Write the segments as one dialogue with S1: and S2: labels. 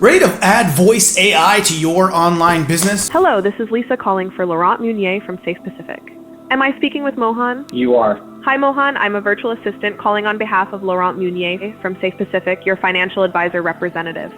S1: Ready to add voice AI to your online business?
S2: Hello, this is Lisa calling for Laurent Meunier from Safe Pacific. Am I speaking with Mohan?
S3: You are.
S2: Hi Mohan, I'm a virtual assistant calling on behalf of Laurent Meunier from Safe Pacific, your financial advisor representative.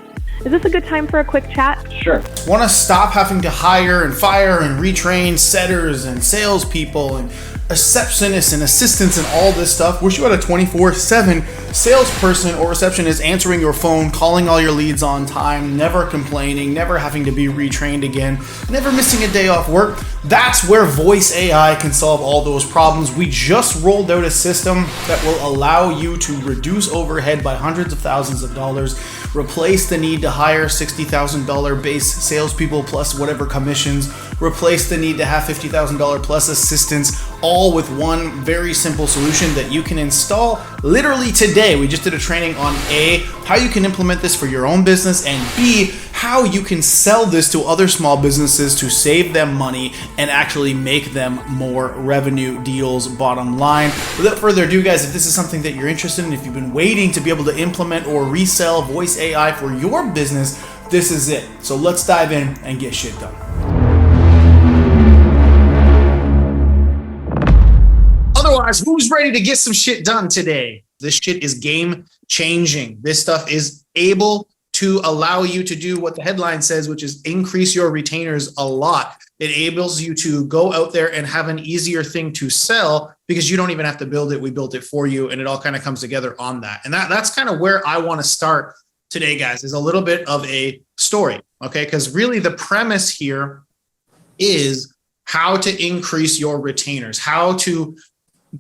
S2: Is this a good time for a quick chat?
S3: Sure.
S1: Want to stop having to hire and fire and retrain setters and salespeople and receptionists and assistants and all this stuff? Wish you had a 24/7 salesperson or receptionist answering your phone, calling all your leads on time, never complaining, never having to be retrained again, never missing a day off work. That's where voice AI can solve all those problems. We just rolled out a system that will allow you to reduce overhead by hundreds of thousands of dollars, replace the need to hire $60,000 base salespeople plus whatever commissions, replace the need to have $50,000 plus assistants, all with one very simple solution that you can install literally today. We just did a training on A, how you can implement this for your own business, and B, how you can sell this to other small businesses to save them money and actually make them more revenue deals bottom line. Without further ado, guys, if this is something that you're interested in, if you've been waiting to be able to implement or resell voice AI for your business, this is it. So let's dive in and get shit done. Otherwise, who's ready to get some shit done today? This shit is game changing. This stuff is able to allow you to do what the headline says, which is increase your retainers a lot. It enables you to go out there and have an easier thing to sell because you don't even have to build it. We built it for you, and it all kind of comes together on that. And that's kind of where I want to start today, guys, is a little bit of a story, okay? Because really the premise here is how to increase your retainers, how to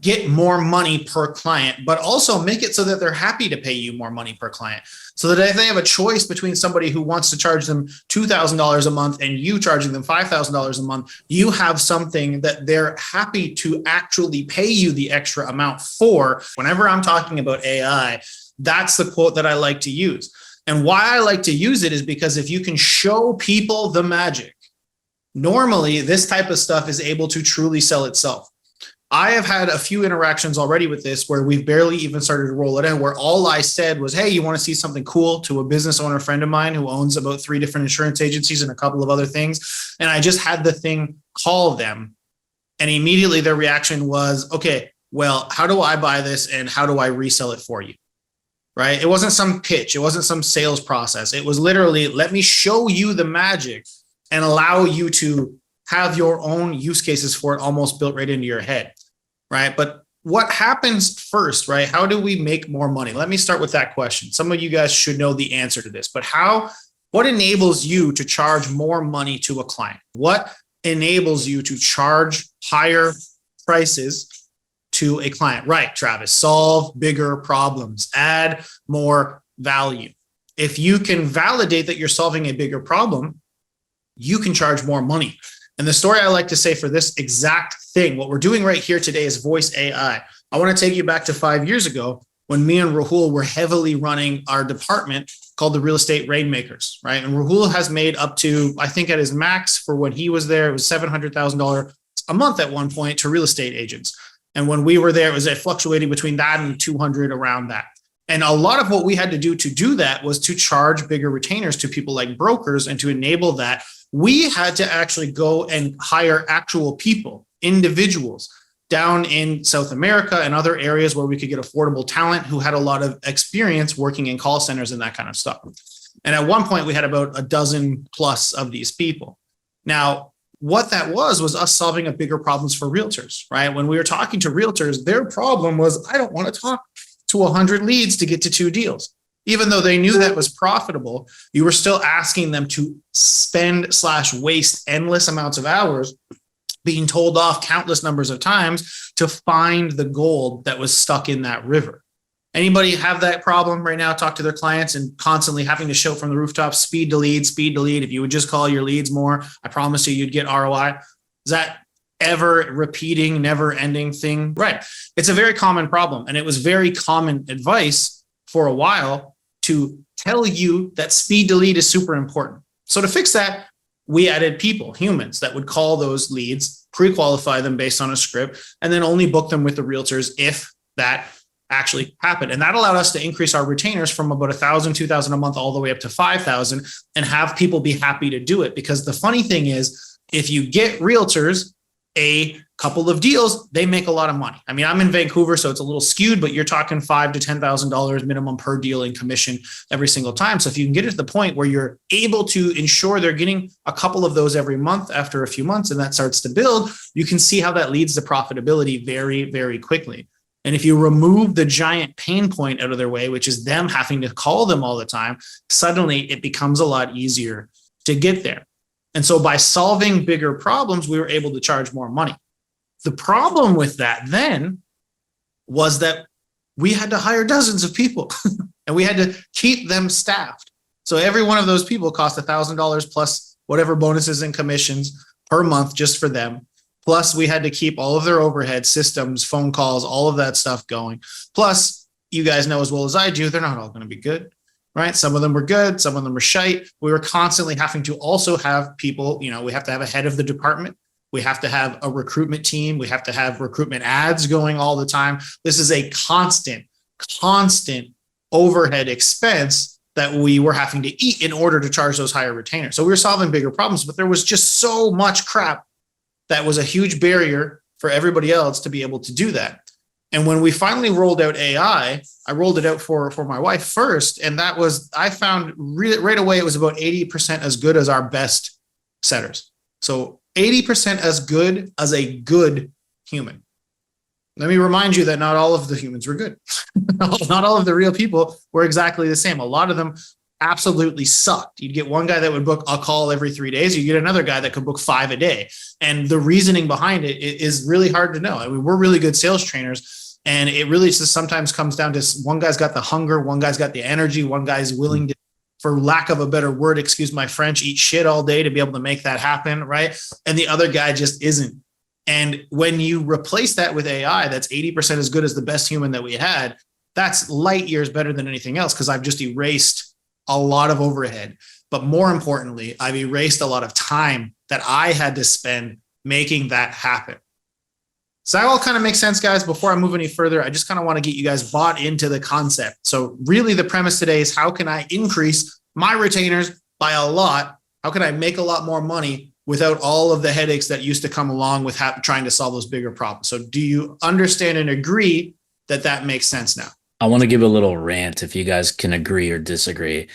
S1: get more money per client, but also make it so that they're happy to pay you more money per client. So that if they have a choice between somebody who wants to charge them $2,000 a month and you charging them $5,000 a month, you have something that they're happy to actually pay you the extra amount for. Whenever I'm talking about AI, that's the quote that I like to use. And why I like to use it is because if you can show people the magic, normally this type of stuff is able to truly sell itself. I have had a few interactions already with this where we've barely even started to roll it in, where all I said was, hey, you want to see something cool, to a business owner friend of mine who owns about 3 different insurance agencies and a couple of other things. And I just had the thing call them. And immediately their reaction was, okay, well, how do I buy this and how do I resell it for you? Right? It wasn't some pitch. It wasn't some sales process. It was literally, let me show you the magic and allow you to have your own use cases for it almost built right into your head, right? But what happens first, right? How do we make more money? Let me start with that question. Some of you guys should know the answer to this, but what enables you to charge more money to a client? What enables you to charge higher prices to a client? Right, Travis, solve bigger problems, add more value. If you can validate that you're solving a bigger problem, you can charge more money. And the story I like to say for this exact thing, what we're doing right here today is voice AI. I want to take you back to 5 years ago when me and Rahul were heavily running our department called the Real Estate Rainmakers, right? And Rahul has made up to, I think at his max for when he was there, it was $700,000 a month at one point to real estate agents. And when we were there, it fluctuating between that and 200 around that. And a lot of what we had to do that was to charge bigger retainers to people like brokers. And to enable that, we had to actually go and hire actual people, individuals down in South America and other areas where we could get affordable talent who had a lot of experience working in call centers and that kind of stuff. And at one point we had about a dozen plus of these people. Now, what that was us solving a bigger problems for realtors, right? When we were talking to realtors, their problem was, I don't want to talk to 100 leads to get to 2 deals. Even though they knew that was profitable, you were still asking them to spend/waste endless amounts of hours being told off countless numbers of times to find the gold that was stuck in that river. Anybody have that problem right now? Talk to their clients and constantly having to shout from the rooftops, speed to lead, speed to lead. If you would just call your leads more, I promise you'd get ROI. Is that ever repeating, never ending thing? Right. It's a very common problem. And it was very common advice for a while to tell you that speed to lead is super important. So to fix that, we added people, humans, that would call those leads, pre-qualify them based on a script, and then only book them with the realtors if that actually happened. And that allowed us to increase our retainers from about 1,000, 2,000 a month all the way up to 5,000 and have people be happy to do it. Because the funny thing is, if you get realtors a couple of deals, they make a lot of money. I mean, I'm in Vancouver, so it's a little skewed, but you're talking $5,000 to $10,000 minimum per deal in commission every single time. So if you can get it to the point where you're able to ensure they're getting a couple of those every month after a few months, and that starts to build, you can see how that leads to profitability very, very quickly. And if you remove the giant pain point out of their way, which is them having to call them all the time, suddenly it becomes a lot easier to get there. And so by solving bigger problems, we were able to charge more money. The problem with that then was that we had to hire dozens of people and we had to keep them staffed. So every one of those people cost $1,000 plus whatever bonuses and commissions per month just for them. Plus we had to keep all of their overhead systems, phone calls, all of that stuff going. Plus, you guys know as well as I do, they're not all going to be good. Right? Some of them were good. Some of them were shite. We were constantly having to also have people, we have to have a head of the department. We have to have a recruitment team. We have to have recruitment ads going all the time. This is a constant overhead expense that we were having to eat in order to charge those higher retainers. So we were solving bigger problems, but there was just so much crap that was a huge barrier for everybody else to be able to do that. And when we finally rolled out AI, I rolled it out for my wife first. And that was, I found right away, it was about 80% as good as our best setters. So 80% as good as a good human. Let me remind you that not all of the humans were good. Not all of the real people were exactly the same. A lot of them absolutely sucked. You'd get one guy that would book a call every 3 days. You get another guy that could book 5 a day. And the reasoning behind it is really hard to know. I mean, we're really good sales trainers. And it really just sometimes comes down to one guy's got the hunger, one guy's got the energy, one guy's willing to, for lack of a better word, excuse my French, eat shit all day to be able to make that happen, right? And the other guy just isn't. And when you replace that with AI, that's 80% as good as the best human that we had, that's light years better than anything else, because I've just erased a lot of overhead. But more importantly, I've erased a lot of time that I had to spend making that happen. So that all kind of makes sense, guys. Before I move any further, I just kind of want to get you guys bought into the concept. So really the premise today is, how can I increase my retainers by a lot? How can I make a lot more money without all of the headaches that used to come along with trying to solve those bigger problems? So do you understand and agree that that makes sense now?
S3: I want to give a little rant if you guys can agree or disagree.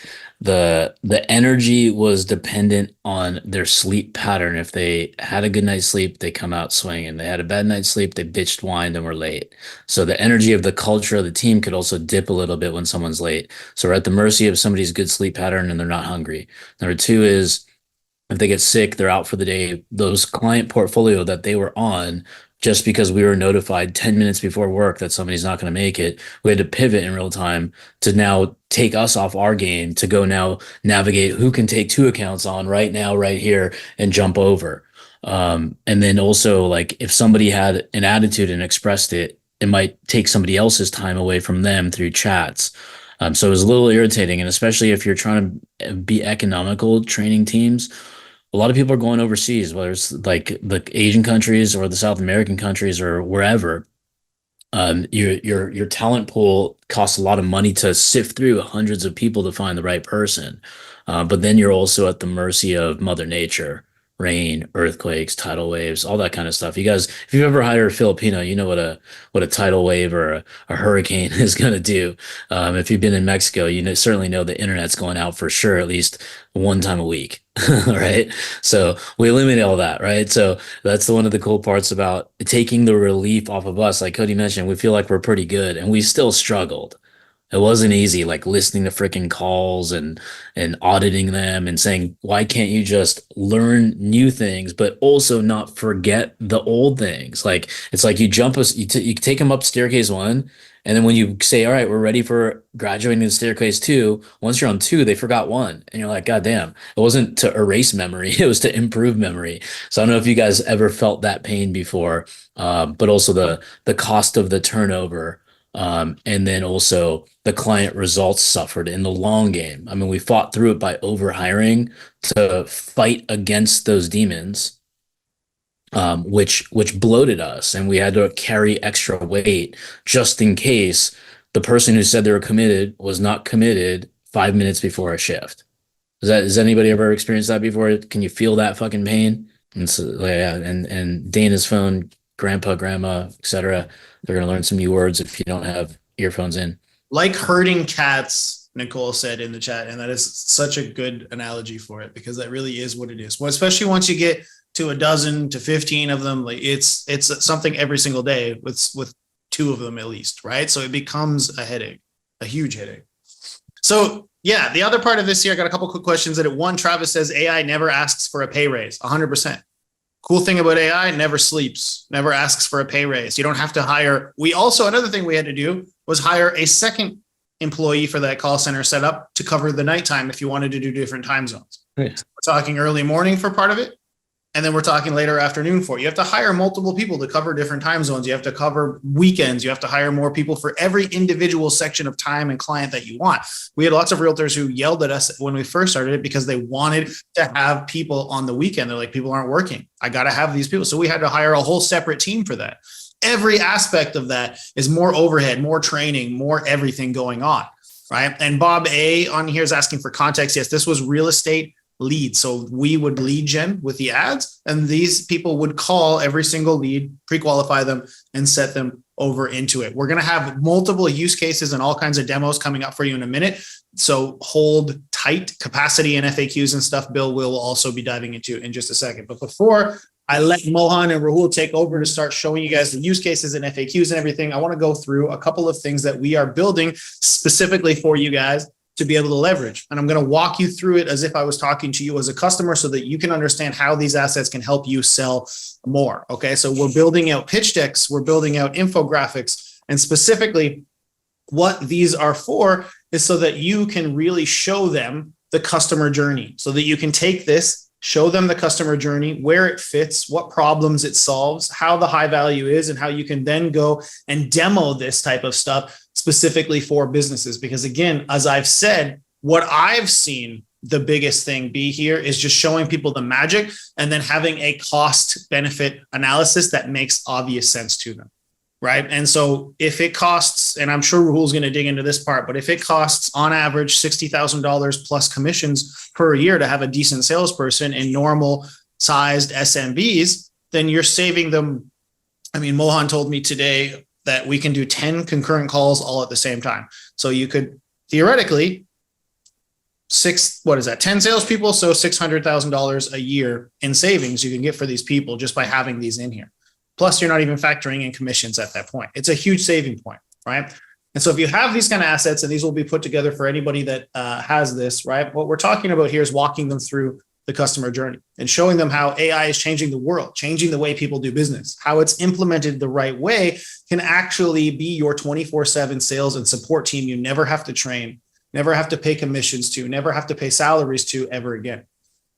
S3: The energy was dependent on their sleep pattern. If they had a good night's sleep, they come out swinging. They had a bad night's sleep, they bitched, whined, and were late. So the energy of the culture of the team could also dip a little bit when someone's late. So we're at the mercy of somebody's good sleep pattern and they're not hungry. Number two is, if they get sick, they're out for the day. Those client portfolio that they were on, just because we were notified 10 minutes before work that somebody's not going to make it, we had to pivot in real time to now take us off our game to go now navigate who can take 2 accounts on right now, right here, and jump over. And then also, like, if somebody had an attitude and expressed it, it might take somebody else's time away from them through chats. So it was a little irritating. And especially if you're trying to be economical training teams, a lot of people are going overseas, whether it's like the Asian countries or the South American countries or wherever. Your talent pool costs a lot of money to sift through hundreds of people to find the right person. But then you're also at the mercy of Mother Nature, rain, earthquakes, tidal waves, all that kind of stuff. You guys, if you've ever hired a Filipino, you know what a tidal wave or a hurricane is going to do. If you've been in Mexico, certainly know the internet's going out for sure, at least one time a week. Right. So we eliminate all that. Right. So that's one of the cool parts about taking the relief off of us. Like Cody mentioned, we feel like we're pretty good and we still struggled. It wasn't easy, like listening to freaking calls and auditing them and saying, why can't you just learn new things, but also not forget the old things? Like, it's like you take them up staircase 1. And then when you say, all right, we're ready for graduating to staircase 2, once you're on 2, they forgot 1. And you're like, God damn, it wasn't to erase memory. It was to improve memory. So I don't know if you guys ever felt that pain before, but also the cost of the turnover. And then also the client results suffered in the long game. I mean, we fought through it by overhiring to fight against those demons. which bloated us, and we had to carry extra weight just in case the person who said they were committed was not committed 5 minutes before a shift. Has anybody ever experienced that before? Can you feel that fucking pain? And so, yeah, and Dana's phone, grandpa, grandma, etc. They're gonna learn some new words if you don't have earphones in.
S1: Like herding cats, Nicole said in the chat, and that is such a good analogy for it, because that really is what it is. Well, especially once you get to a dozen to 15 of them, like it's something every single day with 2 of them at least, right? So it becomes a headache, a huge headache. So yeah, the other part of this here, I got a couple quick questions. That one, Travis says AI never asks for a pay raise. 100%. Cool thing about AI, never sleeps, never asks for a pay raise. You don't have to hire. Another thing we had to do was hire a second employee for that call center setup to cover the nighttime if you wanted to do different time zones.
S3: Right.
S1: We're talking early morning for part of it, and then we're talking later afternoon for it. You have to hire multiple people to cover different time zones. You have to cover weekends. You have to hire more people for every individual section of time and client that you want. We had lots of realtors who yelled at us when we first started it because they wanted to have people on the weekend. They're like, people aren't working. I got to have these people. So we had to hire a whole separate team for that. Every aspect of that is more overhead, more training, more everything going on, right? And Bob A on here is asking for context. Yes, this was real estate leads. So we would lead gen with the ads, and these people would call every single lead, pre-qualify them, and set them over into it. We're going to have multiple use cases and all kinds of demos coming up for you in a minute. So hold tight. Capacity and FAQs and stuff, Bill will also be diving into in just a second. But before I let Mohan and Rahul take over to start showing you guys the use cases and FAQs and everything, I want to go through a couple of things that we are building specifically for you guys to be able to leverage. And I'm going to walk you through it as if I was talking to you as a customer so that you can understand how these assets can help you sell more. Okay. So we're building out pitch decks, we're building out infographics, and specifically what these are for is so that you can really show them the customer journey, so that you can take this, show them the customer journey, where it fits, what problems it solves, how the high value is, and how you can then go and demo this type of stuff specifically for businesses. Because again, as I've said, what I've seen the biggest thing be here is just showing people the magic and then having a cost benefit analysis that makes obvious sense to them. Right. And so if it costs, and I'm sure Rahul's going to dig into this part, but if it costs on average $60,000 plus commissions per year to have a decent salesperson in normal sized SMBs, then you're saving them. I mean, Mohan told me today that we can do 10 concurrent calls all at the same time. So you could theoretically 10 salespeople. So $600,000 a year in savings you can get for these people just by having these in here. Plus, you're not even factoring in commissions at that point. It's a huge saving point, right? And so if you have these kind of assets, and these will be put together for anybody that has this, right? What we're talking about here is walking them through the customer journey and showing them how AI is changing the world, changing the way people do business, how it's implemented the right way can actually be your 24/7 sales and support team. You never have to train, never have to pay commissions to, never have to pay salaries to ever again.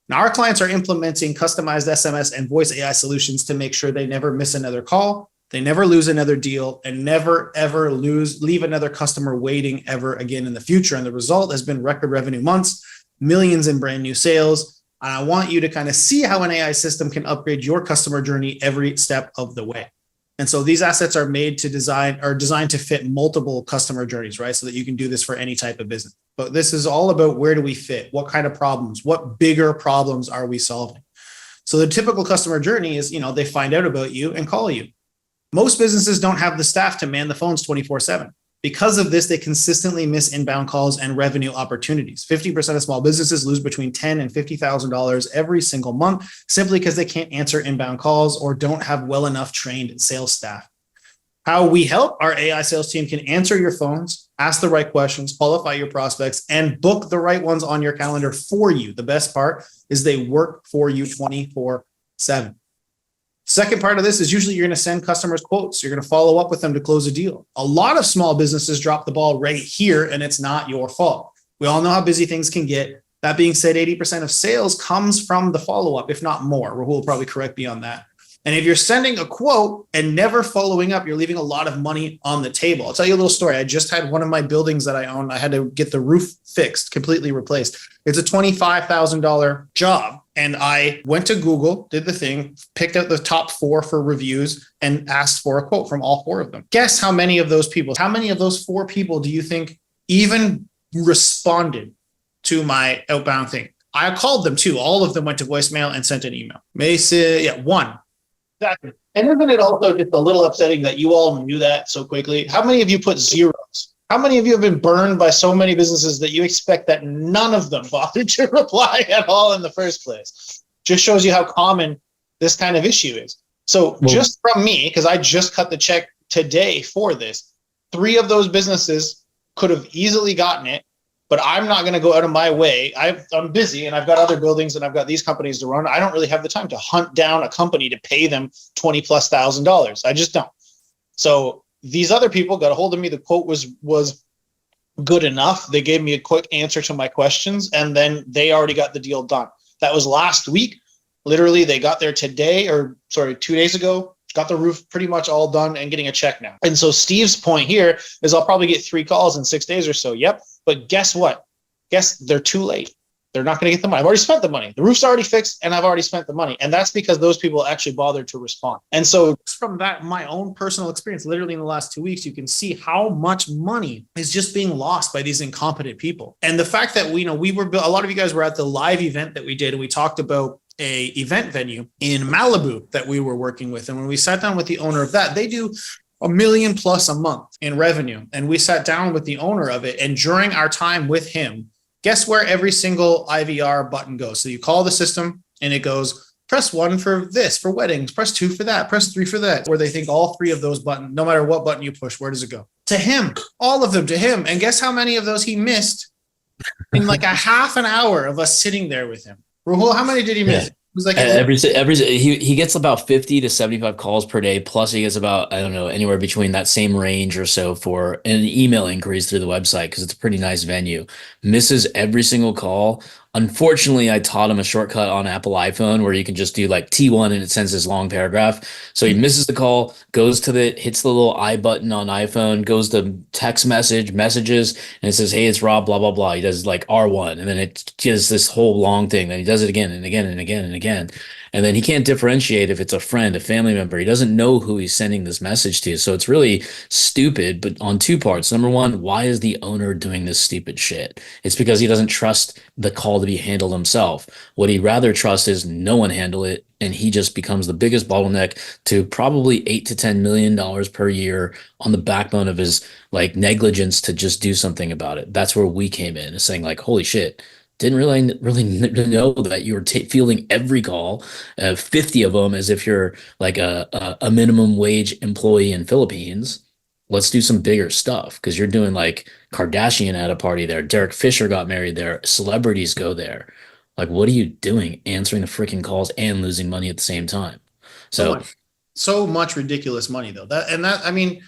S1: Now, our clients are implementing customized SMS and voice AI solutions to make sure they never miss another call, they never lose another deal, and never, ever leave another customer waiting ever again in the future. And the result has been record revenue months, millions in brand new sales. And I want you to kind of see how an AI system can upgrade your customer journey every step of the way. And so these assets are designed to fit multiple customer journeys, right? So that you can do this for any type of business. But this is all about where do we fit? What kind of problems? What bigger problems are we solving? So the typical customer journey is, they find out about you and call you. Most businesses don't have the staff to man the phones 24/7. Because of this, they consistently miss inbound calls and revenue opportunities. 50% of small businesses lose between $10,000 and $50,000 every single month simply because they can't answer inbound calls or don't have well enough trained sales staff. How we help our AI sales team can answer your phones, ask the right questions, qualify your prospects, and book the right ones on your calendar for you. The best part is they work for you 24/7. Second part of this is usually you're going to send customers quotes. You're going to follow up with them to close a deal. A lot of small businesses drop the ball right here, and it's not your fault. We all know how busy things can get. That being said, 80% of sales comes from the follow-up, if not more. Rahul will probably correct me on that. And if you're sending a quote and never following up, you're leaving a lot of money on the table. I'll tell you a little story. I just had one of my buildings that I own. I had to get the roof fixed, completely replaced. It's a $25,000 job. And I went to Google, did the thing, picked out the top 4 for reviews and asked for a quote from all 4 of them. Guess how many of those 4 people do you think even responded to my outbound thing? I called them too. All of them went to voicemail and sent an email. Mason, 1. Exactly. And isn't it also just a little upsetting that you all knew that so quickly? How many of you put zeros? How many of you have been burned by so many businesses that you expect that none of them bothered to reply at all in the first place? Just shows you how common this kind of issue is. So just from me, because I just cut the check today for this, 3 of those businesses could have easily gotten it. But I'm not going to go out of my way. I'm busy and I've got other buildings and I've got these companies to run. I don't really have the time to hunt down a company to pay them $20,000+. I just don't. So these other people got a hold of me. The quote was good enough. They gave me a quick answer to my questions and then they already got the deal done. That was last week. Literally, they got there 2 days ago, got the roof pretty much all done and getting a check now. And so Steve's point here is I'll probably get 3 calls in 6 days or so. Yep. But guess what? Guess they're too late. They're not going to get the money. I've already spent the money. The roof's already fixed and I've already spent the money. And that's because those people actually bothered to respond. And so from that, my own personal experience, literally in the last 2 weeks, you can see how much money is just being lost by these incompetent people. And the fact that we were, a lot of you guys were at the live event that we did, and we talked about a event venue in Malibu that we were working with. And when we sat down with the owner of that, they do $1 million+ a month in revenue. And we sat down with the owner of it. And during our time with him, guess where every single IVR button goes? So you call the system and it goes, press 1 for this, for weddings, press 2 for that, press 3 for that. Where they think all 3 of those buttons, no matter what button you push, where does it go? To him, all of them to him. And guess how many of those he missed in like a half an hour of us sitting there with him? Rahul, how many did he miss? It was like
S3: he gets about 50 to 75 calls per day. Plus he gets about, I don't know, anywhere between that same range or so for an email inquiries through the website, because it's a pretty nice venue. Misses every single call. Unfortunately, I taught him a shortcut on Apple iPhone where you can just do like T1 and it sends this long paragraph. So he misses the call, hits the little I button on iPhone, goes to text messages, and it says, hey, it's Rob, blah, blah, blah. He does like R1, and then it does this whole long thing. Then he does it again and again and again and again. And then he can't differentiate if it's a friend, a family member. He doesn't know who he's sending this message to. So it's really stupid, but on 2 parts. Number 1, why is the owner doing this stupid shit? It's because he doesn't trust the call to be handled himself. What he'd rather trust is no one handle it, and he just becomes the biggest bottleneck to probably $8 to $10 million per year on the backbone of his like negligence to just do something about it. That's where we came in, is saying like, holy shit. Didn't really know that you were fielding every call, 50 of them, as if you're like a minimum wage employee in Philippines. Let's do some bigger stuff, because you're doing like Kardashian at a party there. Derek Fisher got married there. Celebrities go there. Like, what are you doing answering the freaking calls and losing money at the same time?
S1: So much ridiculous money though. I mean,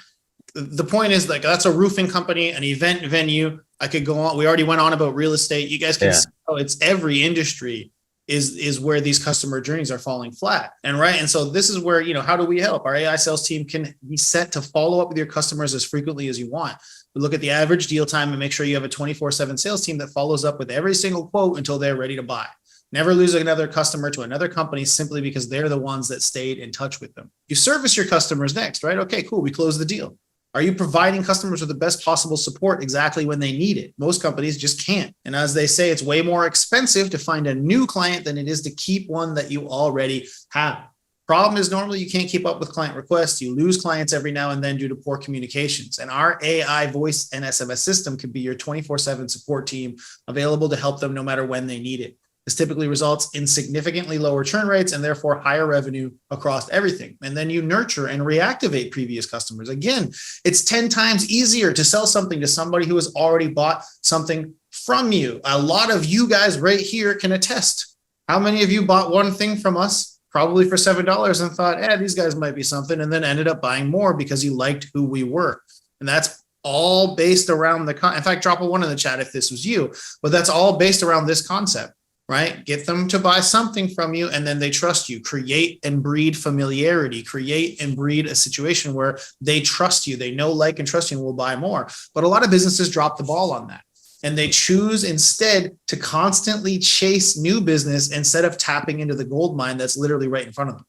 S1: the point is like, that's a roofing company, an event venue. I could go on. We already went on about real estate. You guys can see how it's every industry is where these customer journeys are falling flat. And so this is where, how do we help? Our AI sales team can be set to follow up with your customers as frequently as you want. We look at the average deal time and make sure you have a 24/7 sales team that follows up with every single quote until they're ready to buy. Never lose another customer to another company simply because they're the ones that stayed in touch with them. You service your customers next, right? Okay, cool. We close the deal. Are you providing customers with the best possible support exactly when they need it? Most companies just can't. And as they say, it's way more expensive to find a new client than it is to keep one that you already have. Problem is, normally you can't keep up with client requests. You lose clients every now and then due to poor communications. And our AI voice and SMS system can be your 24/7 support team, available to help them no matter when they need it. This typically results in significantly lower churn rates and therefore higher revenue across everything. And then you nurture and reactivate previous customers. Again, it's 10 times easier to sell something to somebody who has already bought something from you. A lot of you guys right here can attest. How many of you bought one thing from us, probably for $7, and thought, these guys might be something, and then ended up buying more because you liked who we were? And that's all based around in fact, drop a 1 in the chat if this was you, but that's all based around this concept. right? Get them to buy something from you, and then they trust you. Create and breed familiarity. Create and breed a situation where they trust you. They know, like, and trust you and will buy more. But a lot of businesses drop the ball on that. And they choose instead to constantly chase new business instead of tapping into the gold mine that's literally right in front of them.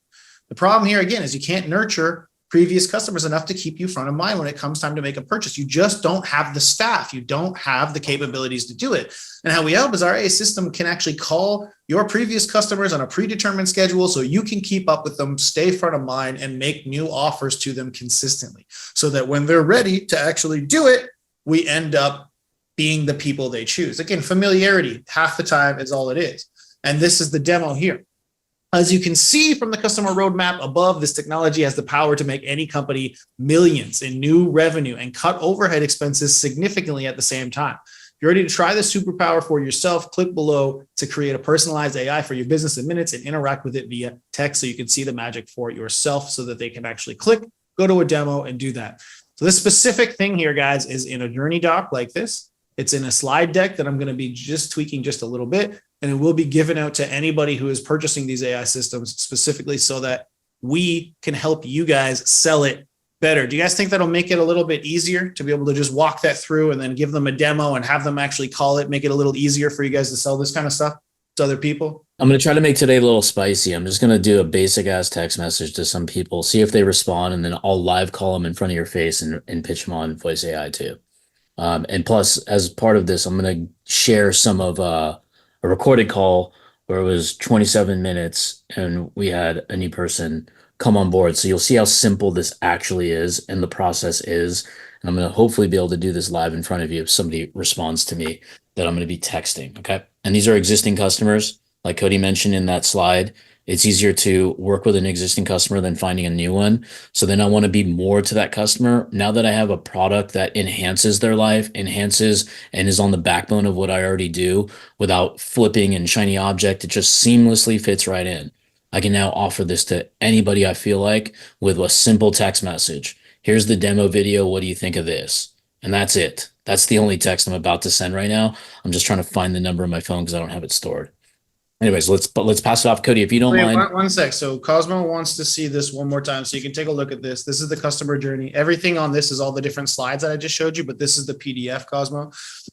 S1: The problem here, again, is you can't nurture previous customers enough to keep you front of mind when it comes time to make a purchase. You just don't have the staff. You don't have the capabilities to do it. And how we help is our AA system can actually call your previous customers on a predetermined schedule so you can keep up with them, stay front of mind, and make new offers to them consistently so that when they're ready to actually do it, we end up being the people they choose. Again, familiarity half the time is all it is. And this is the demo here. As you can see from the customer roadmap above, this technology has the power to make any company millions in new revenue and cut overhead expenses significantly at the same time. If you're ready to try this superpower for yourself, click below to create a personalized AI for your business in minutes and interact with it via text so you can see the magic for it yourself so that they can actually click, go to a demo, and do that. So this specific thing here, guys, is in a journey doc like this. It's in a slide deck that I'm going to be just tweaking just a little bit, and it will be given out to anybody who is purchasing these AI systems specifically so that we can help you guys sell it better. Do you guys think that'll make it a little bit easier to be able to just walk that through and then give them a demo and have them actually call it, make it a little easier for you guys to sell this kind of stuff to other people?
S3: I'm going to try to make today a little spicy. I'm just going to do a basic ass text message to some people, see if they respond, and then I'll live call them in front of your face and pitch them on Voice AI too. And plus, as part of this, I'm going to share some of a recorded call where it was 27 minutes and we had a new person come on board. So you'll see how simple this actually is and the process is. And I'm going to hopefully be able to do this live in front of you if somebody responds to me that I'm going to be texting. Okay. And these are existing customers. Like Cody mentioned in that slide, it's easier to work with an existing customer than finding a new one. So then I want to be more to that customer. Now that I have a product that enhances their life, enhances and is on the backbone of what I already do without flipping and shiny object, it just seamlessly fits right in. I can now offer this to anybody I feel like with a simple text message. Here's the demo video. What do you think of this? And that's it. That's the only text I'm about to send right now. I'm just trying to find the number on my phone because I don't have it stored. Anyways, let's pass it off, Cody, if you don't mind.
S1: One sec. So Cosmo wants to see this one more time, so you can take a look at this. This is the customer journey. Everything on this is all the different slides that I just showed you, but this is the PDF, Cosmo.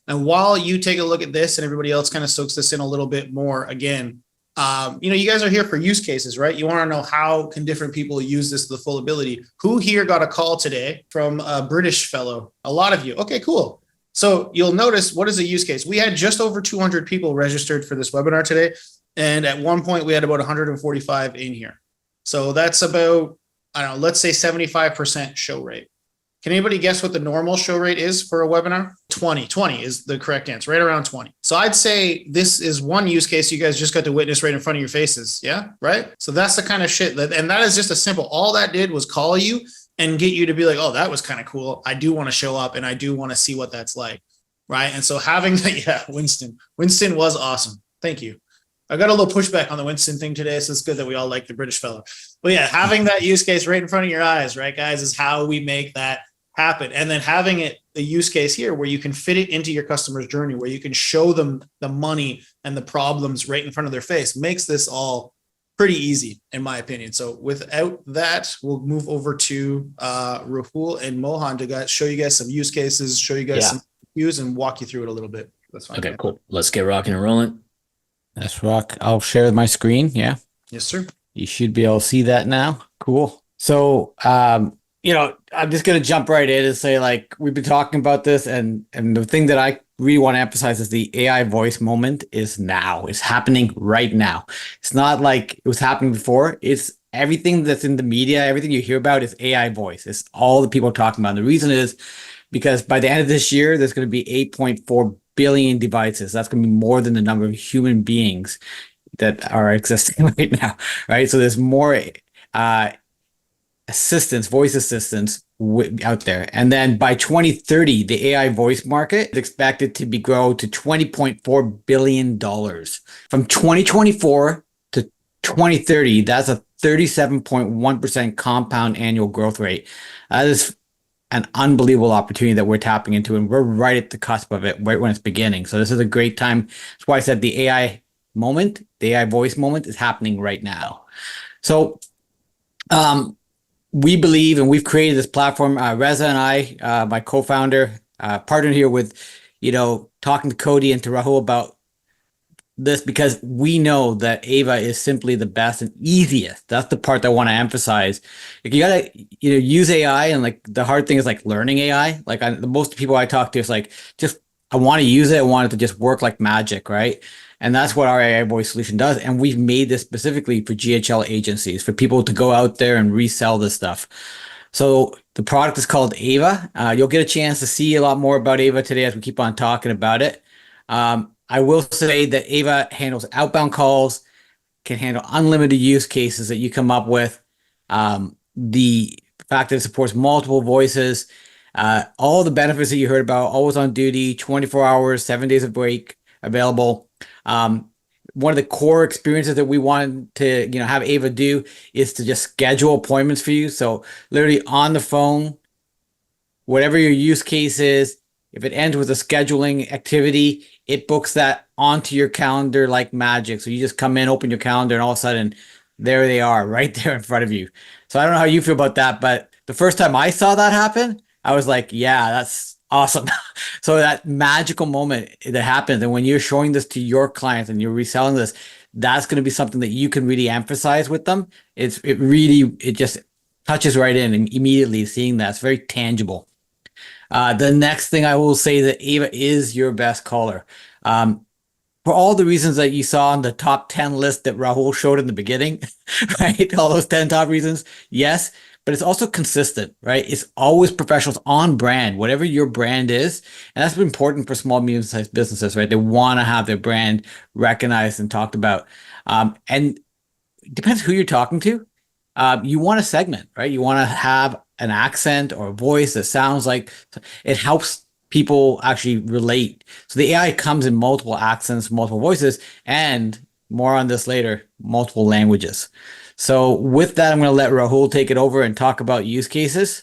S1: And while you take a look at this and everybody else kind of soaks this in a little bit more, again, you guys are here for use cases, right? You want to know how can different people use this to the full ability. Who here got a call today from a British fellow? A lot of you. Okay, cool. So you'll notice, what is a use case? We had just over 200 people registered for this webinar today. And at one point we had about 145 in here. So that's about, I don't know, let's say 75% show rate. Can anybody guess what the normal show rate is for a webinar? 20 is the correct answer, right around 20. So I'd say this is one use case you guys just got to witness right in front of your faces. Yeah, right? So that's the kind of shit and that is just a simple, all that did was call you and get you to be like, oh, that was kind of cool. I do want to show up and I do want to see what that's like, right? And so having that, yeah, Winston was awesome. Thank you. I got a little pushback on the Winston thing today, so it's good that we all like the British fellow. But yeah, having that use case right in front of your eyes, right, guys, is how we make that happen. And then having it, the use case here where you can fit it into your customer's journey, where you can show them the money and the problems right in front of their face, makes this all pretty easy, in my opinion. So without that, we'll move over to Rahul and Mohan to show you guys some use cases, show you guys some views, and walk you through it a little bit. That's fine.
S3: Okay, cool. Let's get rocking and rolling.
S4: Let's rock. I'll share my screen. Yeah.
S1: Yes, sir.
S4: You should be able to see that now. Cool. So, I'm just going to jump right in and say, like, we've been talking about this, and the thing that I really want to emphasize is the AI voice moment is now. It's happening right now. It's not like it was happening before. It's everything that's in the media, everything you hear about is AI voice. It's all the people talking about. And the reason is because by the end of this year, there's going to be 8.4 billion devices. That's going to be more than the number of human beings that are existing right now, right? So there's more voice assistants out there. And then by 2030, the AI voice market is expected to grow to $20.4 billion. From 2024 to 2030, that's a 37.1% compound annual growth rate. That is an unbelievable opportunity that we're tapping into, and we're right at the cusp of it, right when it's beginning. So this is a great time. That's why I said the AI moment, the AI voice moment, is happening right now. So we believe, and we've created this platform. Reza and I, my co-founder, partnered here with, talking to Cody and to Rahul about this because we know that Ava is simply the best and easiest. That's the part that I want to emphasize. Like, you gotta, use AI, and like the hard thing is like learning AI. Like the most people I talk to is like, just I want to use it. I want it to just work like magic, right? And that's what our AI voice solution does. And we've made this specifically for GHL agencies, for people to go out there and resell this stuff. So the product is called Ava. You'll get a chance to see a lot more about Ava today as we keep on talking about it. I will say that Ava handles outbound calls, can handle unlimited use cases that you come up with. The fact that it supports multiple voices, all the benefits that you heard about, always on duty, 24 hours, 7 days of break available. One of the core experiences that we want to, have Ava do is to just schedule appointments for you. So literally on the phone, whatever your use case is, if it ends with a scheduling activity, it books that onto your calendar like magic. So you just come in, open your calendar, and all of a sudden, there they are, right there in front of you. So I don't know how you feel about that, but the first time I saw that happen, I was like, yeah, that's awesome. So that magical moment that happens, and when you're showing this to your clients and you're reselling this, that's going to be something that you can really emphasize with them. It just touches right in, and immediately seeing that, it's very tangible. The next thing I will say, that Ava is your best caller. For all the reasons that you saw on the top 10 list that Rahul showed in the beginning, right? All those 10 top reasons, yes, but it's also consistent, right? It's always professionals on brand, whatever your brand is. And that's important for small, medium-sized businesses, right? They want to have their brand recognized and talked about. And it depends who you're talking to. You want a segment, right? You want to have an accent or a voice that sounds like it helps people actually relate. So the AI comes in multiple accents, multiple voices, and more on this later, multiple languages. So with that, I'm going to let Rahul take it over and talk about use cases.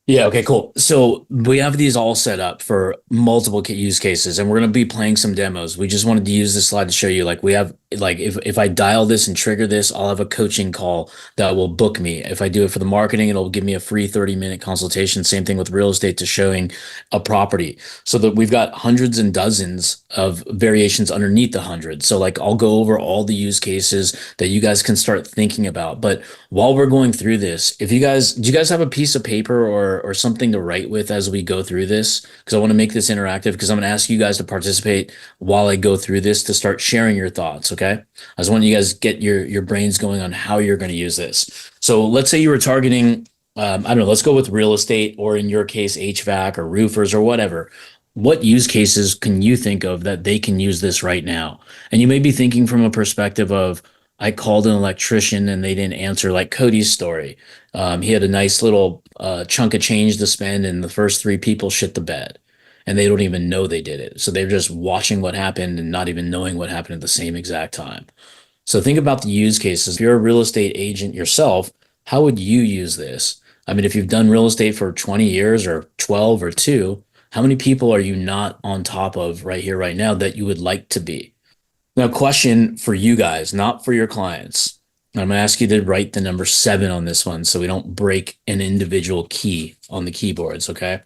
S3: Yeah, okay, cool. So we have these all set up for multiple use cases, and we're going to be playing some demos. We just wanted to use this slide to show you, like, we have, like, if I dial this and trigger this, I'll have a coaching call that will book me. If I do it for the marketing, it'll give me a free 30-minute consultation. Same thing with real estate, to showing a property. So that we've got hundreds and dozens of variations underneath the hundred. So like, I'll go over all the use cases that you guys can start thinking about. But while we're going through this, do you guys have a piece of paper or something to write with as we go through this? Because I want to make this interactive, because I'm going to ask you guys to participate while I go through this, to start sharing your thoughts. Okay. I just want you guys get your brains going on how you're going to use this. So let's say you were targeting, I don't know, let's go with real estate, or in your case, HVAC or roofers or whatever. What use cases can you think of that they can use this right now? And you may be thinking from a perspective of, I called an electrician and they didn't answer, like Cody's story. He had a nice little chunk of change to spend, and the first 3 people shit the bed, and they don't even know they did it. So they're just watching what happened and not even knowing what happened at the same exact time. So think about the use cases. If you're a real estate agent yourself, how would you use this? I mean, if you've done real estate for 20 years or 12 or 2, how many people are you not on top of right here, right now, that you would like to be? Now, question for you guys, not for your clients. I'm going to ask you to write the number 7 on this one, so we don't break an individual key on the keyboards, okay?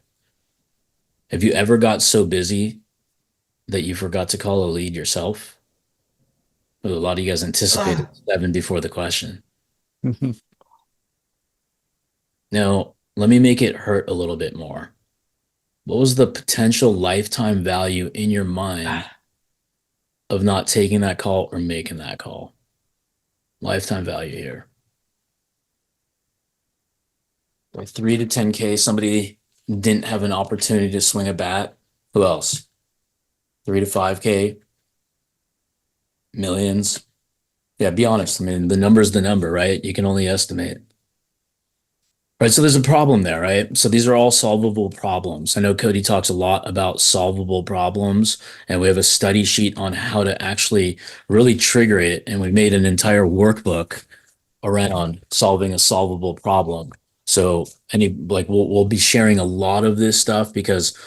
S3: Have you ever got so busy that you forgot to call a lead yourself? A lot of you guys anticipated 7 before the question. Now, let me make it hurt a little bit more. What was the potential lifetime value in your mind of not taking that call or making that call? Lifetime value here. Like 3 to 10K, somebody didn't have an opportunity to swing a bat. Who else? 3 to 5K, millions. Yeah, be honest. I mean, the number's the number, right? You can only estimate. Right, so there's a problem there, right? So these are all solvable problems. I know Cody talks a lot about solvable problems, and we have a study sheet on how to actually really trigger it. And we've made an entire workbook around solving a solvable problem. So we'll be sharing a lot of this stuff, because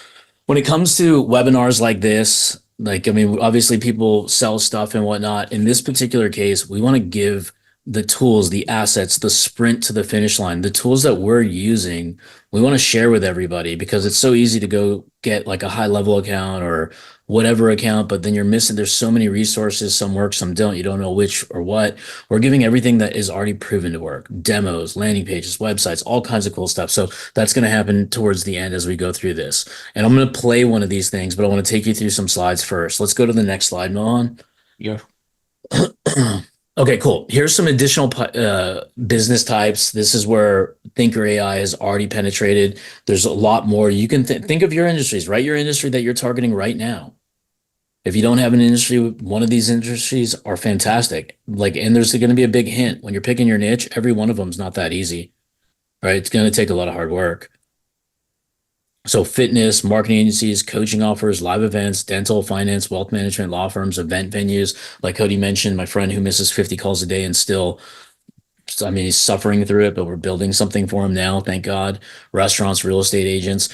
S3: when it comes to webinars like this, Like, I mean, obviously people sell stuff and whatnot. In this particular case, we want to give the tools, the assets, the sprint to the finish line, the tools that we're using, we want to share with everybody because it's so easy to go get like a high level account or whatever account, but then you're missing, there's so many resources, some work, some don't, you don't know which or what. We're giving everything that is already proven to work, demos, landing pages, websites, all kinds of cool stuff. So that's going to happen towards the end as we go through this. And I'm going to play one of these things, but I want to take you through some slides first. Let's go to the next slide, Mohan.
S4: Yeah.
S3: Okay, cool. Here's some additional business types. This is where Thinker AI has already penetrated. There's a lot more. You can think of your industries, write your industry that you're targeting right now. If you don't have an industry, one of these industries are fantastic. Like, and there's going to be a big hint when you're picking your niche. Every one of them is not that easy, right? It's going to take a lot of hard work. So fitness, marketing agencies, coaching offers, live events, dental, finance, wealth management, law firms, event venues. Like Cody mentioned, my friend who misses 50 calls a day and still, I mean, he's suffering through it, but we're building something for him now. Thank God. Restaurants, real estate agents,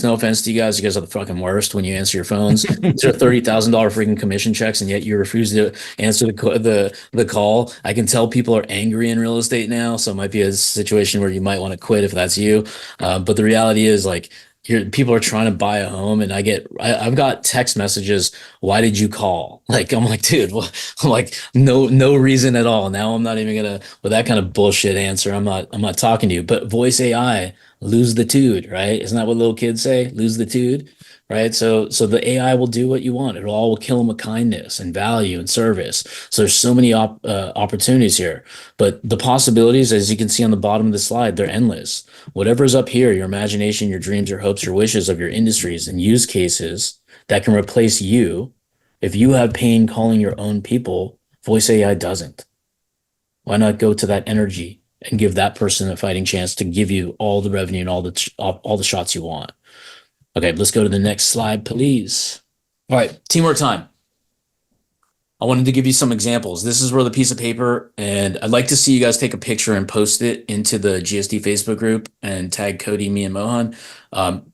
S3: no offense to you guys. You guys are the fucking worst when you answer your phones. These are $30,000 freaking commission checks, and yet you refuse to answer the call. I can tell people are angry in real estate now. So it might be a situation where you might want to quit if that's you. But the reality is like, people are trying to buy a home and I've got text messages. Why did you call? Like, I'm like, dude, well, I'm like, no reason at all. Now I'm not even gonna, with that kind of bullshit answer, I'm not talking to you. But voice AI, lose the tude, right? Isn't that what little kids say? Lose the tude, right? So the AI will do what you want. It all will kill them with kindness and value and service. So there's so many opportunities here, but the possibilities, as you can see on the bottom of the slide, they're endless. Whatever's up here, your imagination, your dreams, your hopes, your wishes of your industries and use cases that can replace you. If you have pain calling your own people, voice AI doesn't. Why not go to that energy and give that person a fighting chance to give you all the revenue and all the shots you want? Okay, let's go to the next slide, please. All right, teamwork time. I wanted to give you some examples. This is where the piece of paper, and I'd like to see you guys take a picture and post it into the GSD Facebook group and tag Cody, me, and Mohan.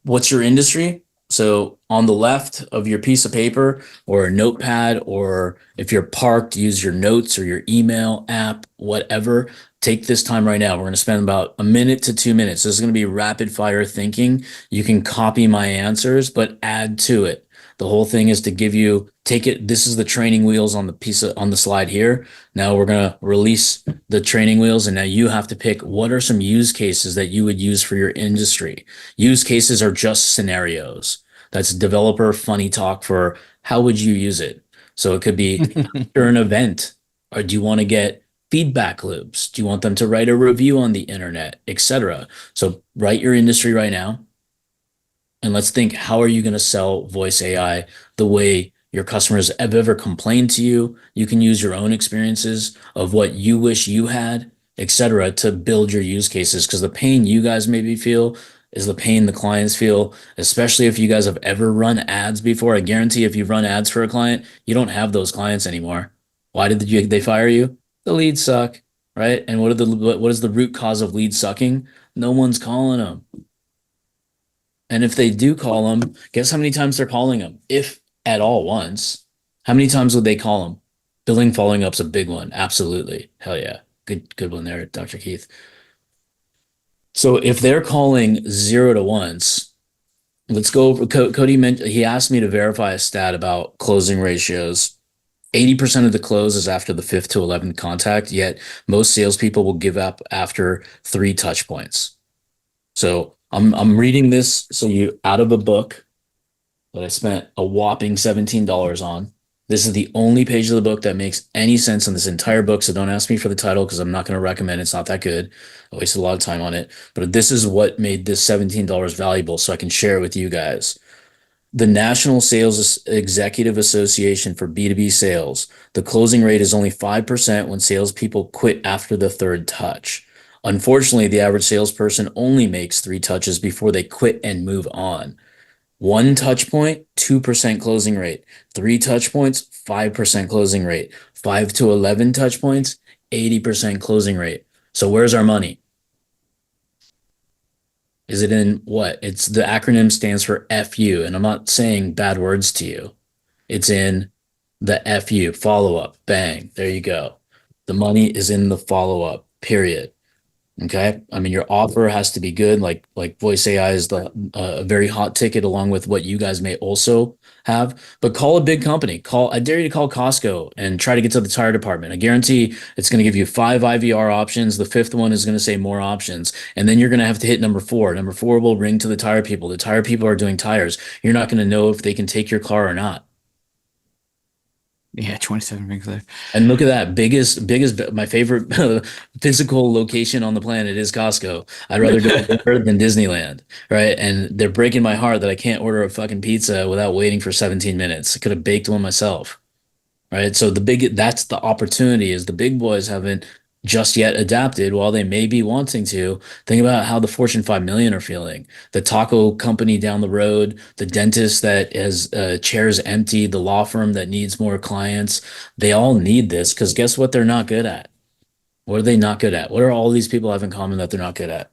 S3: What's your industry? So on the left of your piece of paper or a notepad, or if you're parked, use your notes or your email app, whatever. Take this time right now. We're going to spend about a minute to 2 minutes. This is going to be rapid fire thinking. You can copy my answers, but add to it. The whole thing is to give you, take it. This is the training wheels on the slide here. Now we're going to release the training wheels. And now you have to pick what are some use cases that you would use for your industry. Use cases are just scenarios. That's developer funny talk for how would you use it? So it could be after an event, or do you want to get feedback loops? Do you want them to write a review on the internet, etc.? So write your industry right now. And let's think, how are you going to sell voice AI the way your customers have ever complained to you? You can use your own experiences of what you wish you had, etc., to build your use cases. Because the pain you guys maybe feel is the pain the clients feel, especially if you guys have ever run ads before. I guarantee if you've run ads for a client, you don't have those clients anymore. Why did they fire you? The leads suck, right? And what is the root cause of lead sucking? No one's calling them. And if they do call them, guess how many times they're calling them? If at all once. How many times would they call them? Billing following up's a big one. Absolutely. Hell yeah. Good one there, Dr. Keith. So if they're calling 0 to once, let's go over, Cody mentioned, he asked me to verify a stat about closing ratios. 80% of the close is after the 5th to 11th contact, yet most salespeople will give up after 3 touch points. So I'm reading this out of a book that I spent a whopping $17 on. This is the only page of the book that makes any sense in this entire book. So don't ask me for the title because I'm not going to recommend it. It's not that good. I wasted a lot of time on it. But this is what made this $17 valuable, so I can share it with you guys. The National Sales Executive Association for B2B sales, the closing rate is only 5% when salespeople quit after the 3rd touch. Unfortunately, the average salesperson only makes 3 touches before they quit and move on. 1 touch point, 2% closing rate. 3 touch points, 5% closing rate. 5 to 11 touch points, 80% closing rate. So where's our money? Is it in what? The acronym stands for FU, and I'm not saying bad words to you. It's in the FU, follow up. Bang. There you go. The money is in the follow up, period. Okay. I mean, your offer has to be good. Like voice AI is the a very hot ticket along with what you guys may also have. But call a big company. I dare you to call Costco and try to get to the tire department. I guarantee it's going to give you 5 IVR options. The fifth one is going to say more options. And then you're going to have to hit number 4. Number 4 will ring to the tire people. The tire people are doing tires. You're not going to know if they can take your car or not.
S4: Yeah, 27 rings there.
S3: And look at that. Biggest, my favorite physical location on the planet is Costco. I'd rather go there than Disneyland, right? And they're breaking my heart that I can't order a fucking pizza without waiting for 17 minutes. I could have baked one myself, right? So that's the opportunity is the big boys haven't just yet adapted while they may be wanting to. Think about how the Fortune 5 million are feeling. The taco company down the road, the dentist that has chairs empty, the law firm that needs more clients. They all need this because guess what they're not good at? What are they not good at? What are all these people have in common that they're not good at?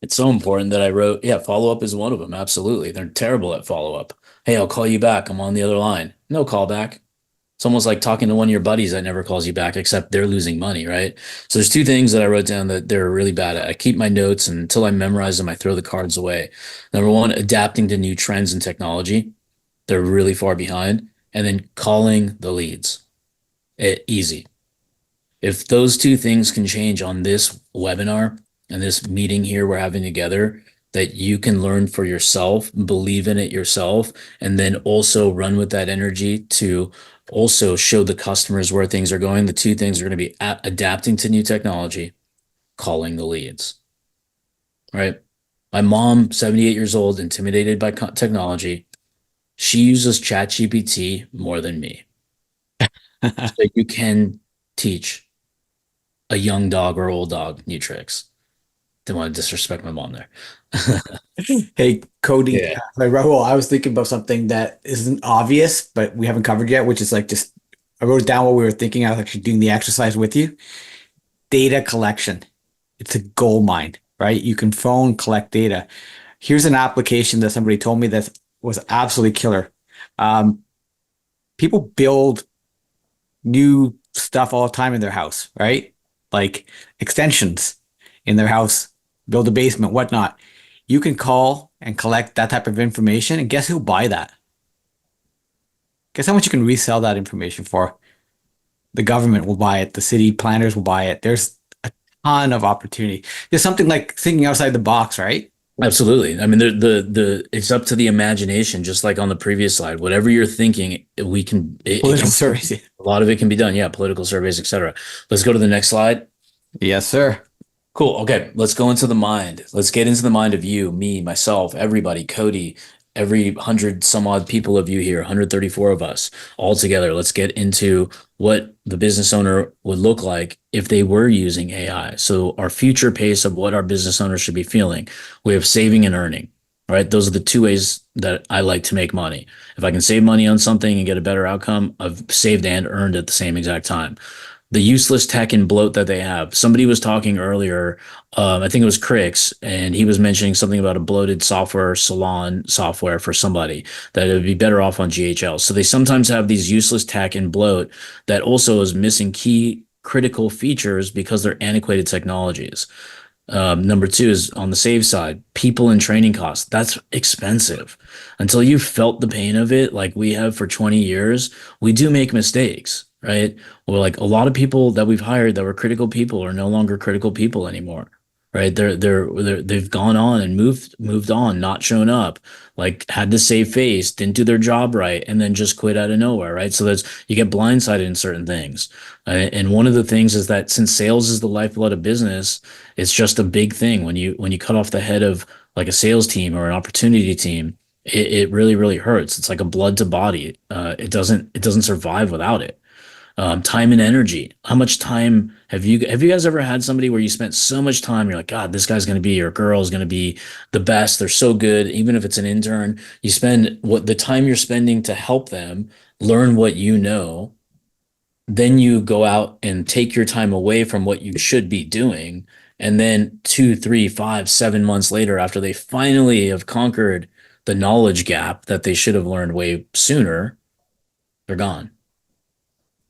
S3: It's so important that I wrote, yeah, follow up is one of them. Absolutely. They're terrible at follow up. Hey, I'll call you back. I'm on the other line. No call back. It's almost like talking to one of your buddies that never calls you back, except they're losing money, right? So there's 2 things that I wrote down that they're really bad at. I keep my notes, and until I memorize them, I throw the cards away. Number 1, adapting to new trends in technology. They're really far behind. And then calling the leads. Easy. If those 2 things can change on this webinar and this meeting here we're having together, that you can learn for yourself, believe in it yourself, and then also run with that energy to also show the customers where things are going. The 2 things are going to be adapting to new technology, calling the leads, right? My mom, 78 years old, intimidated by technology. She uses ChatGPT more than me. So you can teach a young dog or old dog new tricks. Didn't want to disrespect my mom there.
S4: Hey, Cody,
S3: Yeah.
S4: like Rahul, I was thinking about something that isn't obvious, but we haven't covered yet, which is like just I wrote down what we were thinking. I was actually doing the exercise with you. Data collection. It's a gold mine, right? You can phone, collect data. Here's an application that somebody told me that was absolutely killer. Um, People build new stuff all the time in their house, right? Like extensions in their house, build a basement, whatnot. You can call and collect that type of information, and guess who'll buy that? Guess how much you can resell that information for? The government will buy it. The city planners will buy it. There's a ton of opportunity. There's something like thinking outside the box, right?
S3: Absolutely. I mean, the it's up to the imagination, just like on the previous slide. Whatever you're thinking, we can.
S4: Political surveys.
S3: A lot of it can be done. Yeah, political surveys, etc. Let's go to the next slide.
S4: Yes, sir.
S3: Cool. Okay, let's go into the mind. Let's get into the mind of you, me, myself, everybody, Cody, every 100 some odd people of you here, 134 of us all together. Let's get into what the business owner would look like if they were using AI. So our future pace of what our business owners should be feeling. We have saving and earning, right? Those are the 2 ways that I like to make money. If I can save money on something and get a better outcome, I've saved and earned at the same exact time. The useless tech and bloat that they have. Somebody was talking earlier, I think it was Crix, and he was mentioning something about a bloated software salon software for somebody that it would be better off on GHL. So they sometimes have these useless tech and bloat that also is missing key critical features because they're antiquated technologies. Number 2 is on the save side, people and training costs. That's expensive. Until you've felt the pain of it, like we have for 20 years, we do make mistakes, right? Well, like a lot of people that we've hired that were critical people are no longer critical people anymore, right? They've gone on and moved on, not shown up, like had to save face, didn't do their job right, and then just quit out of nowhere, right? So you get blindsided in certain things. And one of the things is that since sales is the lifeblood of business, it's just a big thing when you cut off the head of like a sales team or an opportunity team. It really, really hurts. It's like a blood to body. It doesn't survive without it. Time and energy. How much time have you guys ever had somebody where you spent so much time, you're like, God, this guy's going to be, or girl is going to be the best. They're so good. Even if it's an intern, you spend what the time you're spending to help them learn what you know. Then you go out and take your time away from what you should be doing. And then 2, 3, 5, 7 months later, after they finally have conquered the knowledge gap that they should have learned way sooner, they're gone.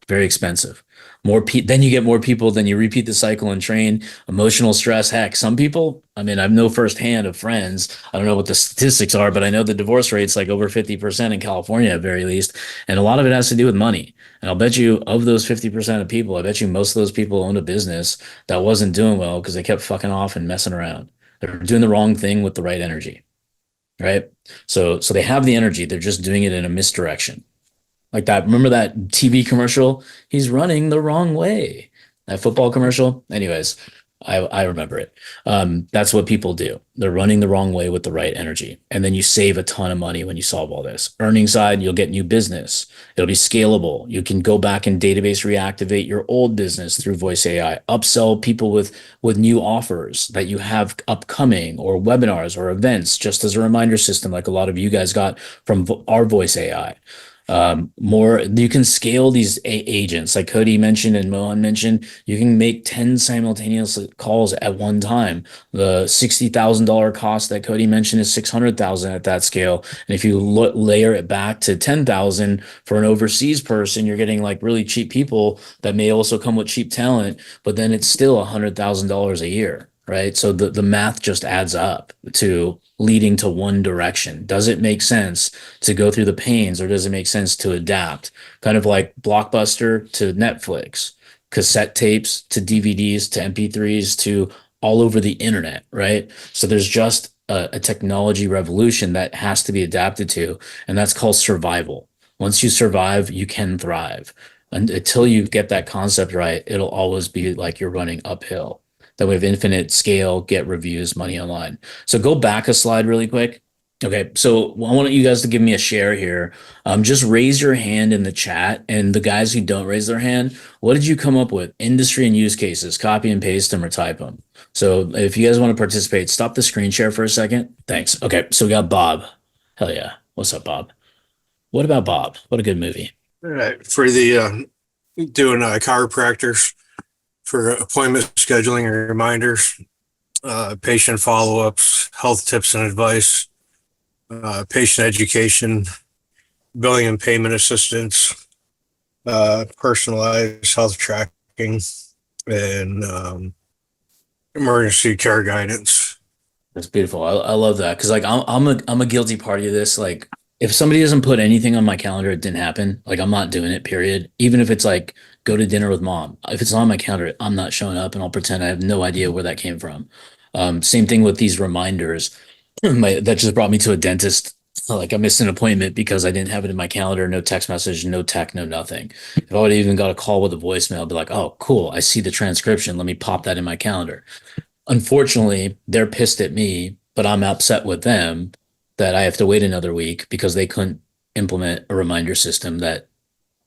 S3: Very expensive. Then you get more people, then you repeat the cycle and train. Emotional stress. Heck, some people, I mean, I know firsthand of friends. I don't know what the statistics are, but I know the divorce rate's like over 50% in California at very least. And a lot of it has to do with money. And I'll bet you of those 50% of people, I bet you most of those people owned a business that wasn't doing well because they kept fucking off and messing around. They're doing the wrong thing with the right energy. Right. So they have the energy. They're just doing it in a misdirection. Like that, remember that TV commercial? He's running the wrong way. That football commercial. Anyways, I remember it. That's what people do. They're running the wrong way with the right energy. And then you save a ton of money when you solve all this. Earning side, you'll get new business. It'll be scalable. You can go back and database reactivate your old business through voice AI, upsell people with new offers that you have upcoming or webinars or events, just as a reminder system, like a lot of you guys got from our voice AI. More, you can scale these agents like Cody mentioned and Mohan mentioned. You can make 10 simultaneous calls at one time. The $60,000 cost that Cody mentioned is 600,000 at that scale. And if you layer it back to 10,000 for an overseas person, you're getting like really cheap people that may also come with cheap talent, but then it's still $100,000 a year. Right. So the math just adds up to leading to one direction. Does it make sense to go through the pains, or does it make sense to adapt? Kind of like Blockbuster to Netflix, cassette tapes to DVDs to MP3s to all over the internet. Right. So there's just a technology revolution that has to be adapted to. And that's called survival. Once you survive, you can thrive. And until you get that concept right, it'll always be like you're running uphill. That we have infinite scale, get reviews, money online. So go back a slide really quick. Okay, so I want you guys to give me a share here. Just raise your hand in the chat, and the guys who don't raise their hand, what did you come up with? Industry and use cases, copy and paste them or type them. So if you guys want to participate, stop the screen share for a second. Thanks. Okay, so we got Bob. Hell yeah. What's up, Bob? What about Bob? What a good movie.
S5: All right. For the doing chiropractors, for appointment scheduling and reminders, patient follow-ups, health tips and advice, patient education, billing and payment assistance, personalized health tracking, and emergency care guidance.
S3: That's beautiful. I love that because like I'm a guilty party of this. Like if somebody doesn't put anything on my calendar, it didn't happen. Like I'm not doing it, period. Even if it's like go to dinner with mom. If it's on my calendar, I'm not showing up and I'll pretend I have no idea where that came from. Same thing with these reminders. That just brought me to a dentist. Like I missed an appointment because I didn't have it in my calendar, no text message, no tech, no nothing. If I would have even got a call with a voicemail, I'd be like, oh, cool. I see the transcription. Let me pop that in my calendar. Unfortunately, they're pissed at me, but I'm upset with them that I have to wait another week because they couldn't implement a reminder system that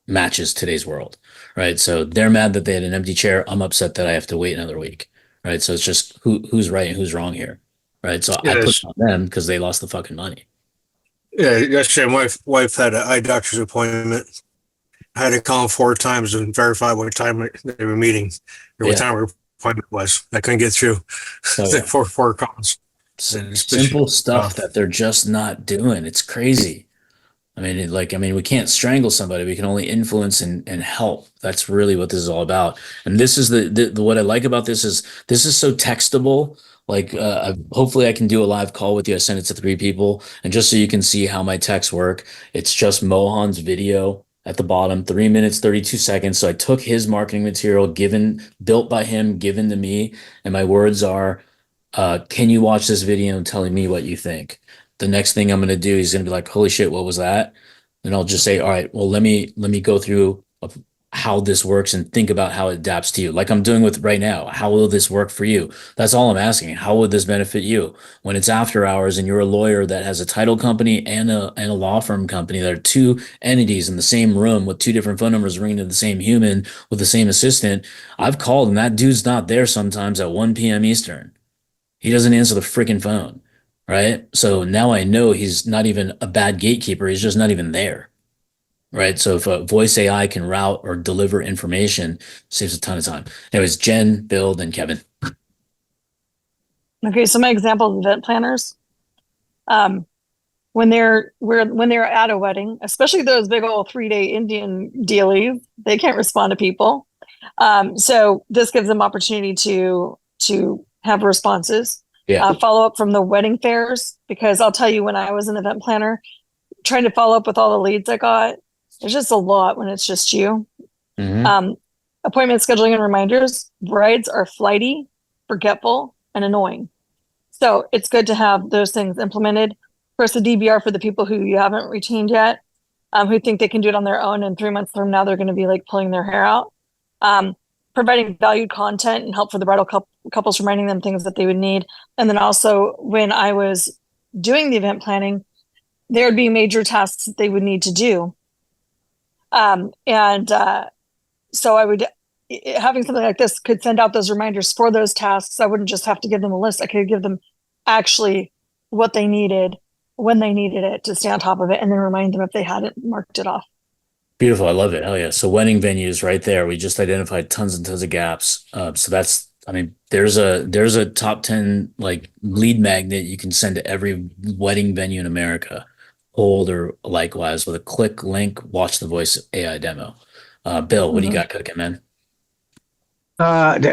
S3: matches today's world, right? So they're mad that they had an empty chair. I'm upset that I have to wait another week, right? So it's just who's right and who's wrong here, right? So I put it on them because they lost the fucking money.
S5: Yeah, yesterday my wife had an eye doctor's appointment. I had to call them 4 times and verify what time they were meeting or what time our appointment was. I couldn't get through.
S3: So
S5: four calls.
S3: Simple stuff that they're just not doing. It's crazy. I mean, we can't strangle somebody. We can only influence and help. That's really what this is all about. And this is the what I like about this is so textable. Like, hopefully I can do a live call with you. I send it to 3 people. And just so you can see how my texts work, it's just Mohan's video at the bottom, 3 minutes, 32 seconds. So I took his marketing material built by him, given to me. And my words are, can you watch this video and telling me what you think? The next thing I'm going to do is going to be like, holy shit, what was that? And I'll just say, all right, well, let me go through how this works and think about how it adapts to you. Like I'm doing with right now. How will this work for you? That's all I'm asking. How would this benefit you when it's after hours and you're a lawyer that has a title company and a law firm company that are 2 entities in the same room with 2 different phone numbers ringing to the same human with the same assistant? I've called and that dude's not there sometimes at 1 p.m. Eastern. He doesn't answer the freaking phone. Right. So now I know he's not even a bad gatekeeper. He's just not even there. Right. So if a voice AI can route or deliver information, saves a ton of time. Anyways, Jen, Bill, then Kevin.
S6: Okay. So my example of event planners, when they're at a wedding, especially those big old 3-day Indian dealies, they can't respond to people. So this gives them opportunity to have responses.
S3: Yeah.
S6: Follow up from the wedding fairs, because I'll tell you, when I was an event planner, trying to follow up with all the leads I got, there's just a lot when it's just you.
S3: Mhm.
S6: Appointment scheduling and reminders. Brides are flighty, forgetful, and annoying. So it's good to have those things implemented. Of course, the DBR for the people who you haven't retained yet, who think they can do it on their own, and 3 months from now they're going to be like pulling their hair out. Providing valued content and help for the bridal couples, reminding them things that they would need. And then also, when I was doing the event planning, there would be major tasks that they would need to do. So I would, having something like this could send out those reminders for those tasks. I wouldn't just have to give them a list. I could give them actually what they needed, when they needed it, to stay on top of it, and then remind them if they hadn't marked it off.
S3: Beautiful. I love it. Hell yeah. So wedding venues right there. We just identified tons and tons of gaps. So that's, I mean, there's a top 10 like lead magnet you can send to every wedding venue in America. Hold or likewise with a click link, watch the voice AI demo. Bill, what do you got cooking, man?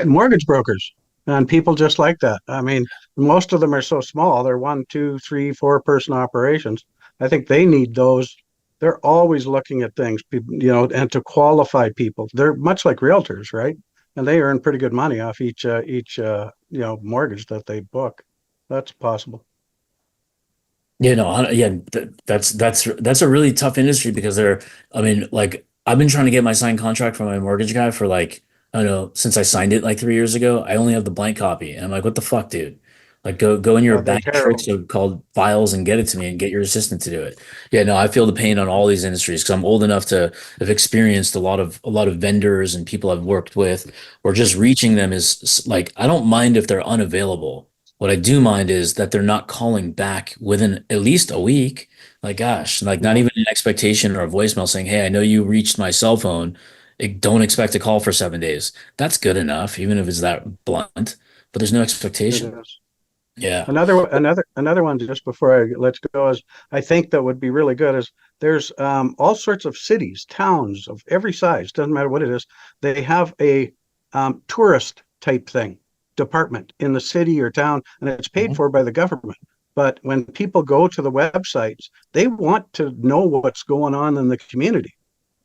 S7: Mortgage brokers and people just like that. I mean, most of them are so small. They're 1, 2, 3, 4 person operations. I think they need those. They're always looking at things, and to qualify people. They're much like realtors, right? And they earn pretty good money off each mortgage that they book. That's possible.
S3: Yeah, no, yeah, that's a really tough industry because I mean, like I've been trying to get my signed contract from my mortgage guy for like, I don't know, since I signed it like 3 years ago. I only have the blank copy. And I'm like, what the fuck, dude? Like go in your
S7: They're
S3: bank
S7: terrible.
S3: called files and get it to me and get your assistant to do it. Yeah, no, I feel the pain on all these industries because I'm old enough to have experienced a lot of vendors and people I've worked with, or just reaching them is like, I don't mind if they're unavailable. What I do mind is that they're not calling back within at least a week. Like, gosh, like not even an expectation or a voicemail saying, hey, I know you reached my cell phone. Don't expect a call for 7 days. That's good enough, even if it's that blunt, but there's no
S7: It
S3: expectation.
S7: is.
S3: Yeah.
S7: Another one just before I let's go is, I think that would be really good is, there's all sorts of cities, towns of every size, doesn't matter what it is. They have a tourist type thing department in the city or town, and it's paid for by the government. But when people go to the websites, they want to know what's going on in the community.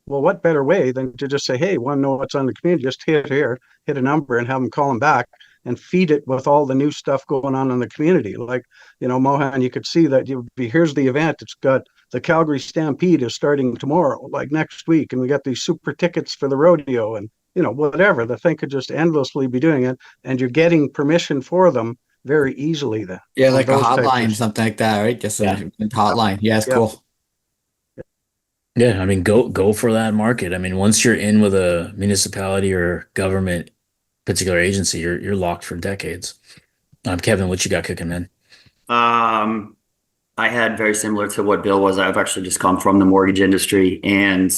S7: Well, what better way than to just say, hey, want to know what's on the community? Just hit a number and have them call them back and feed it with all the new stuff going on in the community. Like, Mohan, you could see that here's the event. It's got the Calgary Stampede is starting tomorrow, like next week. And we got these super tickets for the rodeo and, whatever. The thing could just endlessly be doing it. And you're getting permission for them very easily then.
S4: Yeah, like a
S7: Those types of-
S4: hotline, something like that, right? Just a hotline. Yeah, it's
S7: Yeah.
S4: cool.
S3: Yeah. I mean, go for that market. I mean, once you're in with a municipality or government particular agency, you're locked for decades. Kevin, what you got cooking, man?
S8: I had very similar to what Bill was. I've actually just come from the mortgage industry, and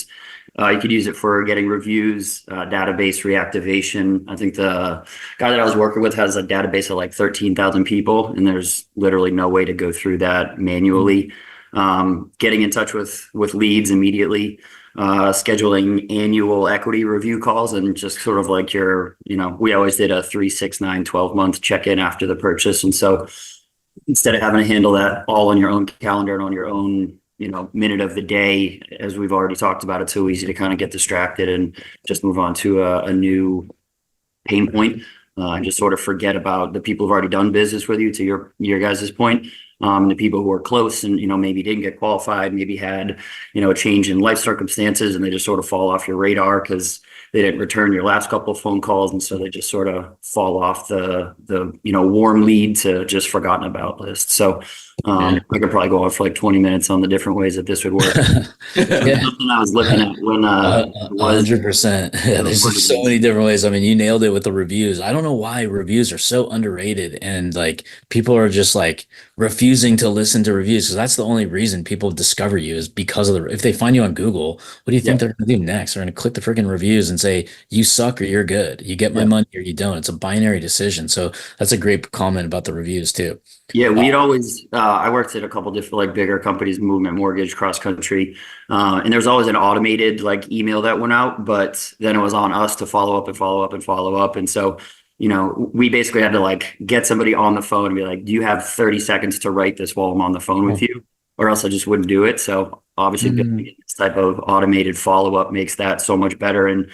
S8: you could use it for getting reviews, database reactivation. I think the guy that I was working with has a database of like 13,000 people, and there's literally no way to go through that manually. Getting in touch with leads immediately, scheduling annual equity review calls, and just sort of like we always did a 3, 6, 9, 12-month check-in after the purchase. And so instead of having to handle that all on your own calendar and on your own, minute of the day, as we've already talked about, it's so easy to kind of get distracted and just move on to a new pain point, and just sort of forget about the people who've already done business with you, to your guys' point. The people who are close and, maybe didn't get qualified, maybe had, a change in life circumstances, and they just sort of fall off your radar because they didn't return your last couple of phone calls. And so they just sort of fall off the warm lead to just forgotten about list. So I could probably go on for like 20 minutes on the different ways that this would work.
S3: Yeah.
S8: Something I was looking at when
S3: 100%. Yeah, there's just so many different ways. I mean, you nailed it with the reviews. I don't know why reviews are so underrated, and like people are just like refusing refusing to listen to reviews, because that's the only reason people discover you is because of if they find you on Google, what do you think they're going to do next? They're going to click the freaking reviews and say, you suck or you're good. You get my money or you don't. It's a binary decision. So that's a great comment about the reviews too.
S8: Yeah, we'd always, I worked at a couple different like bigger companies, Movement Mortgage, cross country. And there's always an automated like email that went out, but then it was on us to follow up and follow up and follow up. And so, you know, we basically had to like get somebody on the phone and be like, do you have 30 seconds to write this while I'm on the phone with you? Or else I just wouldn't do it. So obviously building this type of automated follow up makes that so much better. And,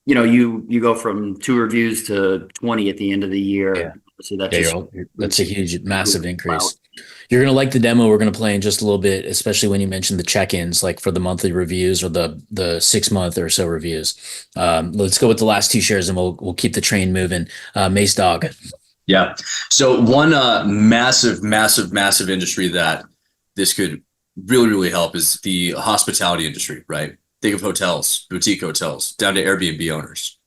S8: you know, you go from 2 reviews to 20 at the end of the year.
S3: Yeah.
S8: So that's
S3: a huge, massive increase. You're going to like the demo we're going to play in just a little bit, especially when you mentioned the check-ins, like for the monthly reviews or the 6 month or so reviews. Let's go with the last 2 shares and we'll keep the train moving. Mace Dog.
S9: Yeah. So one massive industry that this could really, really help is the hospitality industry, right? Think of hotels, boutique hotels, down to Airbnb owners.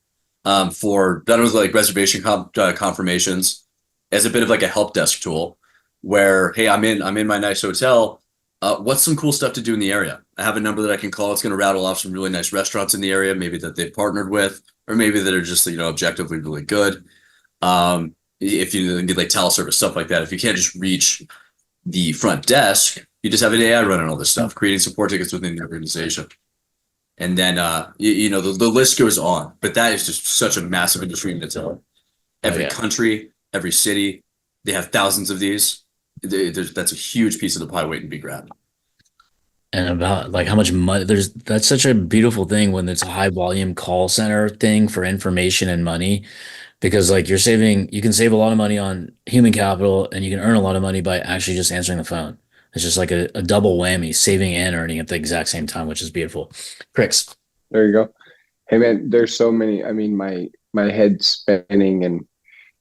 S9: For done with like reservation confirmations as a bit of like a help desk tool where, hey, I'm in my nice hotel. What's some cool stuff to do in the area? I have a number that I can call. It's going to rattle off some really nice restaurants in the area, maybe that they've partnered with, or maybe that are just, you know, objectively really good. If you get like teleservice, stuff like that. If you can't just reach the front desk, you just have an AI running all this stuff, creating support tickets within the organization. And then, you know, the list goes on, but that is just such a massive industry in itself. Every country, every city, they have thousands of these. That's a huge piece of the pie waiting to be grabbed.
S3: And about like how much money that's such a beautiful thing when it's a high volume call center thing for information and money, because like you can save a lot of money on human capital and you can earn a lot of money by actually just answering the phone. It's just like a double whammy, saving and earning at the exact same time, which is beautiful. Chris.
S10: There you go. Hey man, there's so many. I mean, my head's spinning and,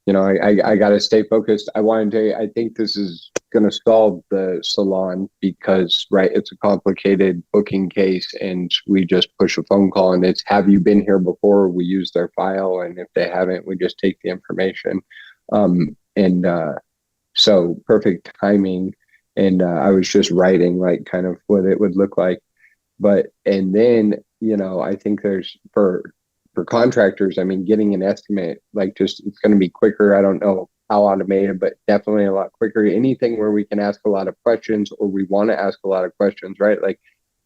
S10: you know, I got to stay focused. I wanted to, I think this is going to solve the salon because, right, it's a complicated booking case and we just push a phone call and it's, have you been here before? We use their file. And if they haven't, we just take the information. So perfect timing. And I was just writing like kind of what it would look like. But, and then, you know, I think there's for contractors, I mean, getting an estimate, like just, it's going to be quicker. I don't know how automated, but definitely a lot quicker. Anything where we can ask a lot of questions or we want to ask a lot of questions, right? Like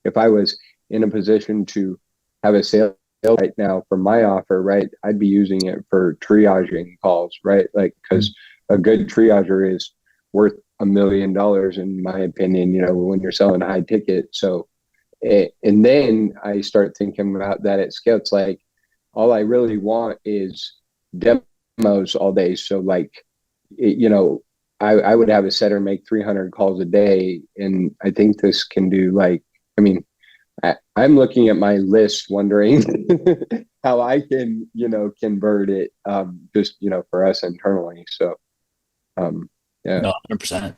S10: if I was in a position to have a sale right now for my offer, right, I'd be using it for triaging calls, right? Like, because a good triager is worth $1 million in my opinion, you know, when you're selling high ticket. So, and then I start thinking about that at scale. It's like, all I really want is demos all day. So like, you know, I would have a setter make 300 calls a day. And I think this can do like, I mean, I'm looking at my list wondering how I can, you know, convert it just, you know, for us internally. So, yeah.
S3: No, 100%.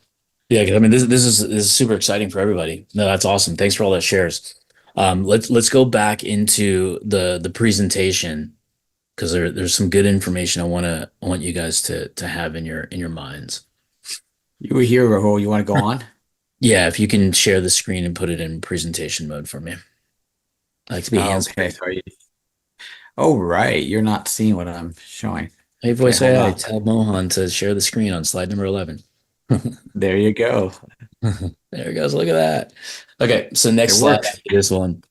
S3: Yeah, I mean, this is super exciting for everybody. No, that's awesome. Thanks for all that shares. Let's go back into the presentation because there's some good information I want you guys to have in your minds.
S4: You were here, Rahul. You want to go on?
S3: Yeah, if you can share the screen and put it in presentation mode for me. I like to be hands.
S4: Okay, sorry. Oh, right. You're not seeing what I'm showing.
S3: Hey, voice
S4: Okay,
S3: AI, tell Mohan to share the screen on slide number 11.
S4: There you go.
S3: There it goes. Look at that. Okay, so next slide, this one.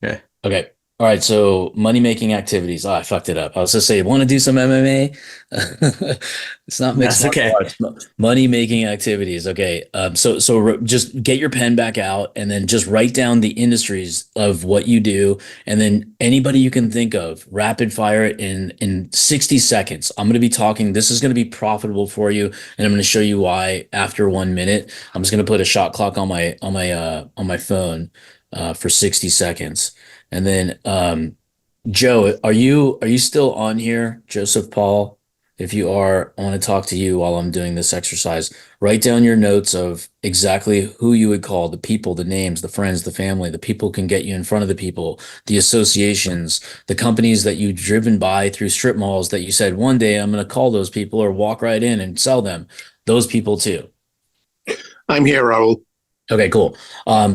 S4: Yeah.
S3: Okay. All right. So money making activities. Oh, I fucked it up. I was going to say, want to do some MMA? It's not mixed.
S4: That's okay.
S3: Money making activities. Okay. So just get your pen back out and then just write down the industries of what you do. And then anybody you can think of, rapid fire it in 60 seconds. I'm going to be talking. This is going to be profitable for you. And I'm going to show you why after 1 minute. I'm just going to put a shot clock on my phone for 60 seconds. And then, Joe, are you still on here? Joseph Paul, if you are, I want to talk to you while I'm doing this exercise. Write down your notes of exactly who you would call, the people, the names, the friends, the family, the people can get you in front of the people, the associations, the companies that you've driven by through strip malls that you said, one day I'm going to call those people or walk right in and sell them. those people too.
S5: I'm here, Raul.
S3: Okay, cool.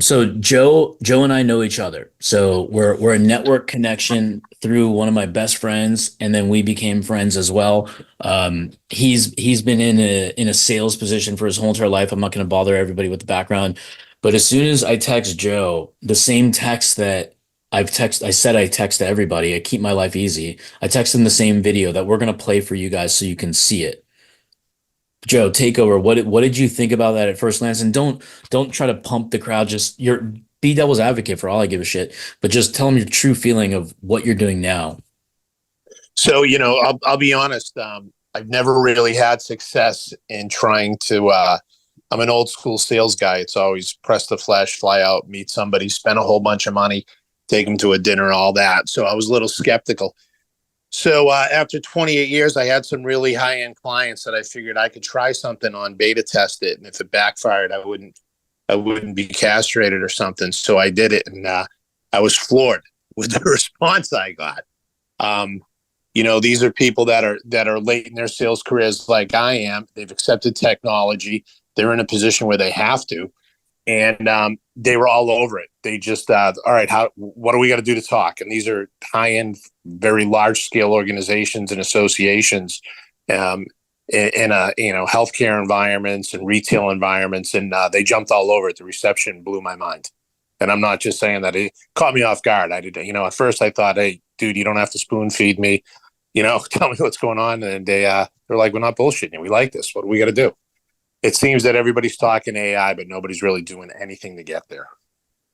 S3: So Joe and I know each other. So we're a network connection through one of my best friends, and then we became friends as well. He's been in a sales position for his whole entire life. I'm not going to bother everybody with the background, but as soon as I text Joe, the same text that I said I text to everybody. I keep my life easy. I text him the same video that we're going to play for you guys so you can see it. Joe, take over. What did you think about that at first glance? And don't try to pump the crowd. Just be devil's advocate for all I give a shit. But just tell them your true feeling of what you're doing now.
S11: So, I'll be honest. I've never really had success in trying to. I'm an old school sales guy. It's always press the flesh, fly out, meet somebody, spend a whole bunch of money, take them to a dinner, all that. So I was a little skeptical. So after 28 years, I had some really high-end clients that I figured I could try something on, beta test it, and if it backfired, I wouldn't be castrated or something. So I did it, and I was floored with the response I got. These are people that are late in their sales careers, like I am. They've accepted technology. They're in a position where they have to, and they were all over it. They just, all right, what do we got to do to talk? And these are high-end, very large-scale organizations and associations, in healthcare environments and retail environments, and they jumped all over it. The reception blew my mind, and I'm not just saying that. It caught me off guard. I did, at first I thought, hey, dude, you don't have to spoon feed me, tell me what's going on, and they're like, we're not bullshitting you. We like this. What do we got to do? It seems that everybody's talking AI, but nobody's really doing anything to get there.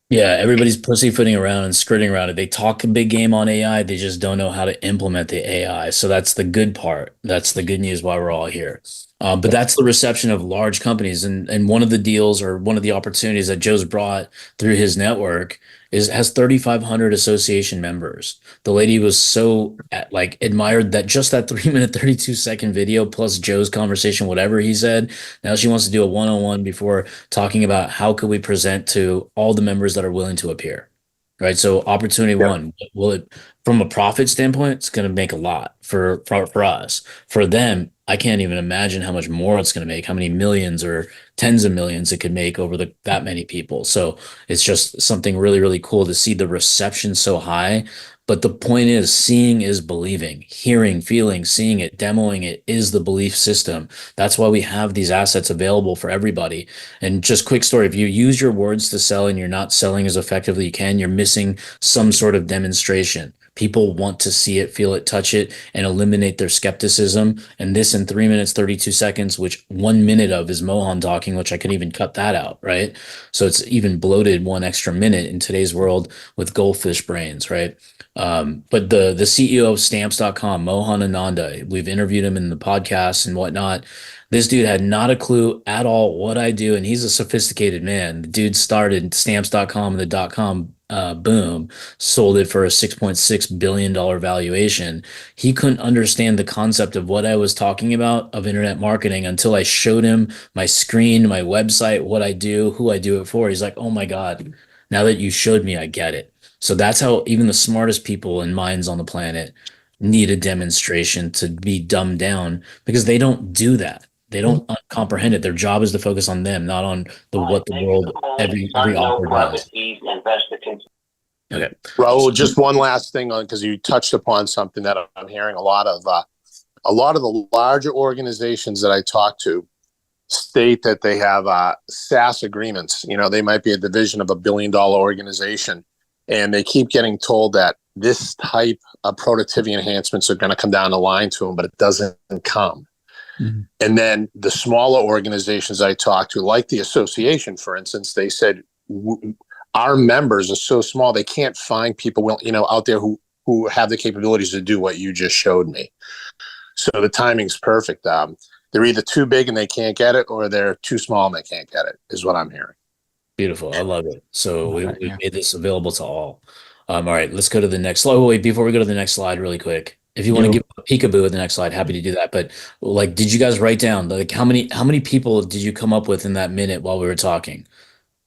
S3: Yeah, everybody's pussyfooting around and skirting around it. They talk a big game on AI, they just don't know how to implement the AI. So that's the good part. That's the good news why we're all here. But that's the reception of large companies. And one of the deals or one of the opportunities that Joe's brought through his network has 3,500 association members. The lady was so admired that just that 3-minute, 32-second video plus Joe's conversation, whatever he said. Now she wants to do a one-on-one before talking about how could we present to all the members that are willing to appear. Right. So opportunity one, will it, from a profit standpoint, it's going to make a lot for us. For them, I can't even imagine how much more it's going to make, how many millions or tens of millions it could make over that many people. So it's just something really, really cool to see the reception so high. But the point is, seeing is believing, hearing, feeling, seeing it, demoing it is the belief system. That's why we have these assets available for everybody. And just quick story, if you use your words to sell and you're not selling as effectively as you can, you're missing some sort of demonstration. People want to see it, feel it, touch it, and eliminate their skepticism. And this in 3 minutes, 32 seconds, which 1 minute of is Mohan talking, which I could even cut that out, right? So it's even bloated 1 extra minute in today's world with goldfish brains, right? But the CEO of stamps.com, Mohan Ananda, we've interviewed him in the podcast and whatnot. This dude had not a clue at all what I do, and he's a sophisticated man. The dude started stamps.com and the .com boom, sold it for a $6.6 billion valuation. He couldn't understand the concept of what I was talking about of internet marketing until I showed him my screen, my website, what I do, who I do it for. He's like, oh my God, now that you showed me, I get it. So that's how even the smartest people and minds on the planet need a demonstration to be dumbed down, because they don't do that. They don't comprehend it. Their job is to focus on them, not on what the world every author does. Okay.
S11: Raul, just one last thing on, because you touched upon something that I'm hearing a lot of the larger organizations that I talk to state that they have SaaS agreements. They might be a division of $1 billion organization, and they keep getting told that this type of productivity enhancements are going to come down the line to them, but it doesn't come. Mm-hmm. And then the smaller organizations I talk to, like the association, for instance, they said, our members are so small, they can't find people out there who have the capabilities to do what you just showed me. So the timing's perfect. They're either too big and they can't get it, or they're too small and they can't get it, is what I'm hearing.
S3: Beautiful. I love it. So we made this available to all. All right, let's go to the next slide. Oh, wait, before we go to the next slide really quick, if you want to give a peekaboo at the next slide, happy to do that. But did you guys write down how many people did you come up with in that minute while we were talking?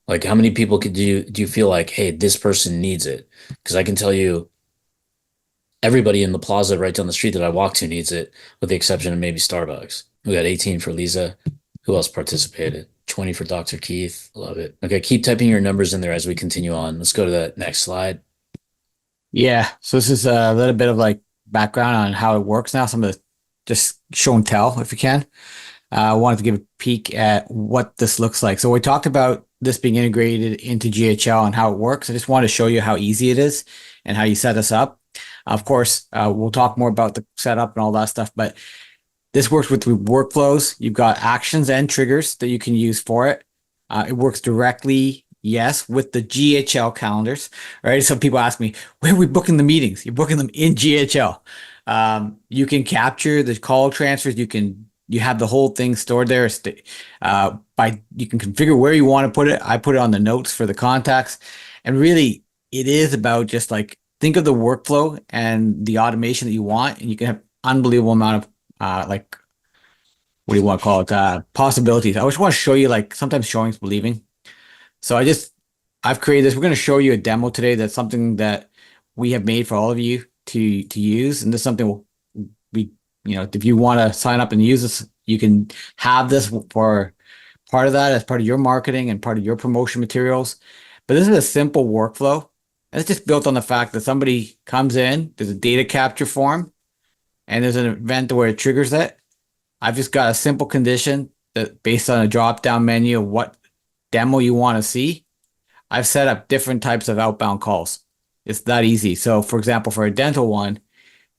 S3: How many people do you feel like, hey, this person needs it? Because I can tell you, everybody in the plaza right down the street that I walk to needs it, with the exception of maybe Starbucks. We got 18 for Lisa. Who else participated? 20 for Dr. Keith. Love it. Okay, keep typing your numbers in there as we continue on. Let's go to the next slide.
S4: Yeah. So this is a little bit of like background on how it works now. Some of the just show and tell if you can. I wanted to give a peek at what this looks like. So we talked about this being integrated into GHL and how it works. I just wanted to show you how easy it is and how you set this up. Of course, we'll talk more about the setup and all that stuff, but this works with workflows. You've got actions and triggers that you can use for it. It works directly, yes, with the GHL calendars, right? Some people ask me, where are we booking the meetings? You're booking them in GHL. You can capture the call transfers. You have the whole thing stored there. You can configure where you want to put it. I put it on the notes for the contacts. And really, it is about just like, think of the workflow and the automation that you want, and you can have unbelievable amount of like, what do you want to call it? Possibilities. I just want to show you, like, sometimes showing is believing. So I've created this. We're going to show you a demo today. That's something that we have made for all of you to use. And this is something if you want to sign up and use this, you can have this for part of that as part of your marketing and part of your promotion materials. But this is a simple workflow. And it's just built on the fact that somebody comes in, there's a data capture form, and there's an event where it triggers it. I've just got a simple condition that based on a drop-down menu of what demo you want to see. I've set up different types of outbound calls. It's that easy. So for example, for a dental one,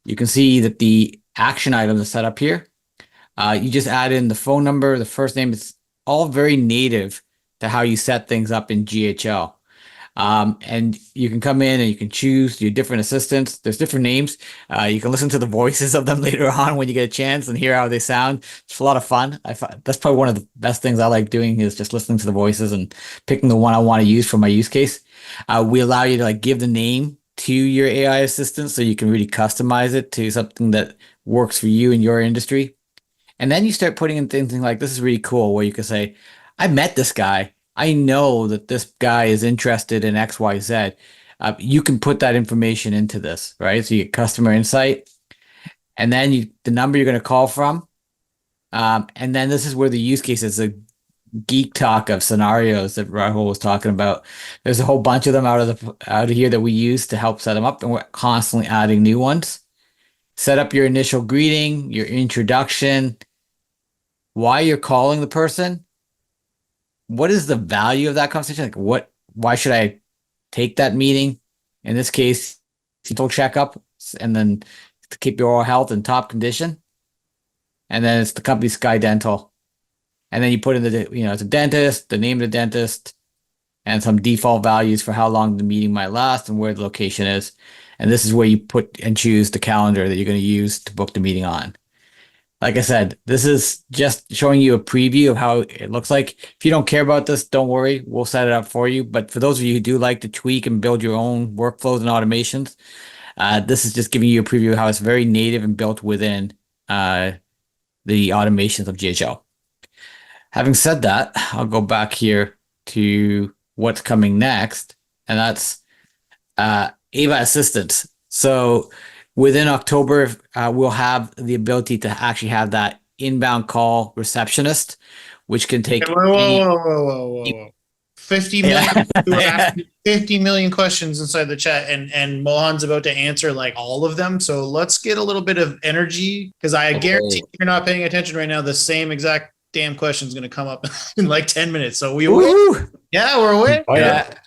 S4: you can see that the action items are set up here. You just add in the phone number, the first name. It's all very native to how you set things up in GHL. And you can come in and you can choose your different assistants. There's different names. You can listen to the voices of them later on when you get a chance and hear how they sound. It's a lot of fun. That's probably one of the best things I like doing, is just listening to the voices and picking the one I want to use for my use case. We allow you to like give the name to your AI assistant so you can really customize it to something that works for you in your industry. And then you start putting in things like, this is really cool, where you can say, I met this guy. I know that this guy is interested in XYZ. You can put that information into this, right? So you get customer insight, and then the number you're going to call from. And then this is where the use case is, a geek talk of scenarios that Rahul was talking about. There's a whole bunch of them out of here that we use to help set them up, and we're constantly adding new ones. Set up your initial greeting, your introduction, why you're calling the person. What is the value of that conversation? Like, why should I take that meeting? In this case, dental checkup, and then to keep your oral health in top condition. And then it's the company Sky Dental. And then you put in it's a dentist, the name of the dentist, and some default values for how long the meeting might last and where the location is. And this is where you put and choose the calendar that you're going to use to book the meeting on. Like I said, this is just showing you a preview of how it looks like. If you don't care about this, don't worry. We'll set it up for you. But for those of you who do like to tweak and build your own workflows and automations, this is just giving you a preview of how it's very native and built within the automations of GHL. Having said that, I'll go back here to what's coming next, and that's Ava Assistants. So within October, we'll have the ability to actually have that inbound call receptionist, which can take
S1: Whoa. 50 million, you were asking 50 million questions inside the chat, and Mohan's about to answer like all of them. So let's get a little bit of energy, because I guarantee if you're not paying attention right now, the same exact damn question is going to come up in like 10 minutes. So we're awake.
S4: Oh, yeah, we're awake.
S3: The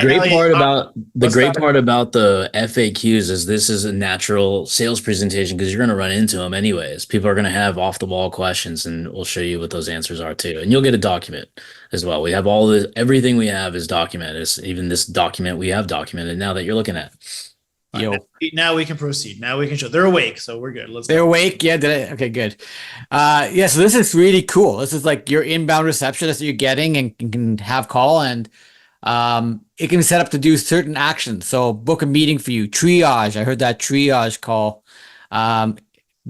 S3: great part about the FAQs is this is a natural sales presentation, because you're going to run into them anyways. People are going to have off the wall questions, and we'll show you what those answers are too. And you'll get a document as well. We have everything we have is documented. It's even this document we have documented now that you're looking at.
S1: Now we can proceed. Now we can show they're awake, so we're good.
S4: They're awake. Yeah. Okay, good. So this is really cool. This is like your inbound receptionist that you're getting, and you can have call, and it can be set up to do certain actions. So book a meeting for you. Triage. I heard that triage call.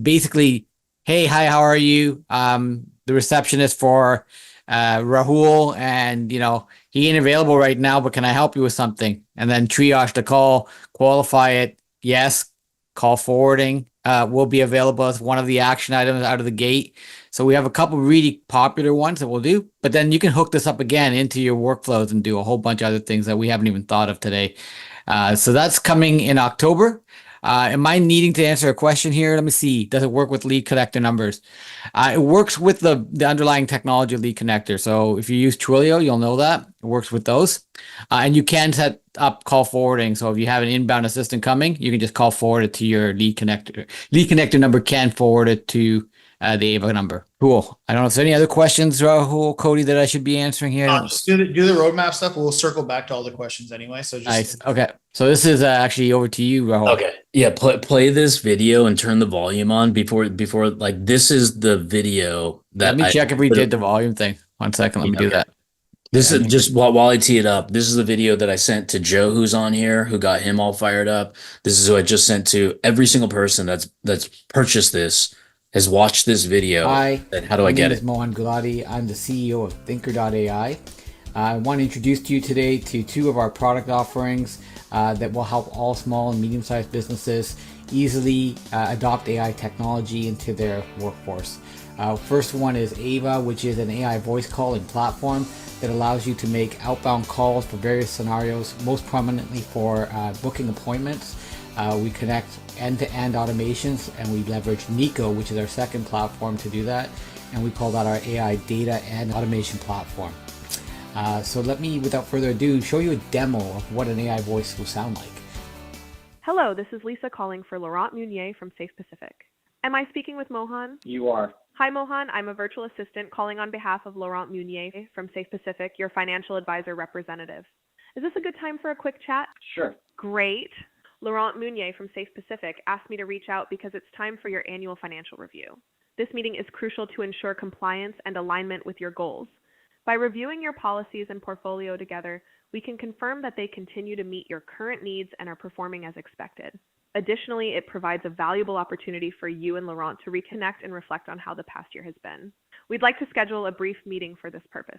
S4: Basically, hey, hi, how are you? The receptionist for Rahul, and he ain't available right now, but can I help you with something? And then triage the call, qualify it. Yes, call forwarding. will be available as one of the action items out of the gate. So we have a couple really popular ones that we'll do, but then you can hook this up again into your workflows and do a whole bunch of other things that we haven't even thought of today. So that's coming in October. Am I needing to answer a question here? Let me see. Does it work with lead connector numbers? It works with the underlying technology of lead connector. So if you use Twilio, you'll know that it works with those. And you can set up call forwarding. So if you have an inbound assistant coming, you can just call forward it to your lead connector. Lead connector number can forward it to the Ava number. Cool. I don't know if there's any other questions, Rahul, Cody, that I should be answering here.
S1: Just do the roadmap stuff. We'll circle back to all the questions anyway. So just
S4: nice. Okay. So this is actually over to you, Rahul.
S3: Okay. Yeah. Play this video and turn the volume on before like this is the video that
S4: Let me check if we did the volume thing. 1 second. Let me do that.
S3: This is just while I tee it up. This is the video that I sent to Joe, who's on here, who got him all fired up. This is what I just sent to every single person that's purchased this, has watched this video.
S4: Hi.
S3: And how do I get it?
S4: My name is Mohan Gulati. I'm the CEO of Thinker.ai. I want to introduce you today to two of our product offerings that will help all small and medium-sized businesses easily adopt AI technology into their workforce. First one is Ava, which is an AI voice calling platform that allows you to make outbound calls for various scenarios, most prominently for booking appointments. We connect end-to-end automations, and we leverage Nico, which is our second platform, to do that, and we call that our AI data and automation platform. So let me, without further ado, show you a demo of what an AI voice will sound like.
S2: Hello, this is Lisa calling for Laurent Meunier from Safe Pacific. Am I speaking with Mohan?
S4: You are.
S2: Hi, Mohan. I'm a virtual assistant calling on behalf of Laurent Meunier from Safe Pacific, your financial advisor representative. Is this a good time for a quick chat?
S4: Sure.
S2: Great. Laurent Meunier from Safe Pacific asked me to reach out because it's time for your annual financial review. This meeting is crucial to ensure compliance and alignment with your goals. By reviewing your policies and portfolio together, we can confirm that they continue to meet your current needs and are performing as expected. Additionally, it provides a valuable opportunity for you and Laurent to reconnect and reflect on how the past year has been. We'd like to schedule a brief meeting for this purpose.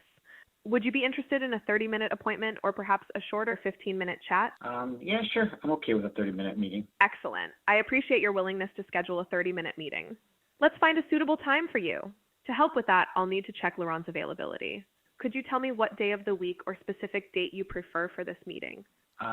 S2: Would you be interested in a 30-minute appointment or perhaps a shorter 15-minute chat?
S12: Yeah, sure. I'm okay with a 30-minute meeting.
S2: Excellent. I appreciate your willingness to schedule a 30-minute meeting. Let's find a suitable time for you. To help with that, I'll need to check Laurent's availability. Could you tell me what day of the week or specific date you prefer for this meeting?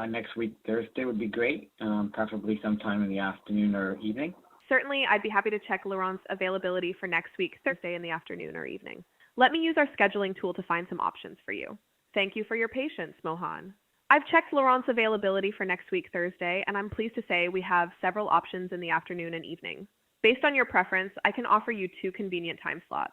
S12: Next week, Thursday would be great, preferably sometime in the afternoon or evening.
S2: Certainly, I'd be happy to check Laurent's availability for next week, Thursday in the afternoon or evening. Let me use our scheduling tool to find some options for you. Thank you for your patience, Mohan. I've checked Laurent's availability for next week, Thursday, and I'm pleased to say we have several options in the afternoon and evening. Based on your preference, I can offer you two convenient time slots.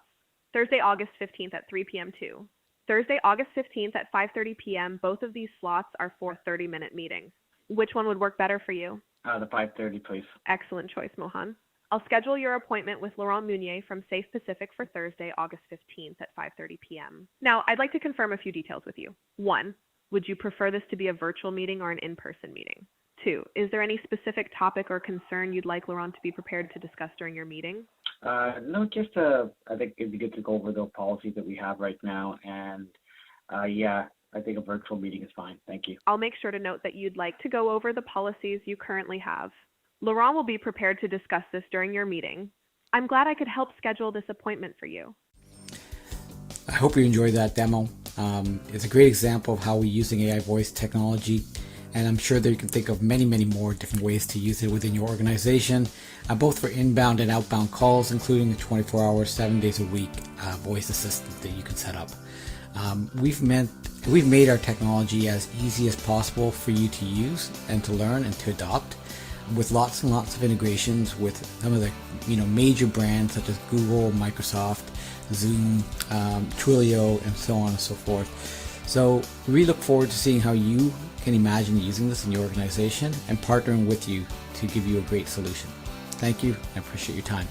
S2: Thursday, August 15th at 3 p.m. too. Thursday, August 15th at 5:30 p.m. Both of these slots are for 30-minute meetings. Which one would work better for you?
S12: The 5:30, please.
S2: Excellent choice, Mohan. I'll schedule your appointment with Laurent Meunier from Safe Pacific for Thursday, August 15th at 5:30 p.m. Now, I'd like to confirm a few details with you. 1, would you prefer this to be a virtual meeting or an in-person meeting? 2, is there any specific topic or concern you'd like Laurent to be prepared to discuss during your meeting?
S12: No, just I think it'd be good to go over the policies that we have right now, and yeah, I think a virtual meeting is fine. Thank you.
S2: I'll make sure to note that you'd like to go over the policies you currently have. Laurent will be prepared to discuss this during your meeting. I'm glad I could help schedule this appointment for you.
S4: I hope you enjoyed that demo. It's a great example of how we're using AI voice technology, and I'm sure that you can think of many, many more different ways to use it within your organization, both for inbound and outbound calls, including a 24-hour, 7 days a week voice assistant that you can set up. We've made our technology as easy as possible for you to use and to learn and to adopt, with lots and lots of integrations with some of the major brands such as Google, Microsoft, Zoom, Twilio, and so on and so forth. So we look forward to seeing how you can imagine using this in your organization and partnering with you to give you a great solution. Thank you. I appreciate your time.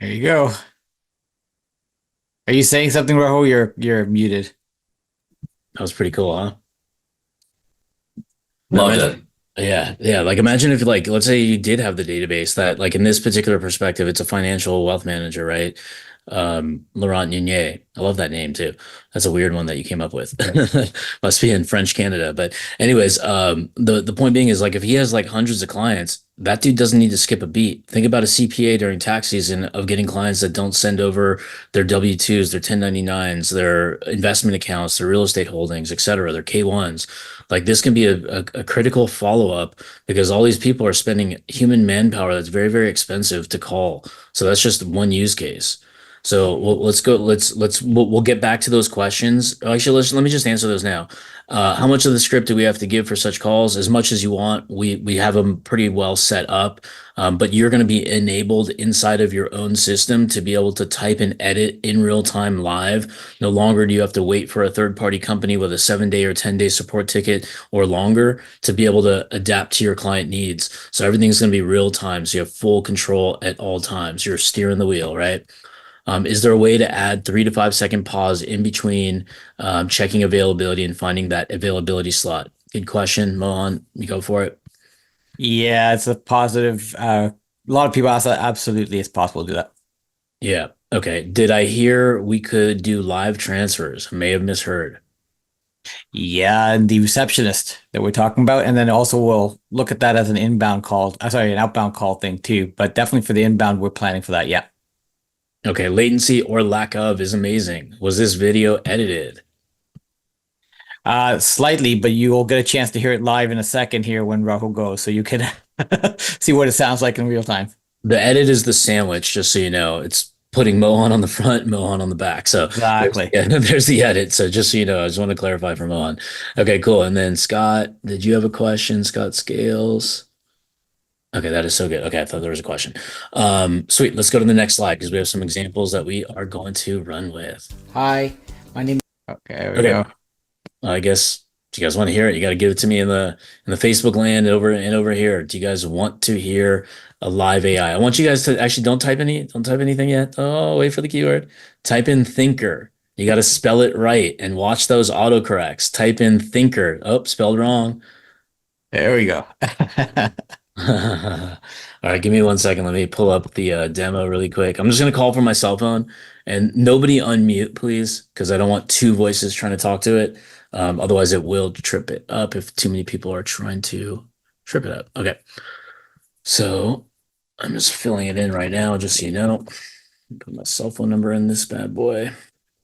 S4: There you go. Are you saying something, Rahul? You're muted.
S3: That was pretty cool, huh?
S9: Loved it.
S3: Yeah. Like imagine if let's say you did have the database that in this particular perspective, it's a financial wealth manager, right? Laurent Nunez. I love that name too. That's a weird one that you came up with. Must be in French Canada. But anyways, the point being is like if he has like hundreds of clients, that dude doesn't need to skip a beat. Think about a CPA during tax season of getting clients that don't send over their W-2s, their 1099s, their investment accounts, their real estate holdings, et cetera, their K1s. Like this can be a critical follow-up because all these people are spending human manpower that's very, very expensive to call. So that's just one use case. So let's go. We'll get back to those questions. Actually, let me just answer those now. How much of the script do we have to give for such calls? As much as you want. We have them pretty well set up, but you're going to be enabled inside of your own system to be able to type and edit in real time live. No longer do you have to wait for a third party company with a 7-day or 10-day support ticket or longer to be able to adapt to your client needs. So everything's going to be real time. So you have full control at all times. You're steering the wheel, right? Is there a way to add 3 to 5 second pause in between checking availability and finding that availability slot? Good question, Mohan. You go for it.
S4: Yeah, it's a positive. A lot of people ask that. Absolutely, it's possible to do that.
S3: Yeah. Okay. Did I hear we could do live transfers? I may have misheard.
S4: Yeah, and the receptionist that we're talking about, and then also we'll look at that as an inbound call. Sorry, an outbound call thing too. But definitely for the inbound, we're planning for that. Yeah.
S3: Okay, latency or lack of is amazing. Was this video edited?
S4: Slightly, but you will get a chance to hear it live in a second here when Rahul goes, so you can see what it sounds like in real time.
S3: The edit is the sandwich, just so you know. It's putting Mohan on the front, Mohan on the back. So
S4: exactly.
S3: There's the edit. So just so you know, I just want to clarify for Mohan. Okay, cool. And then Scott, did you have a question? Scott Scales. Okay, that is so good. Okay, I thought there was a question. Sweet. Let's go to the next slide because we have some examples that we are going to run with.
S4: Hi, my name. Okay, there we go.
S3: I guess do you guys want to hear it? You got to give it to me in the Facebook land over here. Do you guys want to hear a live AI? I want you guys to actually don't type anything yet. Oh, wait for the keyword. Type in thinker. You got to spell it right and watch those autocorrects. Type in thinker. Oh, spelled wrong.
S4: There we go.
S3: All right, give me 1 second. Let me pull up the demo really quick. I'm just going to call from my cell phone and nobody unmute, please, because I don't want two voices trying to talk to it. Otherwise, it will trip it up if too many people are trying to trip it up. Okay. So I'm just filling it in right now, just so you know. Put my cell phone number in this bad boy.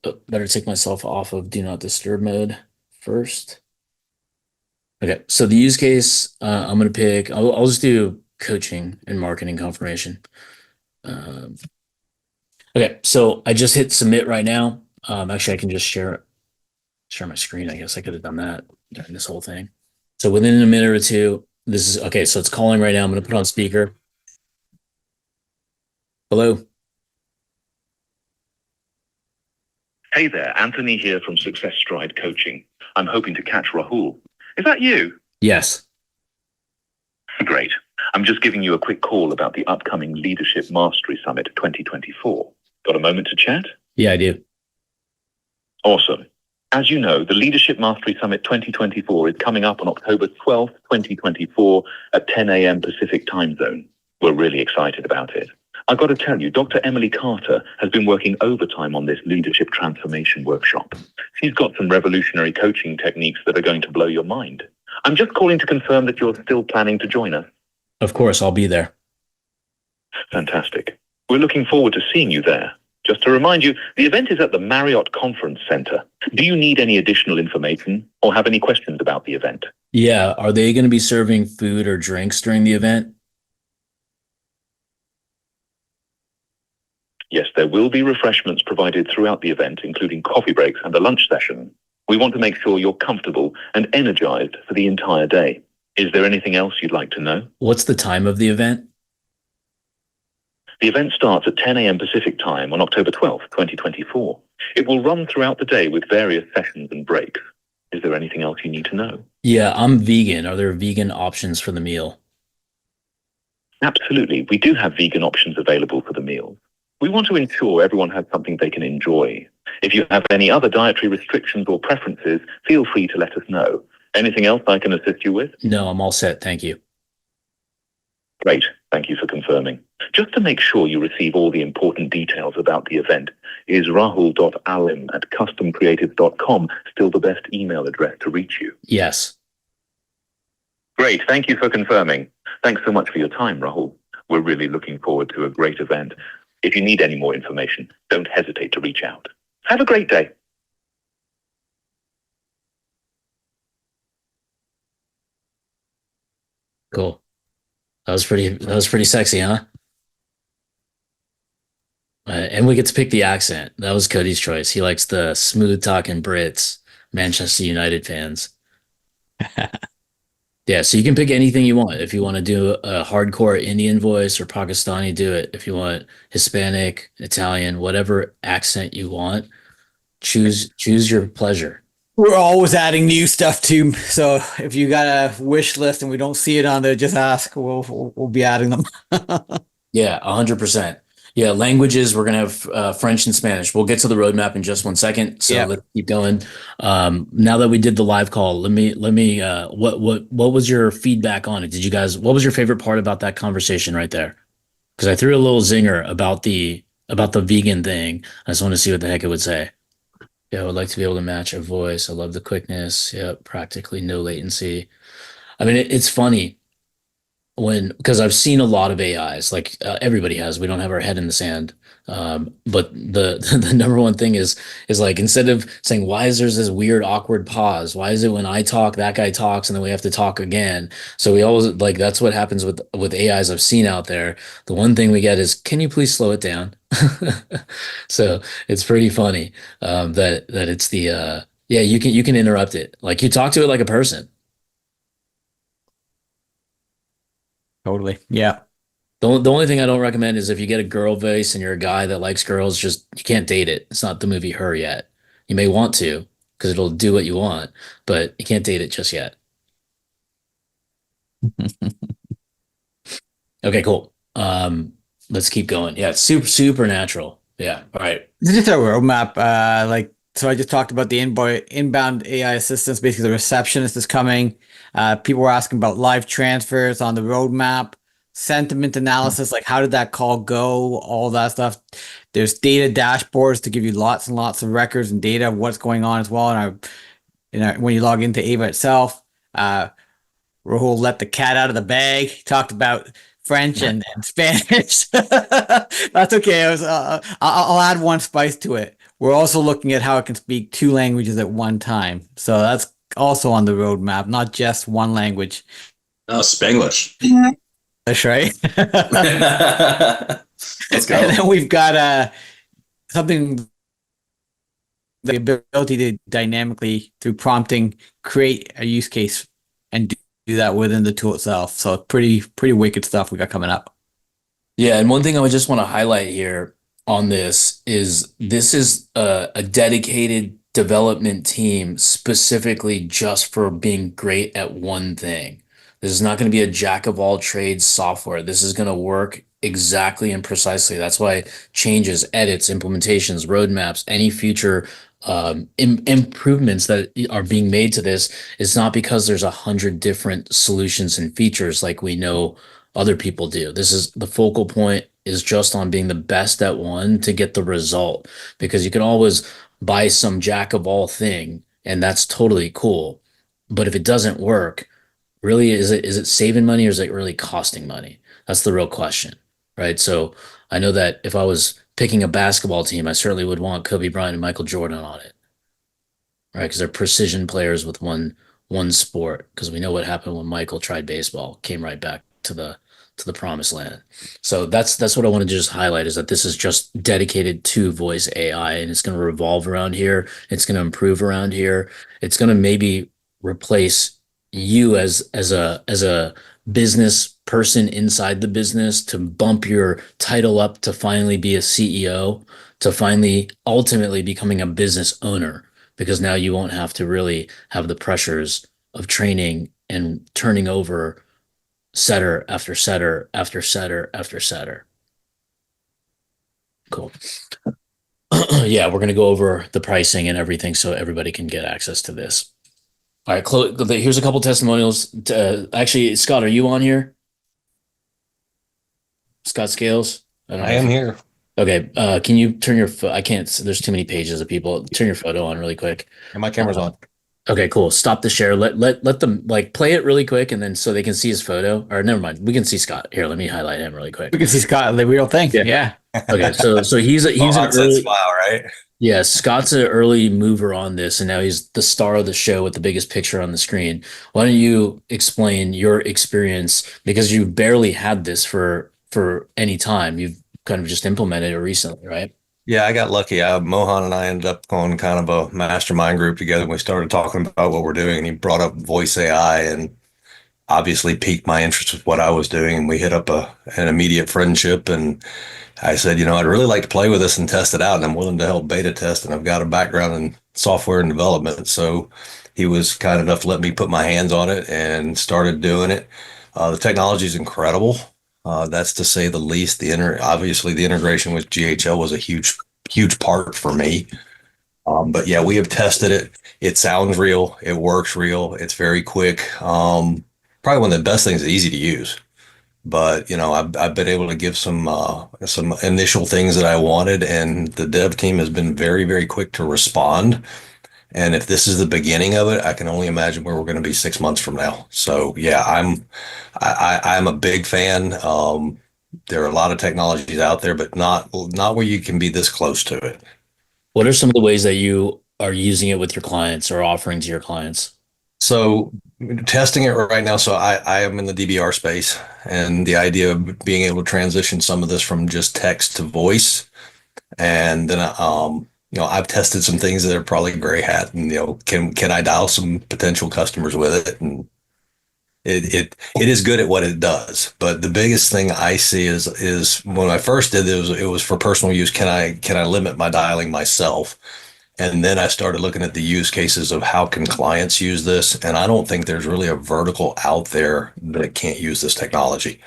S3: Oh, better take myself off of do not disturb mode first. Okay, so the use case I'm going to pick, I'll just do coaching and marketing confirmation. Okay, so I just hit submit right now. Actually, I can just share my screen. I guess I could have done that during this whole thing. So within a minute or two, this is, okay, so it's calling right now. I'm going to put on speaker. Hello.
S13: Hey there, Anthony here from Success Stride Coaching. I'm hoping to catch Rahul. Is that you?
S3: Yes.
S13: Great. I'm just giving you a quick call about the upcoming Leadership Mastery Summit 2024. Got a moment to chat?
S3: Yeah, I do.
S13: Awesome. As you know, the Leadership Mastery Summit 2024 is coming up on October 12th, 2024 at 10 a.m. Pacific time zone. We're really excited about it. I've got to tell you, Dr. Emily Carter has been working overtime on this leadership transformation workshop. She's got some revolutionary coaching techniques that are going to blow your mind. I'm just calling to confirm that you're still planning to join us.
S3: Of course, I'll be there.
S13: Fantastic. We're looking forward to seeing you there. Just to remind you, the event is at the Marriott Conference Center. Do you need any additional information or have any questions about the event?
S3: Yeah, are they going to be serving food or drinks during the event?
S13: Yes, there will be refreshments provided throughout the event, including coffee breaks and a lunch session. We want to make sure you're comfortable and energized for the entire day. Is there anything else you'd like to know?
S3: What's the time of the event?
S13: The event starts at 10 a.m. Pacific time on October 12th, 2024. It will run throughout the day with various sessions and breaks. Is there anything else you need to know?
S3: Yeah, I'm vegan. Are there vegan options for the meal?
S13: Absolutely. We do have vegan options available for the meal. We want to ensure everyone has something they can enjoy. If you have any other dietary restrictions or preferences, feel free to let us know. Anything else I can assist you with?
S3: No, I'm all set. Thank you.
S13: Great. Thank you for confirming. Just to make sure you receive all the important details about the event, is rahul.alim@customcreative.com still the best email address to reach you?
S3: Yes.
S13: Great. Thank you for confirming. Thanks so much for your time, Rahul. We're really looking forward to a great event. If you need any more information, don't hesitate to reach out. Have a great day.
S3: Cool. That was pretty sexy, huh? And we get to pick the accent. That was Cody's choice. He likes the smooth talking Brits, Manchester United fans. Yeah, so you can pick anything you want. If you want to do a hardcore Indian voice or Pakistani, do it. If you want Hispanic, Italian, whatever accent you want, choose your pleasure.
S4: We're always adding new stuff too. So if you got a wish list and we don't see it on there, just ask. We'll be adding them.
S3: Yeah, 100%. Yeah, languages, we're gonna have French and Spanish. We'll get to the roadmap in just 1 second. So
S4: Yeah.
S3: let's keep going. Now that we did the live call, let me what was your feedback on it? What was your favorite part about that conversation right there? Because I threw a little zinger about the vegan thing. I just want to see what the heck it would say. Yeah, I would like to be able to match a voice. I love the quickness. Yeah, practically no latency. I mean, it's funny because I've seen a lot of AIs, like everybody has. We don't have our head in the sand. But the number one thing is like, instead of saying, why is there this weird awkward pause? Why is it when I talk, that guy talks, and then we have to talk again? So we always like, that's what happens with AIs I've seen out there. The one thing we get is, can you please slow it down? So it's pretty funny that it's the yeah, you can interrupt it. Like, you talk to it like a person.
S4: Totally. Yeah.
S3: The only thing I don't recommend is if you get a girl voice and you're a guy that likes girls, just you can't date it. It's not the movie Her yet. You may want to because it'll do what you want, but you can't date it just yet. Okay, cool. Let's keep going. Yeah, it's super natural. Yeah. All right.
S4: This is a roadmap. So I just talked about the inbound AI assistance. Basically, the receptionist is coming. People were asking about live transfers on the roadmap, sentiment analysis, like how did that call go, all that stuff. There's data dashboards to give you lots and lots of records and data of what's going on as well. And when you log into Ava itself, Rahul let the cat out of the bag. He talked about French and Spanish. That's okay. I'll add one spice to it. We're also looking at how it can speak 2 languages at one time. So that's also on the roadmap, not just one language.
S9: Oh, Spanglish.
S4: That's right.
S9: Let's go.
S4: And then we've got something, the ability to dynamically, through prompting, create a use case and do that within the tool itself. So pretty wicked stuff we got coming up.
S3: Yeah, and one thing I would just want to highlight here on this is a dedicated development team specifically just for being great at one thing. This is not going to be a jack of all trades software. This is going to work exactly and precisely. That's why changes, edits, implementations, roadmaps, any future improvements that are being made to this is not because there's 100 different solutions and features like we know other people do. This is the focal point is just on being the best at one to get the result, because you can always buy some jack of all thing and that's totally cool. But if it doesn't work, really, is it saving money or is it really costing money? That's the real question, right? So I know that if I was picking a basketball team, I certainly would want Kobe Bryant and Michael Jordan on it, right? Because they're precision players with one sport. Because we know what happened when Michael tried baseball, came right back to the promised land. So that's what I want to just highlight, is that this is just dedicated to voice AI, and it's going to revolve around here. It's going to improve around here. It's going to maybe replace you as a business person inside the business, to bump your title up to finally be a CEO, to finally ultimately becoming a business owner, because now you won't have to really have the pressures of training and turning over setter after setter after setter after setter. Cool. Yeah, we're going to go over the pricing and everything so everybody can get access to this. All right, here's a couple testimonials. Actually, Scott, are you on here? Scott Scales? I don't know
S14: I
S3: if
S14: am
S3: you-
S14: here.
S3: Okay. Can you turn your I can't. There's too many pages of people. Turn your photo on really quick.
S14: And my camera's on.
S3: Okay, cool. Stop the share. Let them like play it really quick, and then so they can see his photo. Or never mind. We can see Scott. Here, let me highlight him really quick.
S4: We can see Scott, the real thing.
S3: Yeah.
S4: Yeah.
S3: Okay, so he's an
S14: Onset
S3: early.
S14: smile, right?
S3: Yeah, Scott's an early mover on this, and now he's the star of the show with the biggest picture on the screen. Why don't you explain your experience, because you barely had this for any time. You've kind of just implemented it recently, right?
S14: Yeah, I got lucky. Mohan and I ended up going kind of a mastermind group together. We started talking about what we're doing, and he brought up voice AI and obviously piqued my interest with what I was doing. And we hit up an immediate friendship. And I said, I'd really like to play with this and test it out. And I'm willing to help beta test. And I've got a background in software and development. So he was kind enough to let me put my hands on it and started doing it. The technology is incredible. That's to say the least. Obviously the integration with GHL was a huge part for me. But yeah, we have tested it. It sounds real. It works real. It's very quick. Probably one of the best things. It's easy to use. But I've been able to give some initial things that I wanted, and the dev team has been very, very quick to respond. And if this is the beginning of it, I can only imagine where we're going to be 6 months from now. So yeah, I'm a big fan. There are a lot of technologies out there, but not where you can be this close to it.
S3: What are some of the ways that you are using it with your clients or offering to your clients?
S14: So testing it right now. So I am in the DBR space, and the idea of being able to transition some of this from just text to voice. And then, I've tested some things that are probably gray hat, and, can I dial some potential customers with it? And it is good at what it does. But the biggest thing I see is when I first did it was for personal use. Can I limit my dialing myself? And then I started looking at the use cases of how can clients use this. And I don't think there's really a vertical out there that can't use this technology.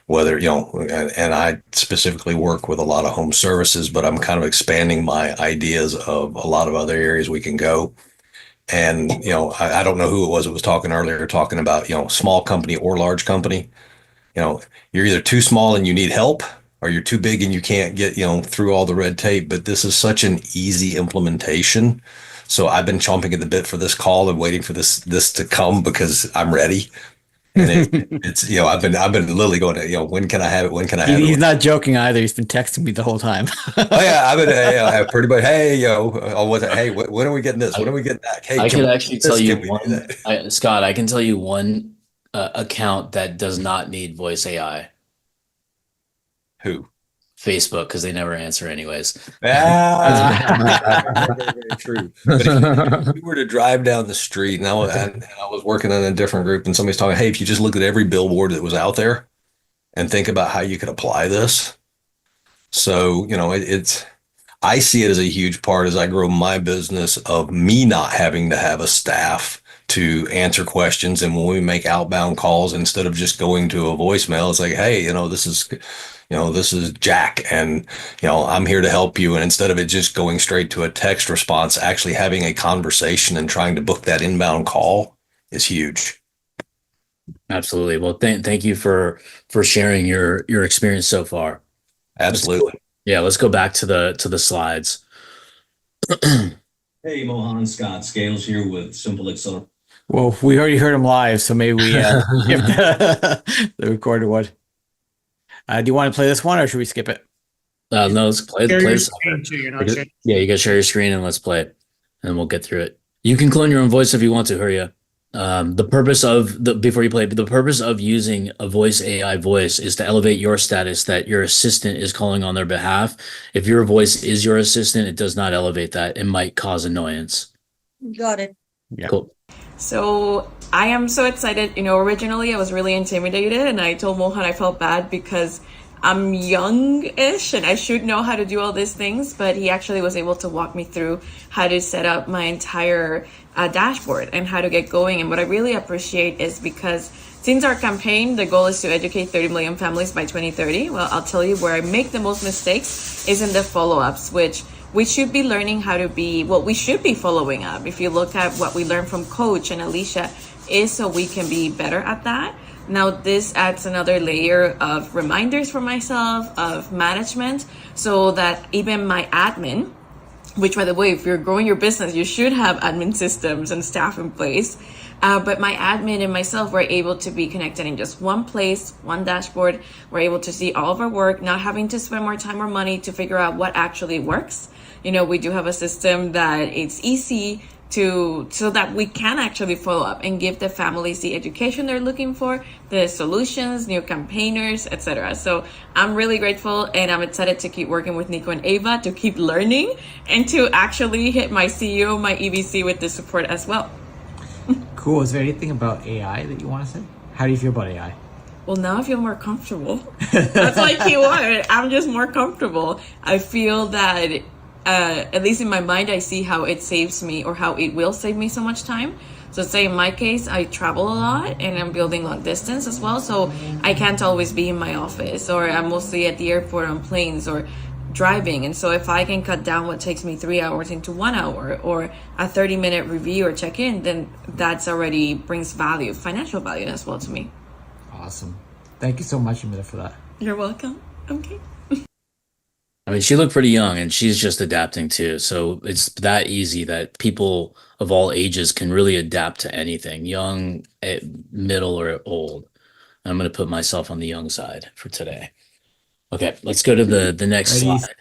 S14: Whether, and I specifically work with a lot of home services, but I'm kind of expanding my ideas of a lot of other areas we can go. And, I don't know who it was talking earlier, talking about, small company or large company. You're either too small and you need help, or you're too big and you can't get, through all the red tape. But this is such an easy implementation. So I've been chomping at the bit for this call and waiting for this to come because I'm ready. And it's I've been literally going to when can I have it? When can I have it?
S4: He's not joking either. He's been texting me the whole time.
S14: Oh yeah, I've been have pretty much. Hey, hey, when are we getting this? When are we getting that? Hey,
S3: I can actually tell you
S14: one,
S3: Scott. I can tell you one account that does not need voice AI.
S14: Who?
S3: Facebook, because they never answer anyways.
S14: Very true. But if you were to drive down the street, and I was working in a different group, and somebody's talking, hey, if you just look at every billboard that was out there and think about how you could apply this. So, I see it as a huge part as I grow my business of me not having to have a staff to answer questions. And when we make outbound calls, instead of just going to a voicemail, it's like, hey, this is Jack, and, I'm here to help you. And instead of it just going straight to a text response, actually having a conversation and trying to book that inbound call is huge.
S3: Absolutely. Well, thank you for sharing your experience so far.
S14: Absolutely.
S3: Let's go back to the slides.
S15: Hey, Mohan, Scott Scales here with Simple Acceler.
S4: Well, we already heard him live, so maybe we give the recorded one. Do you want to play this one, or should we skip it?
S3: No, let's play
S1: Share your
S3: this.
S1: screen too, you're not sharing.
S3: Yeah, you guys share your screen and let's play it, and we'll get through it. You can clone your own voice if you want to. Hurry up. The purpose of using a voice AI voice is to elevate your status that your assistant is calling on their behalf. If your voice is your assistant, it does not elevate that. It might cause annoyance.
S16: Got it.
S4: Yeah.
S3: Cool.
S16: So I am so excited. Originally I was really intimidated, and I told Mohan I felt bad because I'm young-ish and I should know how to do all these things, but he actually was able to walk me through how to set up my entire dashboard and how to get going. And what I really appreciate is because since our campaign, the goal is to educate 30 million families by 2030. Well, I'll tell you where I make the most mistakes is in the follow-ups, which we should be learning how to be, we should be following up. If you look at what we learned from Coach and Alicia, is so we can be better at that. Now this adds another layer of reminders for myself, of management, so that even my admin, which by the way, if you're growing your business, you should have admin systems and staff in place. But my admin and myself were able to be connected in just one place, one dashboard. We're able to see all of our work, not having to spend more time or money to figure out what actually works. You know, we do have a system that it's easy to, so that we can actually follow up and give the families the education they're looking for, the solutions, new campaigners, etc. So I'm really grateful, and I'm excited to keep working with Nico and Ava to keep learning and to actually hit my CEO, my EVC with the support as well.
S4: Cool. Is there anything about AI that you want to say? How do you feel about AI?
S16: Well, now I feel more comfortable. That's my key word. I'm just more comfortable. I feel that, at least in my mind, I see how it saves me, or how it will save me so much time. So say in my case, I travel a lot and I'm building long distance as well. So I can't always be in my office, or I'm mostly at the airport on planes or driving. And so if I can cut down what takes me 3 hours into 1 hour, or a 30-minute review or check-in, then that's already brings value, financial value as well to me.
S4: Awesome. Thank you so much, Amita, for that.
S16: You're welcome. Okay.
S3: I mean, she looked pretty young and she's just adapting too. So it's that easy that people of all ages can really adapt to anything, young, middle, or old. I'm going to put myself on the young side for today. Okay, let's go to the next
S4: Ready?
S3: slide.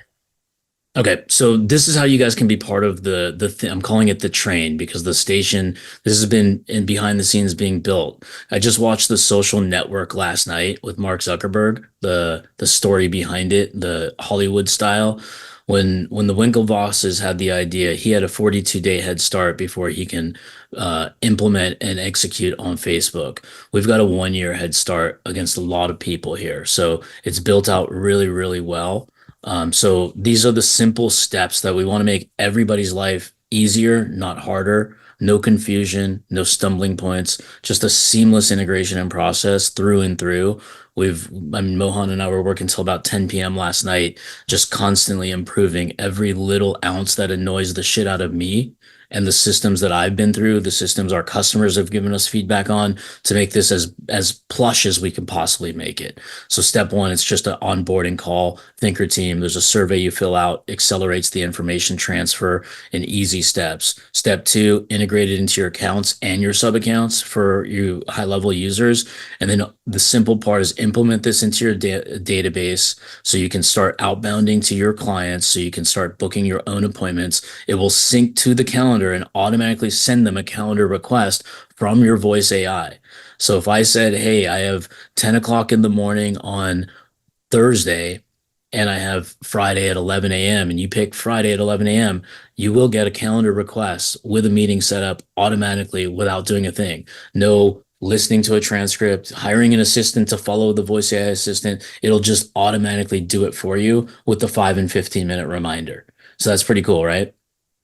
S3: Okay, so this is how you guys can be part of I'm calling it the train, because the station, this has been in behind the scenes being built. I just watched The Social Network last night with Mark Zuckerberg, the story behind it, the Hollywood style. When the Winklevosses had the idea, he had a 42-day head start before he can implement and execute on Facebook. We've got a 1-year head start against a lot of people here. So it's built out really, really well. So these are the simple steps that we want to make everybody's life easier, not harder. No confusion, no stumbling points, just a seamless integration and process through and through. Mohan and I were working till about 10 p.m. last night, just constantly improving every little ounce that annoys the shit out of me, and the systems that I've been through, the systems our customers have given us feedback on, to make this as plush as we can possibly make it. So step one, it's just an onboarding call, Thinker team. There's a survey you fill out, accelerates the information transfer in easy steps. Step two, integrate it into your accounts and your sub accounts for you high-level users. And then the simple part is implement this into your database so you can start outbounding to your clients, so you can start booking your own appointments. It will sync to the calendar and automatically send them a calendar request from your voice AI. So if I said, hey, I have 10 o'clock in the morning on Thursday and I have Friday at 11 a.m. and you pick Friday at 11 a.m., you will get a calendar request with a meeting set up automatically without doing a thing. No listening to a transcript, hiring an assistant to follow the voice AI assistant. It'll just automatically do it for you with the 5 and 15-minute reminder. So that's pretty cool, right?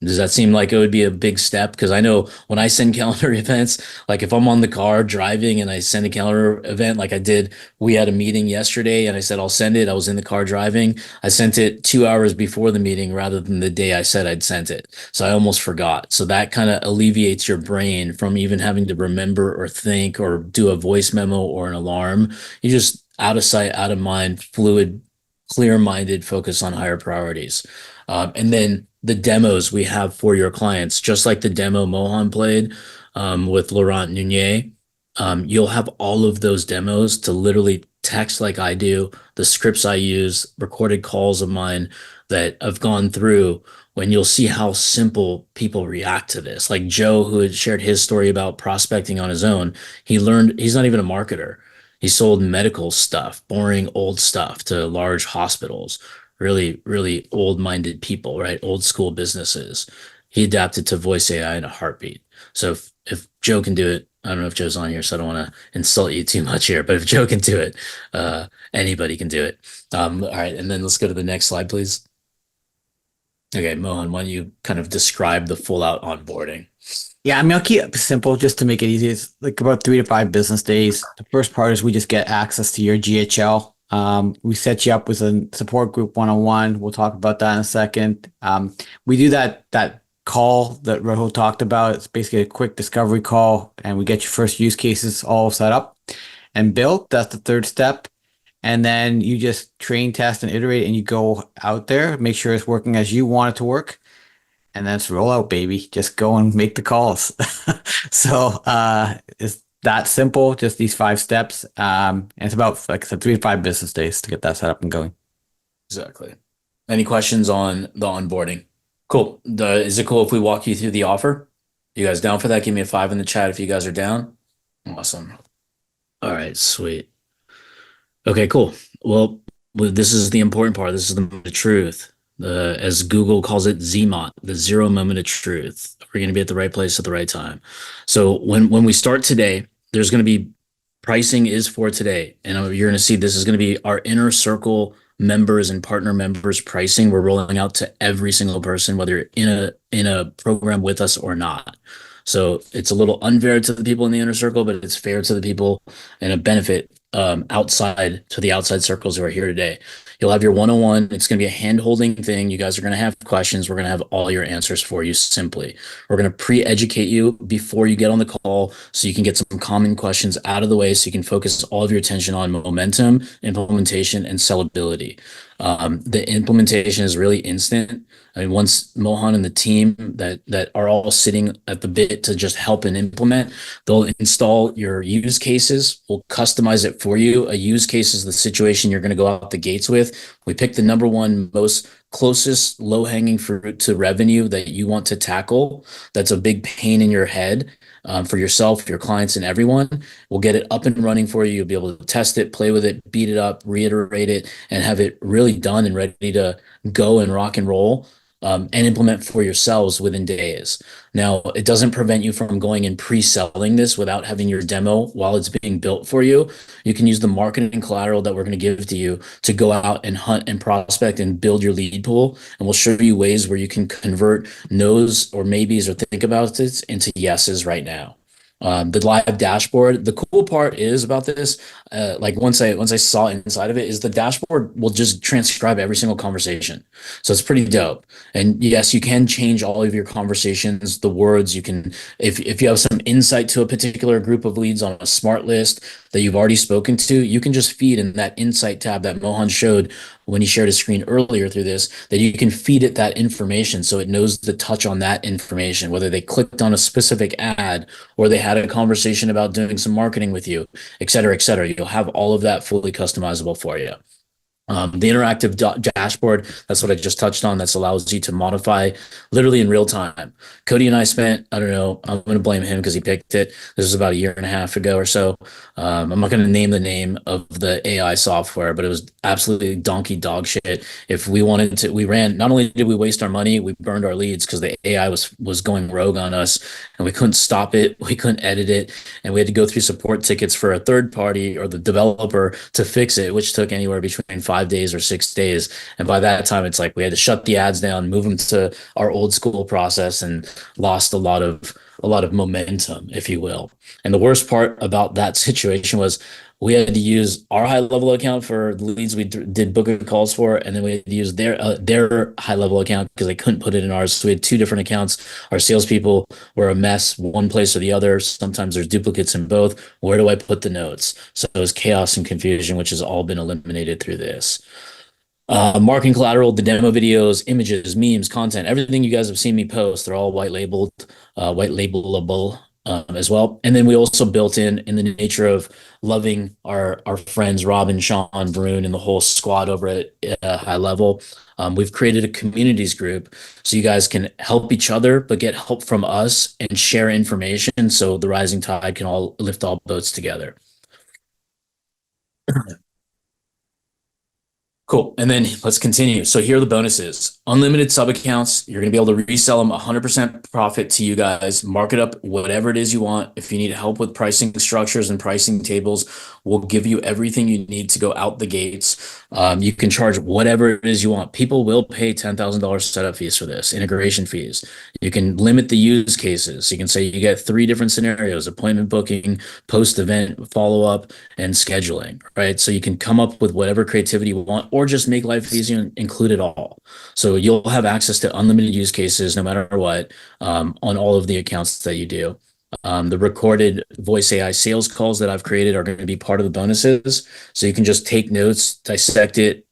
S3: Does that seem like it would be a big step? Because I know when I send calendar events, like if I'm on the car driving and I send a calendar event like I did, we had a meeting yesterday and I said, I'll send it. I was in the car driving. I sent it 2 hours before the meeting rather than the day I said I'd sent it. So I almost forgot. So that kind of alleviates your brain from even having to remember or think or do a voice memo or an alarm. You just out of sight, out of mind, fluid, clear-minded, focus on higher priorities. And then the demos we have for your clients, just like the demo Mohan played with Laurent Nunier, you'll have all of those demos to literally text like I do, the scripts I use, recorded calls of mine that I've gone through, when you'll see how simple people react to this. Like Joe, who had shared his story about prospecting on his own, he learned he's not even a marketer. He sold medical stuff, boring old stuff to large hospitals, really, really old-minded people, right? Old school businesses. He adapted to voice AI in a heartbeat. So if Joe can do it, I don't know if Joe's on here, so I don't want to insult you too much here, but if Joe can do it, anybody can do it. All right, and then let's go to the next slide, please. Okay, Mohan, why don't you kind of describe the full out onboarding?
S4: Yeah, I mean, I'll keep it simple just to make it easy. It's like about 3 to 5 business days. The first part is we just get access to your GHL. We set you up with a support group 101. We'll talk about that in a second. We do that call that Rahul talked about. It's basically a quick discovery call, and we get your first use cases all set up. and build. That's the third step. And then you just train, test, and iterate, and you go out there, make sure it's working as you want it to work. And then it's roll out, baby. Just go and make the calls. So it's that simple, just these 5 steps. And it's about, like I said, 3 to 5 business days to get that set up and going.
S3: Exactly. Any questions on the onboarding? Cool. Is it cool if we walk you through the offer? You guys down for that? Give me a 5 in the chat if you guys are down. Awesome. All right, sweet. Okay, cool. Well, this is the important part. This is the truth. As Google calls it, ZMOT, the zero moment of truth. We're going to be at the right place at the right time. So when we start today, there's going to be pricing is for today. And you're going to see this is going to be our inner circle members and partner members pricing. We're rolling out to every single person, whether you're in a program with us or not. So it's a little unfair to the people in the inner circle, but it's fair to the people and a benefit outside to the outside circles who are here today. You'll have your one-on-one. It's going to be a hand-holding thing. You guys are going to have questions. We're going to have all your answers for you simply. We're going to pre-educate you before you get on the call so you can get some common questions out of the way so you can focus all of your attention on momentum, implementation, and sellability. The implementation is really instant. I mean, once Mohan and the team that are all sitting at the bit to just help and implement, they'll install your use cases. We'll customize it for you. A use case is the situation you're going to go out the gates with. We pick the number one most closest low-hanging fruit to revenue that you want to tackle. That's a big pain in your head. For yourself, your clients, and everyone. We'll get it up and running for you. You'll be able to test it, play with it, beat it up, reiterate it, and have it really done and ready to go and rock and roll and implement for yourselves within days. Now, it doesn't prevent you from going and pre-selling this without having your demo while it's being built for you. You can use the marketing collateral that we're going to give to you to go out and hunt and prospect and build your lead pool. And we'll show you ways where you can convert no's or maybes or think about it into yeses right now. The live dashboard. The cool part is about this, like once I saw inside of it, is the dashboard will just transcribe every single conversation. So it's pretty dope. And yes, you can change all of your conversations, the words. You can, if you have some insight to a particular group of leads on a smart list that you've already spoken to, you can just feed in that insight tab that Mohan showed when he shared his screen earlier through this, that you can feed it that information so it knows to touch on that information, whether they clicked on a specific ad or they had a conversation about doing some marketing with you, et cetera, et cetera. You'll have all of that fully customizable for you. The interactive dashboard, that's what I just touched on. That allows you to modify literally in real time. Cody and I spent, I don't know, I'm going to blame him because he picked it. This was about a year and a half ago or so. I'm not going to name the name of the AI software, but it was absolutely donkey dog shit. If we wanted to, we ran, not only did we waste our money, we burned our leads because the AI was going rogue on us and we couldn't stop it. We couldn't edit it. And we had to go through support tickets for a third party or the developer to fix it, which took anywhere between 5 days or 6 days. And by that time, it's like we had to shut the ads down, move them to our old school process, and lost a lot of momentum, if you will. And the worst part about that situation was we had to use our high level account for the leads we did booker calls for, and then we had to use their high level account because they couldn't put it in ours. So we had 2 different accounts. Our salespeople were a mess, one place or the other. Sometimes there's duplicates in both. Where do I put the notes? So it was chaos and confusion, which has all been eliminated through this. Marketing collateral, the demo videos, images, memes, content, everything you guys have seen me post, they're all white labelable as well. And then we also built in the nature of loving our friends, Robin, Sean, Varun, and the whole squad over at High Level. We've created a communities group so you guys can help each other, but get help from us and share information so the rising tide can all lift all boats together. Cool. And then let's continue. So here are the bonuses. Unlimited sub accounts. You're going to be able to resell them 100% profit to you guys. Mark it up whatever it is you want. If you need help with pricing structures and pricing tables, we'll give you everything you need to go out the gates. You can charge whatever it is you want. People will pay $10,000 setup fees for this, integration fees. You can limit the use cases. You can say you get 3 different scenarios: appointment booking, post-event follow-up, and scheduling, right? So you can come up with whatever creativity you want, or just make life easier and include it all. So you'll have access to unlimited use cases no matter what on all of the accounts that you do. The recorded voice AI sales calls that I've created are going to be part of the bonuses. So you can just take notes, dissect it,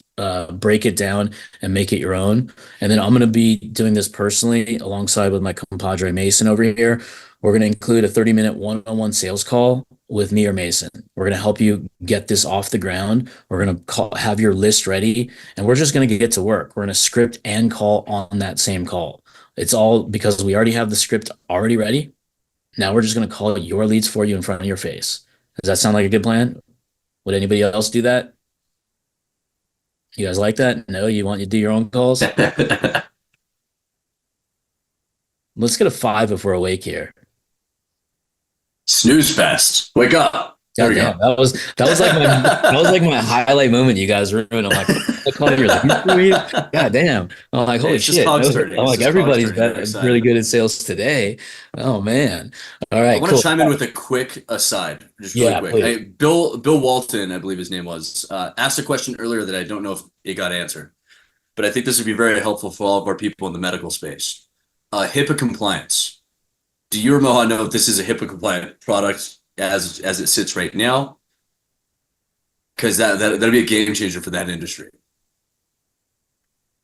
S3: break it down, and make it your own. And then I'm going to be doing this personally alongside with my compadre Mason over here. We're going to include a 30-minute one-on-one sales call with me or Mason. We're going to help you get this off the ground. We're going to have your list ready, and we're just going to get to work. We're going to script and call on that same call. It's all because we already have the script already ready. Now we're just going to call your leads for you in front of your face. Does that sound like a good plan? Would anybody else do that? You guys like that? No, you want you to do your own calls? Let's get a 5 if we're awake here.
S9: Snooze fest. Wake up. There we go.
S3: That was like my highlight moment. You guys ruined. I'm like, God damn. I'm like, holy shit. I'm like, everybody's really good at sales today. Oh man. All right.
S9: I want to chime in with a quick aside, just really quick. Hey, Bill Walton, I believe his name was, asked a question earlier that I don't know if it got answered, but I think this would be very helpful for all of our people in the medical space. HIPAA compliance. Do you or Mohan know if this is a HIPAA compliant product as it sits right now? Because that'll be a game changer for that industry.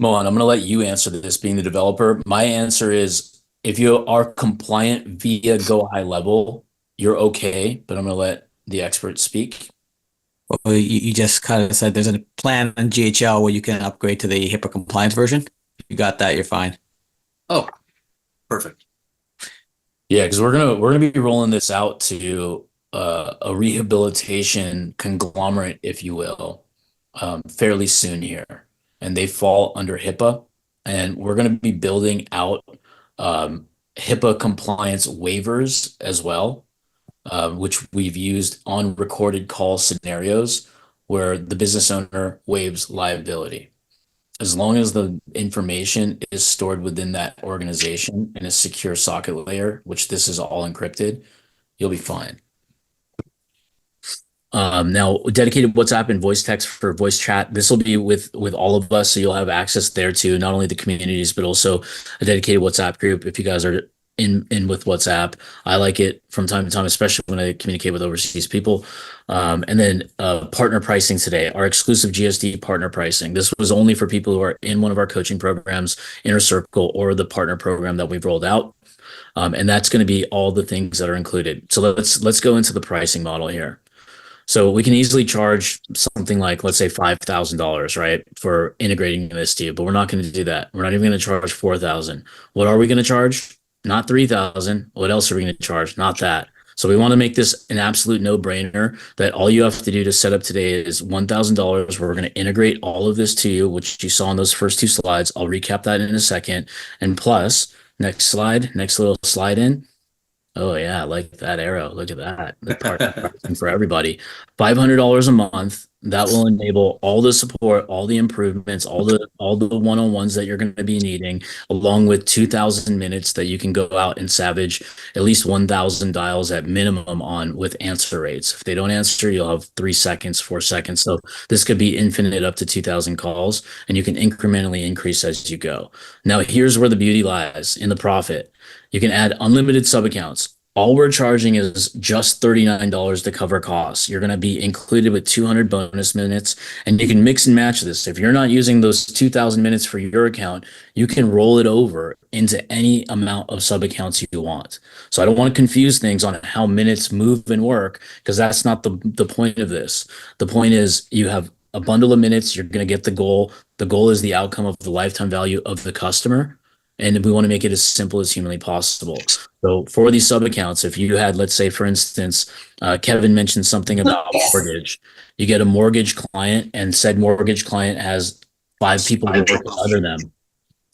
S3: Mohan, I'm going to let you answer this being the developer. My answer is if you are compliant via Go High Level, you're okay, but I'm going to let the experts speak.
S4: Well, you just kind of said there's a plan on GHL where you can upgrade to the HIPAA compliance version. If you got that, you're fine.
S9: Oh, perfect.
S3: Yeah, because we're gonna be rolling this out to a rehabilitation conglomerate, if you will, fairly soon here, and they fall under HIPAA, and we're gonna be building out HIPAA compliance waivers as well, which we've used on recorded call scenarios where the business owner waives liability. As long as the information is stored within that organization in a secure socket layer, which this is all encrypted, you'll be fine. Now, dedicated WhatsApp and voice text for voice chat. This will be with all of us, so you'll have access there to not only the communities, but also a dedicated WhatsApp group if you guys are in with WhatsApp. I like it from time to time, especially when I communicate with overseas people. And then partner pricing today, our exclusive GSD partner pricing. This was only for people who are in one of our coaching programs, Inner Circle, or the partner program that we've rolled out. And that's going to be all the things that are included. So let's go into the pricing model here. So we can easily charge something like, let's say $5,000, right, for integrating this to you, but we're not going to do that. We're not even going to charge $4,000. What are we going to charge? Not $3,000. What else are we going to charge? Not that. So we want to make this an absolute no-brainer that all you have to do to set up today is $1,000 where we're going to integrate all of this to you, which you saw in those first 2 slides. I'll recap that in a second. And plus, next slide, next little slide in. Oh yeah, I like that arrow. Look at that. The part for everybody. $500 a month. That will enable all the support, all the improvements, all the one-on-ones that you're going to be needing, along with 2,000 minutes that you can go out and savage at least 1,000 dials at minimum on with answer rates. If they don't answer, you'll have 3 seconds, 4 seconds. So this could be infinite up to 2,000 calls, and you can incrementally increase as you go. Now, here's where the beauty lies in the profit. You can add unlimited sub accounts. All we're charging is just $39 to cover costs. You're going to be included with 200 bonus minutes, and you can mix and match this. If you're not using those 2,000 minutes for your account, you can roll it over into any amount of sub accounts you want. So I don't want to confuse things on how minutes move and work, because that's not the point of this. The point is you have a bundle of minutes. You're going to get the goal. The goal is the outcome of the lifetime value of the customer. And we want to make it as simple as humanly possible. So for these sub accounts, if you had, let's say, for instance, Kevin mentioned something about mortgage. You get a mortgage client, and said mortgage client has 5 people working under them.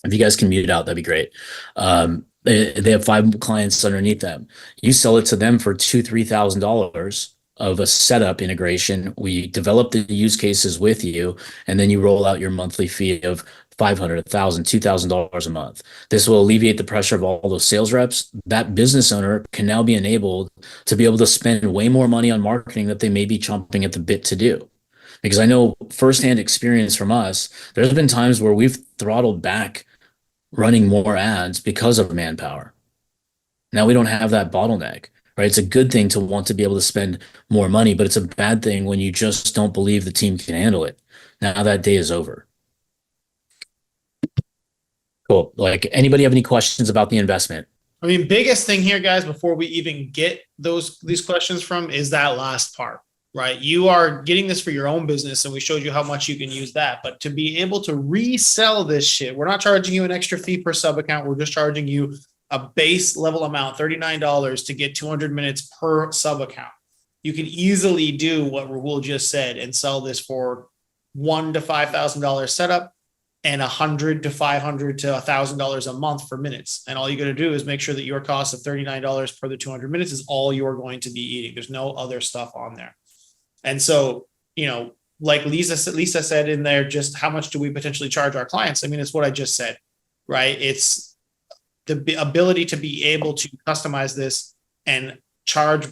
S3: If you guys can mute it out, that'd be great. They have 5 clients underneath them. You sell it to them for $2,000-$3,000 of a setup integration. We develop the use cases with you, and then you roll out your monthly fee of $500, $1,000, $2,000 a month. This will alleviate the pressure of all those sales reps. That business owner can now be enabled to be able to spend way more money on marketing that they may be chomping at the bit to do. Because I know firsthand experience from us, there's been times where we've throttled back running more ads because of manpower. Now we don't have that bottleneck, right? It's a good thing to want to be able to spend more money, but it's a bad thing when you just don't believe the team can handle it. Now that day is over. Cool. Like, anybody have any questions about the investment?
S1: I mean, biggest thing here, guys, before we even get these questions from is that last part, right? You are getting this for your own business, and we showed you how much you can use that. But to be able to resell this shit, we're not charging you an extra fee per sub account. We're just charging you a base level amount, $39, to get 200 minutes per sub account. You can easily do what Rahul just said and sell this for $1,000 to $5,000 setup, and $100 to $500 to $1,000 a month for minutes. And all you got to do is make sure that your cost of $39 per the 200 minutes is all you're going to be eating. There's no other stuff on there. And so, you know, like Lisa said in there, just how much do we potentially charge our clients? I mean, it's what I just said, right? It's the ability to be able to customize this and charge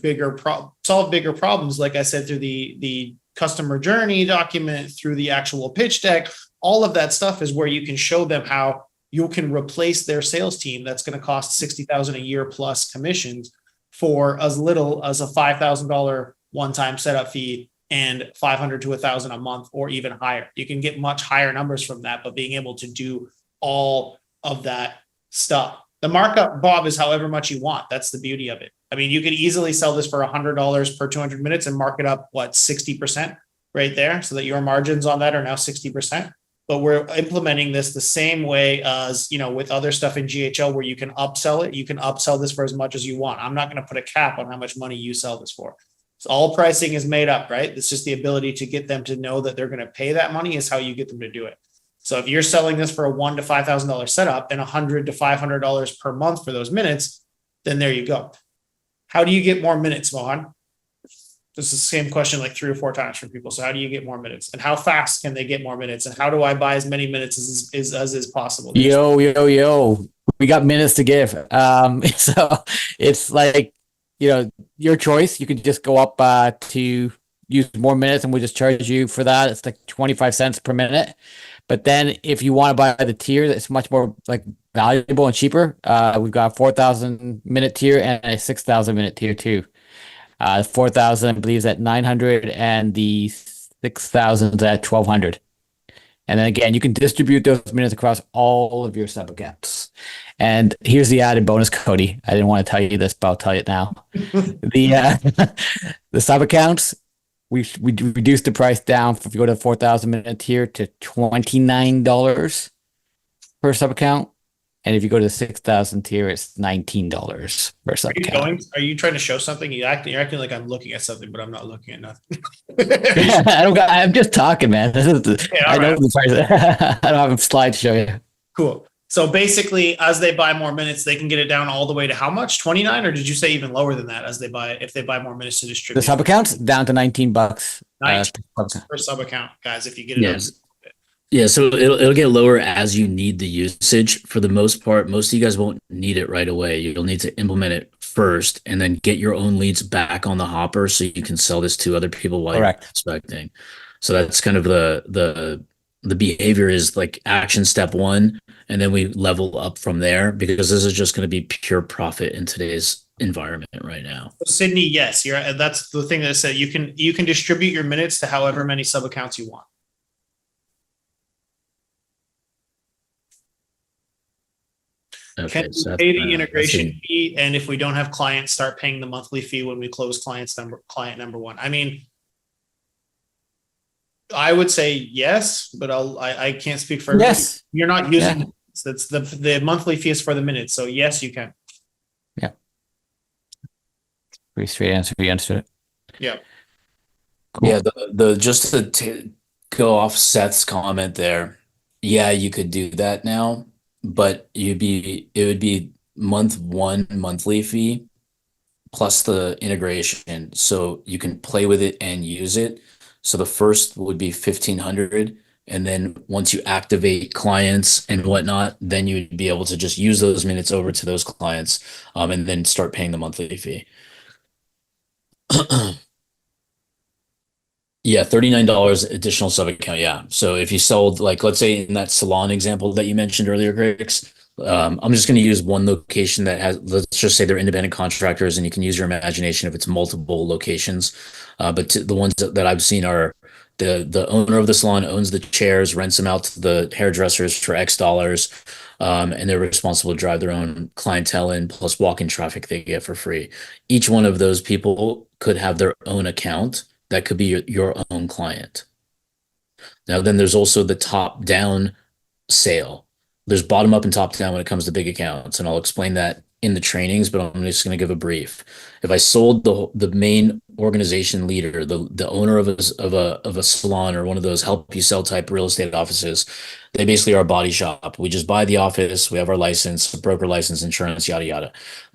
S1: solve bigger problems. Like I said, through the customer journey document, through the actual pitch deck, all of that stuff is where you can show them how you can replace their sales team that's going to cost $60,000 a year plus commissions for as little as a $5,000 one-time setup fee and $500 to $1,000 a month, or even higher. You can get much higher numbers from that, but being able to do all of that stuff. The markup, Bob, is however much you want. That's the beauty of it. I mean, you could easily sell this for $100 per 200 minutes and mark it up, 60% right there, so that your margins on that are now 60%. But we're implementing this the same way as, you know, with other stuff in GHL, where you can upsell it. You can upsell this for as much as you want. I'm not going to put a cap on how much money you sell this for. So all pricing is made up, right? It's just the ability to get them to know that they're going to pay that money is how you get them to do it. So if you're selling this for a $1,000 to $5,000 setup and $100 to $500 per month for those minutes, then there you go. How do you get more minutes, Mohan? This is the same question like 3 or 4 times from people. So how do you get more minutes, and how fast can they get more minutes, and how do I buy as many minutes as is possible?
S4: Yo, we got minutes to give. So it's like, you know, your choice. You can just go up to use more minutes, and we'll just charge you for that. It's like 25 cents per minute. But then if you want to buy the tier that's much more like valuable and cheaper, we've got a 4,000 minute tier and a 6,000 minute tier too. 4,000, I believe, is at 900, and the 6,000 is at 1,200. And then again, you can distribute those minutes across all of your sub accounts. And here's the added bonus, Cody. I didn't want to tell you this, but I'll tell you it now. The sub accounts, we reduced the price down if you go to the 4,000 minute tier to $29 per sub account. And if you go to the 6,000 tier, it's $19 per sub account.
S1: Are you trying to show something? You're acting like I'm looking at something, but I'm not looking at nothing.
S4: I'm just talking, man. I know the price. I don't have a slide to show you.
S1: Cool. So basically, as they buy more minutes, they can get it down all the way to how much? 29, or did you say even lower than that? If they buy more minutes to distribute,
S4: the sub accounts down to $19.
S1: Per sub account, guys. If you get it,
S3: yes. Yeah, so it'll get lower as you need the usage. For the most part, most of you guys won't need it right away. You'll need to implement it first, and then get your own leads back on the hopper so you can sell this to other people while you're prospecting. So that's kind of the behavior is like action step 1, and then we level up from there, because this is just going to be pure profit in today's environment right now.
S1: Sydney, yes, that's the thing that I said. You can distribute your minutes to however many sub accounts you want.
S3: Okay,
S1: can we pay the integration fee, and if we don't have clients, start paying the monthly fee when we close client number 1? I mean, I would say yes, but I can't speak for everybody.
S4: Yes.
S1: You're not using it. That's the monthly fee is for the minutes, so yes, you can.
S4: Yeah. Pretty straight answer. You answered it.
S1: Yeah.
S3: Cool. Yeah, the just to go off Seth's comment there. Yeah, you could do that now, but it would be month 1 monthly fee plus the integration, so you can play with it and use it. So the first would be 1,500, and then once you activate clients and whatnot, then you'd be able to just use those minutes over to those clients, and then start paying the monthly fee. Yeah, $39 additional sub account. Yeah. So if you sold, like, let's say in that salon example that you mentioned earlier, Grix, I'm just going to use one location that has, let's just say they're independent contractors, and you can use your imagination if it's multiple locations. But the ones that I've seen are the owner of the salon owns the chairs, rents them out to the hairdressers for X dollars, and they're responsible to drive their own clientele in, plus walk-in traffic they get for free. Each one of those people could have their own account that could be your own client. Now, then there's also the top-down sale. There's bottom up and top down when it comes to big accounts, and I'll explain that in the trainings, but I'm just going to give a brief. If I sold the main organization leader, the owner of a salon or one of those help you sell type real estate offices, they basically are a body shop. We just buy the office, we have our license, broker license, insurance, yada yada.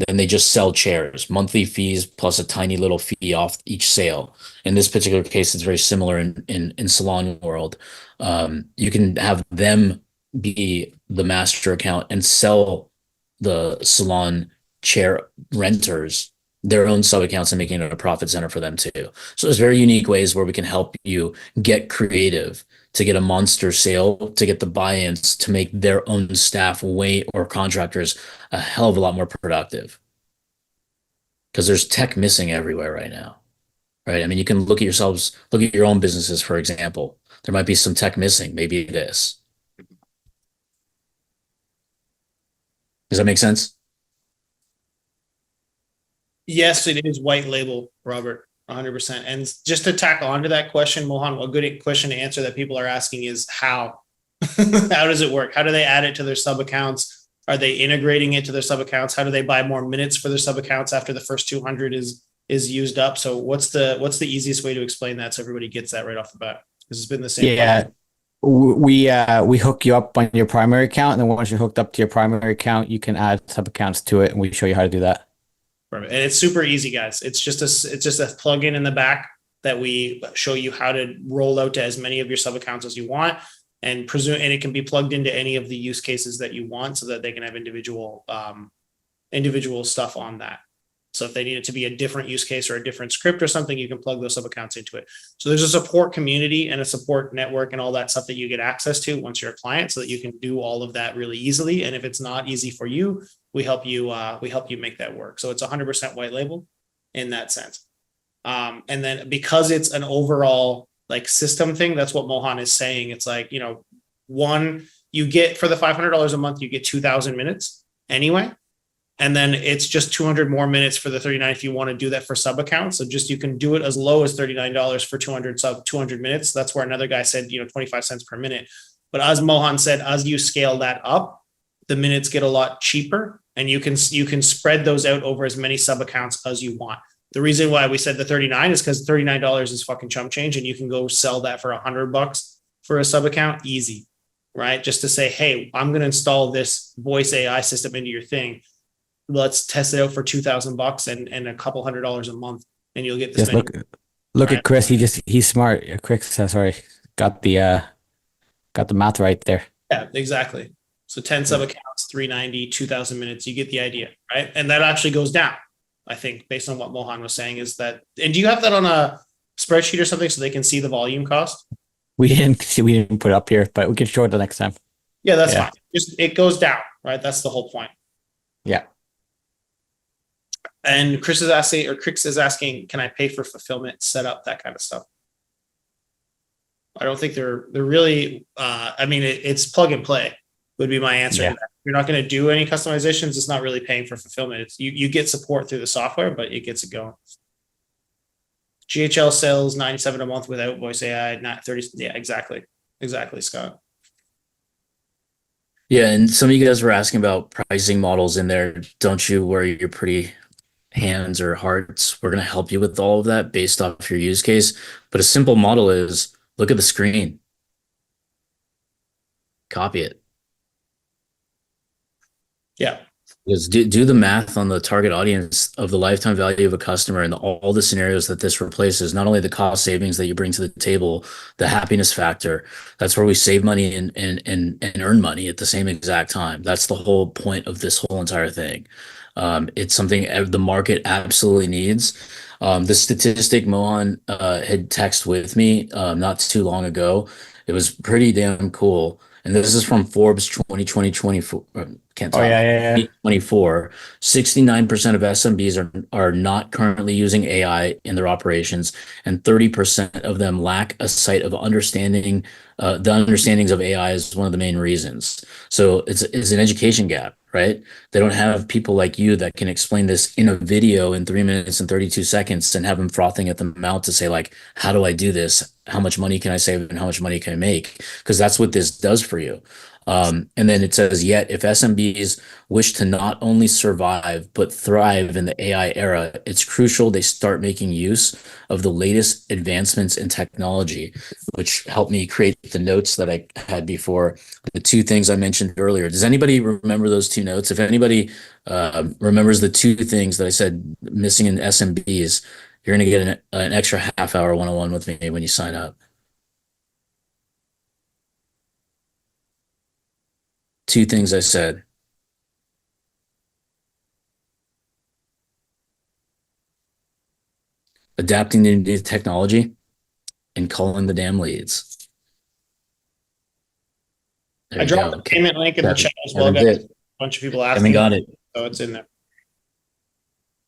S3: Then they just sell chairs, monthly fees plus a tiny little fee off each sale. In this particular case, it's very similar in salon world. You can have them be the master account and sell the salon chair renters their own sub accounts and making it a profit center for them too. So there's very unique ways where we can help you get creative to get a monster sale, to get the buy-ins, to make their own staff or contractors a hell of a lot more productive. Because there's tech missing everywhere right now, right? I mean, you can look at your own businesses, for example. There might be some tech missing, maybe this. Does that make sense?
S1: Yes, it is white label, Robert, 100%. And just to tack onto that question, Mohan, a good question to answer that people are asking is how? How does it work? How do they add it to their sub accounts? Are they integrating it to their sub accounts? How do they buy more minutes for their sub accounts after the first 200 is used up? So what's the easiest way to explain that so everybody gets that right off the bat? Because it's been the same.
S4: Yeah. We hook you up on your primary account, and then once you're hooked up to your primary account, you can add sub accounts to it, and we show you how to do that.
S1: Perfect. And it's super easy, guys. It's just a plugin in the back that we show you how to roll out to as many of your sub accounts as you want, and it can be plugged into any of the use cases that you want, so that they can have individual stuff on that. So if they need it to be a different use case or a different script or something, you can plug those sub accounts into it. So there's a support community and a support network and all that stuff that you get access to once you're a client, so that you can do all of that really easily. And if it's not easy for you, we help you make that work. So it's 100% white label in that sense. And then because it's an overall like system thing, that's what Mohan is saying. It's like, you get for the $500 a month, you get 2,000 minutes anyway. And then it's just 200 more minutes for the 39 if you want to do that for sub accounts. So you can do it as low as $39 for 200 minutes. That's where another guy said, 25 cents per minute. But as Mohan said, as you scale that up, the minutes get a lot cheaper, and you can spread those out over as many sub accounts as you want. The reason why we said the 39 is because $39 is fucking chump change, and you can go sell that for $100 for a sub account easy, right? Just to say, hey, I'm going to install this voice AI system into your thing. Let's test it out for $2,000 and a couple $100 a month, and you'll get this.
S4: Just look at Chris. He's smart. Chris, sorry, got the math right there.
S1: Yeah, exactly. So 10 sub accounts, 390, 2,000 minutes. You get the idea, right? And that actually goes down, I think, based on what Mohan was saying. Is that? And do you have that on a spreadsheet or something so they can see the volume cost?
S4: We didn't put it up here, but we can show it the next time.
S1: Yeah, that's fine. It goes down, right? That's the whole point.
S4: Yeah.
S1: And Chris is asking, can I pay for fulfillment, setup, that kind of stuff? I don't think they're really. It's plug and play would be my answer.
S4: Yeah.
S1: To that. You're not going to do any customizations. It's not really paying for fulfillment. It's you get support through the software, but it gets it going. GHL sells 97 a month without voice AI, not 30. Yeah, exactly, Scott.
S3: Yeah, and some of you guys were asking about pricing models in there. Don't you worry your pretty hands or hearts. We're going to help you with all of that based off your use case. But a simple model is look at the screen, copy it.
S1: Yeah.
S3: Because do the math on the target audience of the lifetime value of a customer and all the scenarios that this replaces, not only the cost savings that you bring to the table, the happiness factor. That's where we save money and earn money at the same exact time. That's the whole point of this whole entire thing. It's something the market absolutely needs. The statistic Mohan had texted with me not too long ago, it was pretty damn cool. and this is from Forbes 2020 24. Can't
S4: Oh
S3: talk.
S4: yeah.
S3: 2024. 69% of SMBs are not currently using AI in their operations, and 30% of them lack a sight of understanding. The understandings of AI is one of the main reasons. So it's an education gap, right? They don't have people like you that can explain this in a video in 3 minutes and 32 seconds and have them frothing at the mouth to say, like, how do I do this? How much money can I save and how much money can I make? Because that's what this does for you. And then it says, yet if SMBs wish to not only survive, but thrive in the AI era, it's crucial they start making use of the latest advancements in technology, which helped me create the notes that I had before. The two things I mentioned earlier. Does anybody remember those two notes? If anybody remembers the two things that I said missing in SMBs, you're going to get an extra half-hour one-on-one with me when you sign up. Two things I said. Adapting to new technology and calling the damn leads. There
S1: I
S3: you
S1: dropped
S3: go.
S1: the payment link in the
S3: Kevin-
S1: chat as well,
S3: Kevin
S1: guys.
S3: did.
S1: A bunch of people
S3: Kevin
S1: asking.
S3: got it.
S1: So it's in there.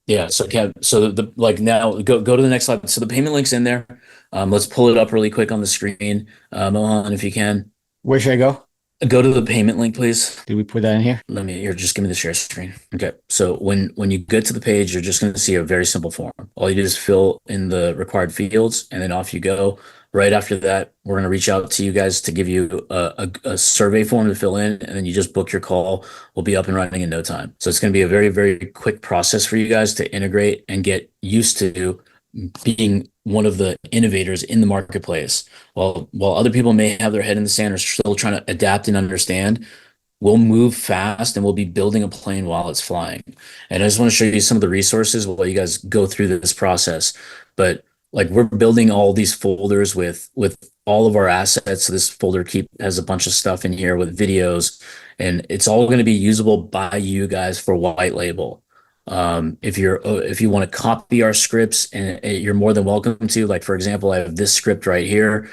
S3: Yeah. So Kev, so the like now go to the next slide. So the payment link's in there. Let's pull it up really quick on the screen. Mohan, if you can.
S4: Where should I go?
S3: Go to the payment link, please.
S4: Did we put that in here?
S3: Let me here, just give me the share screen. Okay. So when you get to the page, you're just going to see a very simple form. All you do is fill in the required fields and then off you go. Right after that, we're going to reach out to you guys to give you a survey form to fill in, and then you just book your call. We'll be up and running in no time. So it's going to be a very, very quick process for you guys to integrate and get used to being one of the innovators in the marketplace. While other people may have their head in the sand or still trying to adapt and understand, we'll move fast and we'll be building a plane while it's flying. And I just want to show you some of the resources while you guys go through this process. But like we're building all these folders with all of our assets. So this folder has a bunch of stuff in here with videos, and it's all going to be usable by you guys for white label. If you want to copy our scripts, and you're more than welcome to. Like for example, I have this script right here.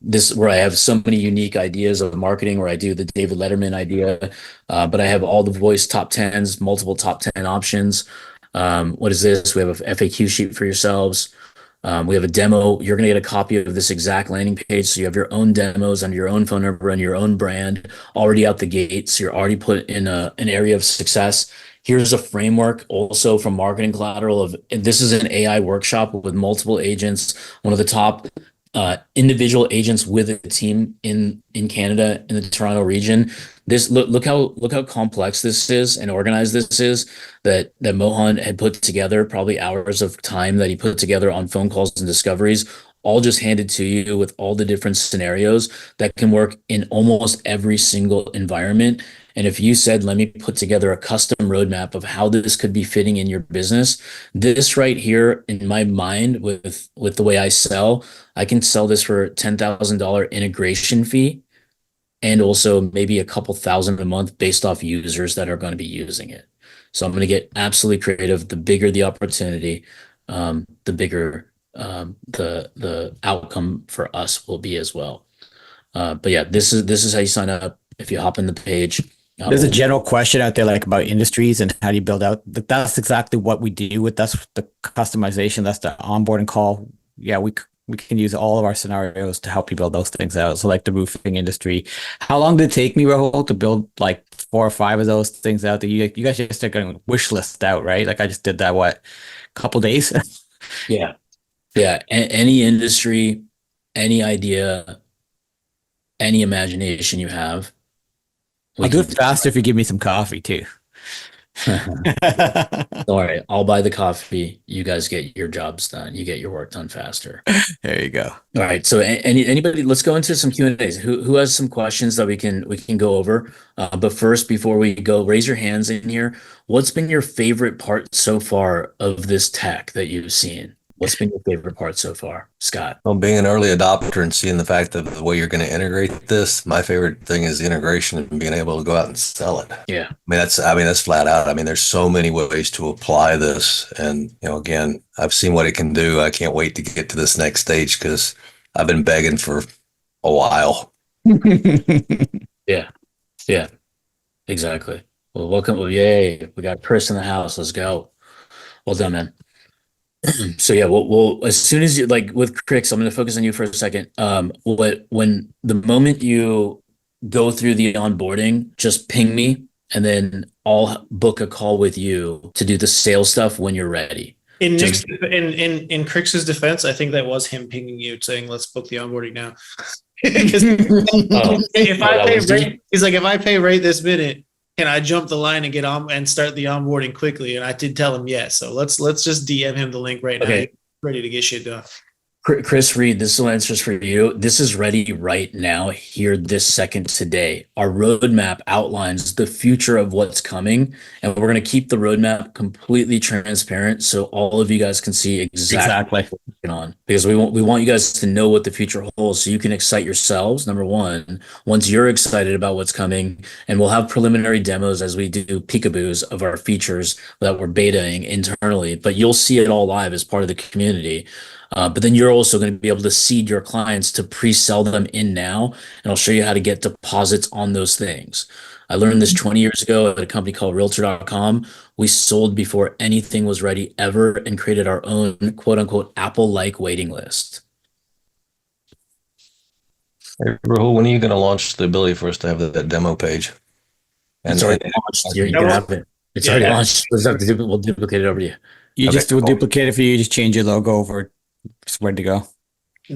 S3: This where I have so many unique ideas of marketing, where I do the David Letterman idea, but I have all the voice top 10s, multiple top 10 options. What is this? We have a FAQ sheet for yourselves. We have a demo. You're going to get a copy of this exact landing page. So you have your own demos under your own phone number and your own brand already out the gate. So you're already put in an area of success. Here's a framework also from Marketing Collateral of this is an AI workshop with multiple agents, one of the top individual agents with a team in Canada in the Toronto region. This look how complex this is and organized this is that Mohan had put together, probably hours of time that he put together on phone calls and discoveries, all just handed to you with all the different scenarios that can work in almost every single environment. And if you said, let me put together a custom roadmap of how this could be fitting in your business, this right here in my mind with the way I sell, I can sell this for $10,000 integration fee and also maybe a couple thousand a month based off users that are going to be using it. So I'm going to get absolutely creative. The bigger the opportunity, the bigger the outcome for us will be as well. But yeah, this is how you sign up. If you hop in the page.
S4: There's a general question out there like about industries and how do you build out. That's exactly what we do with that's the customization. That's the onboarding call. Yeah, we can use all of our scenarios to help you build those things out. So like the roofing industry. How long did it take me, Rahul, to build like 4 or 5 of those things out that you guys just are going to wish list out, right? Like I just did that, a couple days?
S3: Yeah. Any industry, any idea, any imagination you have.
S4: I'll do it faster if you give me some coffee too.
S3: Don't worry, I'll buy the coffee. You guys get your jobs done. You get your work done faster.
S4: There you go.
S3: All right. So anybody, let's go into some Q&As. Who has some questions that we can go over? But first, before we go, raise your hands in here. What's been your favorite part so far of this tech that you've seen? What's been your favorite part so far, Scott?
S14: Well, being an early adopter and seeing the fact of the way you're going to integrate this, my favorite thing is the integration and being able to go out and sell it.
S3: Yeah.
S14: I mean, that's flat out. I mean, there's so many ways to apply this. And, again, I've seen what it can do. I can't wait to get to this next stage because I've been begging for a while.
S3: Yeah. Yeah. Exactly. Well, welcome. Well, yay. We got Chris in the house. Let's go. Well done, man. So yeah, we'll as soon as you like with Chris, I'm going to focus on you for a second. When the moment you go through the onboarding, just ping me, and then I'll book a call with you to do the sales stuff when you're ready.
S1: In Nick's,
S3: Just
S1: in Crix's defense, I think that was him pinging you saying, "Let's book the onboarding now." 'Cause if I
S3: that
S1: pay
S3: was
S1: rate, he's like, if I pay rate this minute, can I jump the line and get on and start the onboarding quickly? And I did tell him yes. So let's just DM him the link right now.
S3: Okay.
S1: He's ready to get shit done.
S3: Chris Reed, this is one answers for you. This is ready right now, here this second today. Our roadmap outlines the future of what's coming, and we're going to keep the roadmap completely transparent so all of you guys can see exactly what we're working on. Because we want you guys to know what the future holds so you can excite yourselves, number one, once you're excited about what's coming, and we'll have preliminary demos as we do peekaboos of our features that we're betaing internally, but you'll see it all live as part of the community. But then you're also going to be able to seed your clients to pre-sell them in now, and I'll show you how to get deposits on those things. I learned this 20 years ago at a company called Realtor.com. We sold before anything was ready ever and created our own quote unquote Apple-like waiting list.
S14: Hey, Rahul, when are you going to launch the ability for us to have that demo page?
S3: It's already launched. You can have it. It's already launched. We'll duplicate it over to you.
S4: You
S3: Okay,
S4: just will
S3: cool.
S4: duplicate it for you. Just change your logo over. It's ready to go.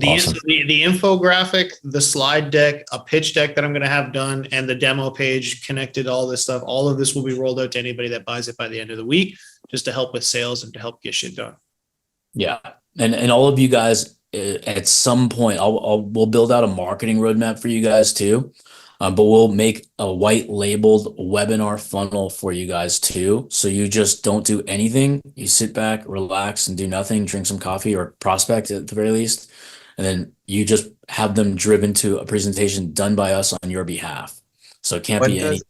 S3: Awesome.
S1: The infographic, the slide deck, a pitch deck that I'm going to have done, and the demo page connected, all this stuff, all of this will be rolled out to anybody that buys it by the end of the week, just to help with sales and to help get shit done.
S3: Yeah, and all of you guys, at some point, we'll build out a marketing roadmap for you guys too, but we'll make a white labeled webinar funnel for you guys too. So you just don't do anything. You sit back, relax, and do nothing. Drink some coffee or prospect at the very least, and then you just have them driven to a presentation done by us on your behalf. So it can't be any.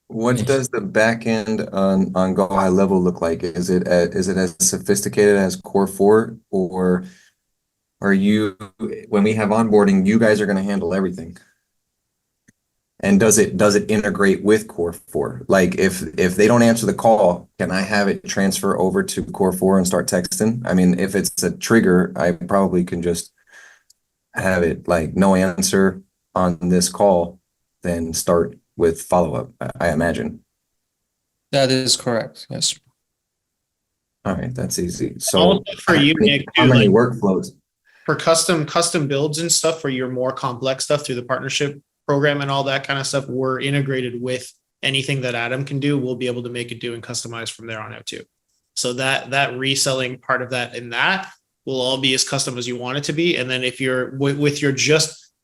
S17: What does the back end on Go High Level look like? Is it as sophisticated as Core 4, or are you, when we have onboarding, you guys are going to handle everything? And does it integrate with Core 4? Like if they don't answer the call, can I have it transfer over to Core 4 and start texting? I mean, if it's a trigger, I probably can just have it like no answer on this call, then start with follow-up, I imagine.
S18: That is correct. Yes.
S17: All right, that's easy. So
S1: Also for you, Nick,
S17: how
S1: too,
S17: many
S1: like,
S17: workflows?
S1: for custom builds and stuff for your more complex stuff through the partnership program and all that kind of stuff, we're integrated with anything that Adam can do. We'll be able to make it do and customize from there on out too. So that reselling part of that and that will all be as custom as you want it to be. And then if you're with your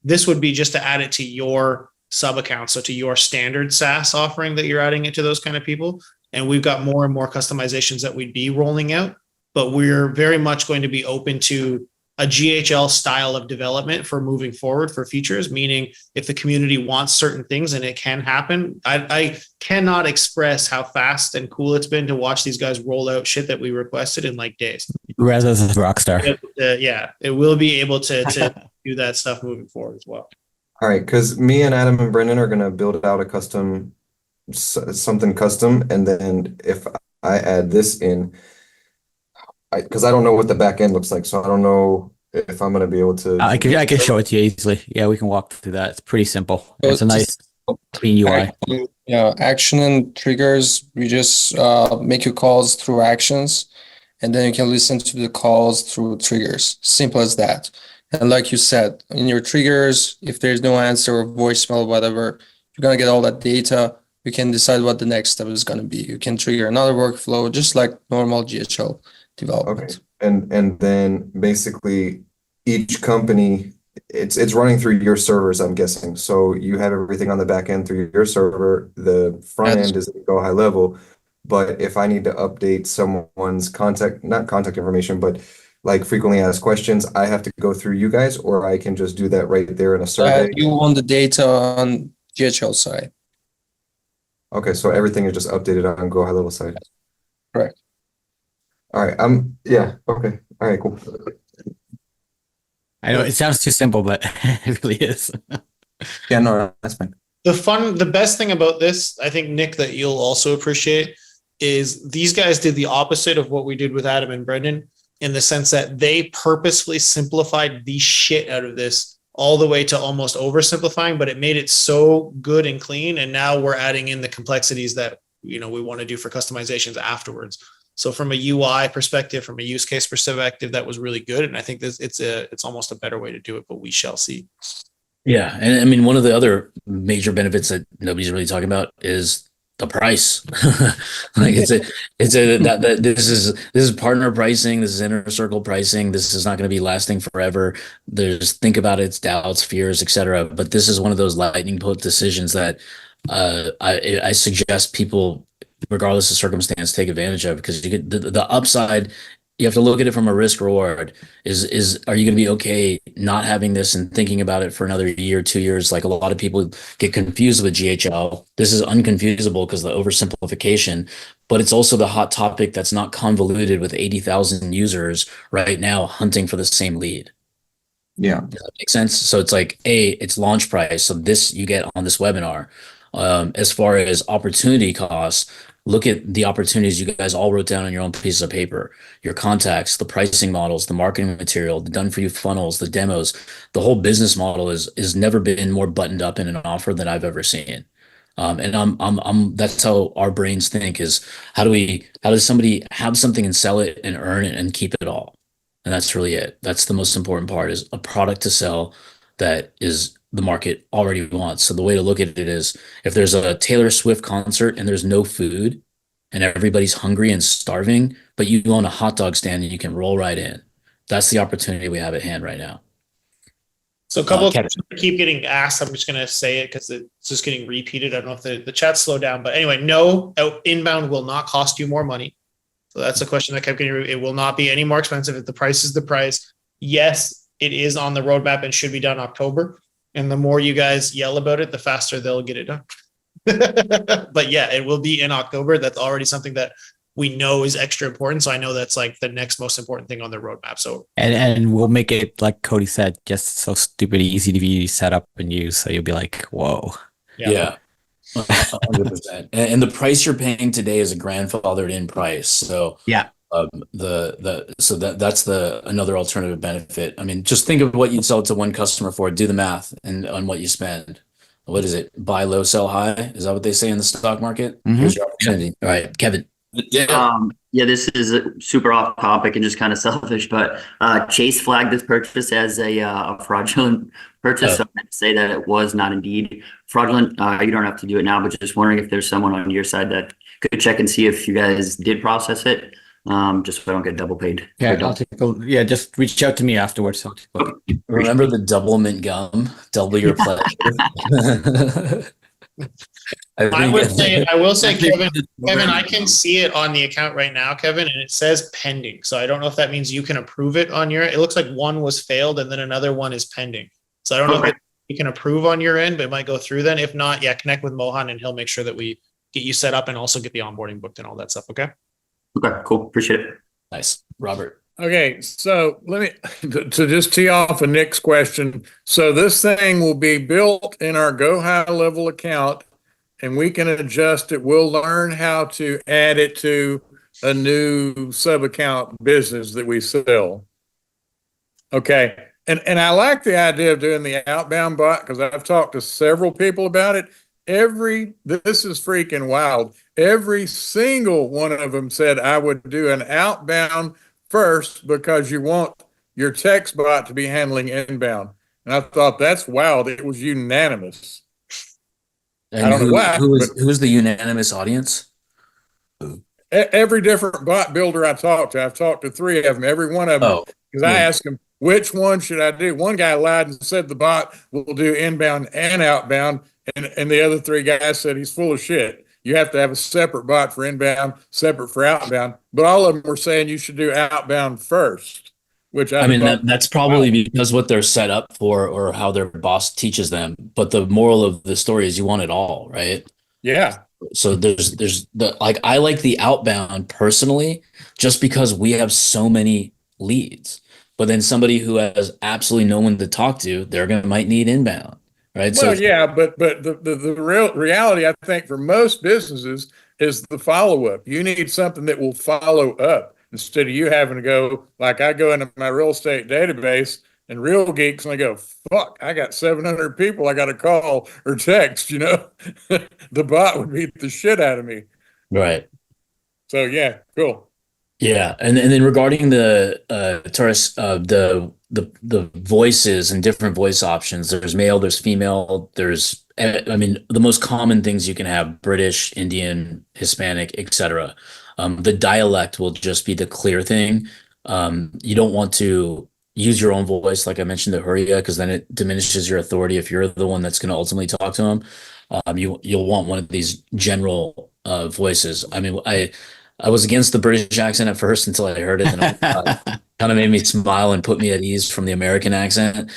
S1: this would be just to add it to your sub account. So to your standard SaaS offering that you're adding it to those kind of people. And we've got more and more customizations that we'd be rolling out, but we're very much going to be open to a GHL style of development for moving forward for features, meaning if the community wants certain things and it can happen. I cannot express how fast and cool it's been to watch these guys roll out shit that we requested in like days.
S4: Rez is a rock star.
S1: Yeah, it will be able to do that stuff moving forward as well.
S17: All right, because me and Adam and Brendan are going to build out a custom, something custom, and then if I add this in, because I don't know what the back end looks like, so I don't know if I'm going to be able to.
S4: I can show it to you easily. Yeah, we can walk through that. It's pretty simple. It's a nice clean UI.
S18: Yeah, action and triggers. We just make your calls through actions, and then you can listen to the calls through triggers. Simple as that. And like you said, in your triggers, if there's no answer or voicemail, whatever, you're gonna get all that data. You can decide what the next step is gonna be. You can trigger another workflow, just like normal GHL development.
S17: Okay, and then basically each company, it's running through your servers, I'm guessing. So you have everything on the back end through your server. The front end is Go High Level, but if I need to update someone's not contact information, but like frequently asked questions, I have to go through you guys, or I can just do that right there in a survey.
S18: You want the data on GHL side.
S17: Okay, so everything is just updated on Go High Level side.
S18: Correct.
S17: All right, yeah, okay. All right, cool.
S4: I know it sounds too simple, but it really is.
S17: Yeah, no, that's fine.
S1: The best thing about this, I think, Nick, that you'll also appreciate is these guys did the opposite of what we did with Adam and Brendan, in the sense that they purposefully simplified the shit out of this all the way to almost oversimplifying, but it made it so good and clean. And now we're adding in the complexities that, we want to do for customizations afterwards. So from a UI perspective, from a use case perspective, that was really good. And I think it's almost a better way to do it, but we shall see.
S3: Yeah, and I mean, one of the other major benefits that nobody's really talking about is the price. Like this is partner pricing, this is inner circle pricing. This is not going to be lasting forever. Think about its doubts, fears, etc. But this is one of those lightning bolt decisions that I suggest people, regardless of circumstance, take advantage of, because you get the upside. You have to look at it from a risk reward. Are you going to be okay not having this and thinking about it for another year, 2 years? Like a lot of people get confused with GHL. This is unconfusable because of the oversimplification, but it's also the hot topic that's not convoluted with 80,000 users right now hunting for the same lead.
S17: Yeah.
S3: Does that make sense? So it's like, it's launch price. So this you get on this webinar. As far as opportunity costs, look at the opportunities you guys all wrote down on your own pieces of paper, your contacts, the pricing models, the marketing material, the done for you funnels, the demos. The whole business model is never been more buttoned up in an offer than I've ever seen. And that's how our brains think, is how does somebody have something and sell it and earn it and keep it all? And that's really it. That's the most important part, is a product to sell that is the market already wants. So the way to look at it is, if there's a Taylor Swift concert and there's no food and everybody's hungry and starving, but you own a hot dog stand and you can roll right in. That's the opportunity we have at hand right now.
S1: So a couple of things keep getting asked. I'm just going to say it because it's just getting repeated. I don't know if the chat slowed down, but anyway, no, inbound will not cost you more money. So that's a question that kept getting, it will not be any more expensive if the price is the price. Yes, it is on the roadmap and should be done October. And the more you guys yell about it, the faster they'll get it done. But yeah, it will be in October. That's already something that we know is extra important. So I know that's like the next most important thing on the roadmap. So
S4: and we'll make it, like Cody said, just so stupid easy to be set up and use. So you'll be like, whoa.
S3: Yeah. 100%. And the price you're paying today is a grandfathered in price. So
S4: yeah.
S3: That's another alternative benefit. I mean, just think of what you'd sell to one customer for. Do the math and on what you spend. What is it? Buy low, sell high. Is that what they say in the stock market?
S4: Mm-hmm.
S3: Here's your opportunity. All right, Kevin.
S8: Yeah, this is a super off topic and just kind of selfish, but Chase flagged this purchase as a fraudulent purchase. So I'd say that it was not indeed fraudulent. You don't have to do it now, but just wondering if there's someone on your side that could check and see if you guys did process it. Just so I don't get double paid.
S4: Yeah, just reach out to me afterwards.
S3: Remember the double mint gum? Double your pleasure.
S1: I will say, Kevin, I can see it on the account right now, Kevin, and it says pending. So I don't know if that means you can approve it on your, it looks like one was failed and then another one is pending. So I don't know if you can approve on your end, but it might go through then. If not, yeah, connect with Mohan and he'll make sure that we get you set up and also get the onboarding booked and all that stuff. Okay.
S8: Okay, cool. Appreciate it.
S3: Nice. Robert.
S19: Okay, so let me to just tee off a Nick's question. So this thing will be built in our Go High Level account and we can adjust it. We'll learn how to add it to a new sub account business that we sell. Okay. And I like the idea of doing the outbound bot because I've talked to several people about it. This is freaking wild. Every single one of them said I would do an outbound first because you want your text bot to be handling inbound. And I thought that's wild. It was unanimous.
S3: And I don't know why. Who's the unanimous audience?
S19: Every different bot builder I talked to, I've talked to 3 of them, every one of them. Because I asked them, which one should I do? One guy lied and said the bot will do inbound and outbound. And the other 3 guys said he's full of shit. You have to have a separate bot for inbound, separate for outbound. But all of them were saying you should do outbound first, which I mean,
S3: that's probably because what they're set up for or how their boss teaches them. But the moral of the story is you want it all, right?
S19: Yeah.
S3: So there's I like the outbound personally, just because we have so many leads. But then somebody who has absolutely no one to talk to, might need inbound. right?
S19: Well,
S3: So
S19: yeah, but the real reality, I think, for most businesses is the follow up. You need something that will follow up instead of you having to go like I go into my real estate database and Real Geeks and I go, fuck, I got 700 people I got to call or text. The bot would beat the shit out of me.
S3: right.
S19: So yeah, cool.
S3: Yeah, and then regarding the Taurus, the voices and different voice options, there's male, there's female, there's I mean the most common things you can have: British, Indian, Hispanic, etc. The dialect will just be the clear thing. You don't want to use your own voice, like I mentioned to Huria, because then it diminishes your authority if you're the one that's going to ultimately talk to them. You'll want one of these general voices. I mean, I was against the British accent at first until I heard it, and it kind of made me smile and put me at ease from the American accent.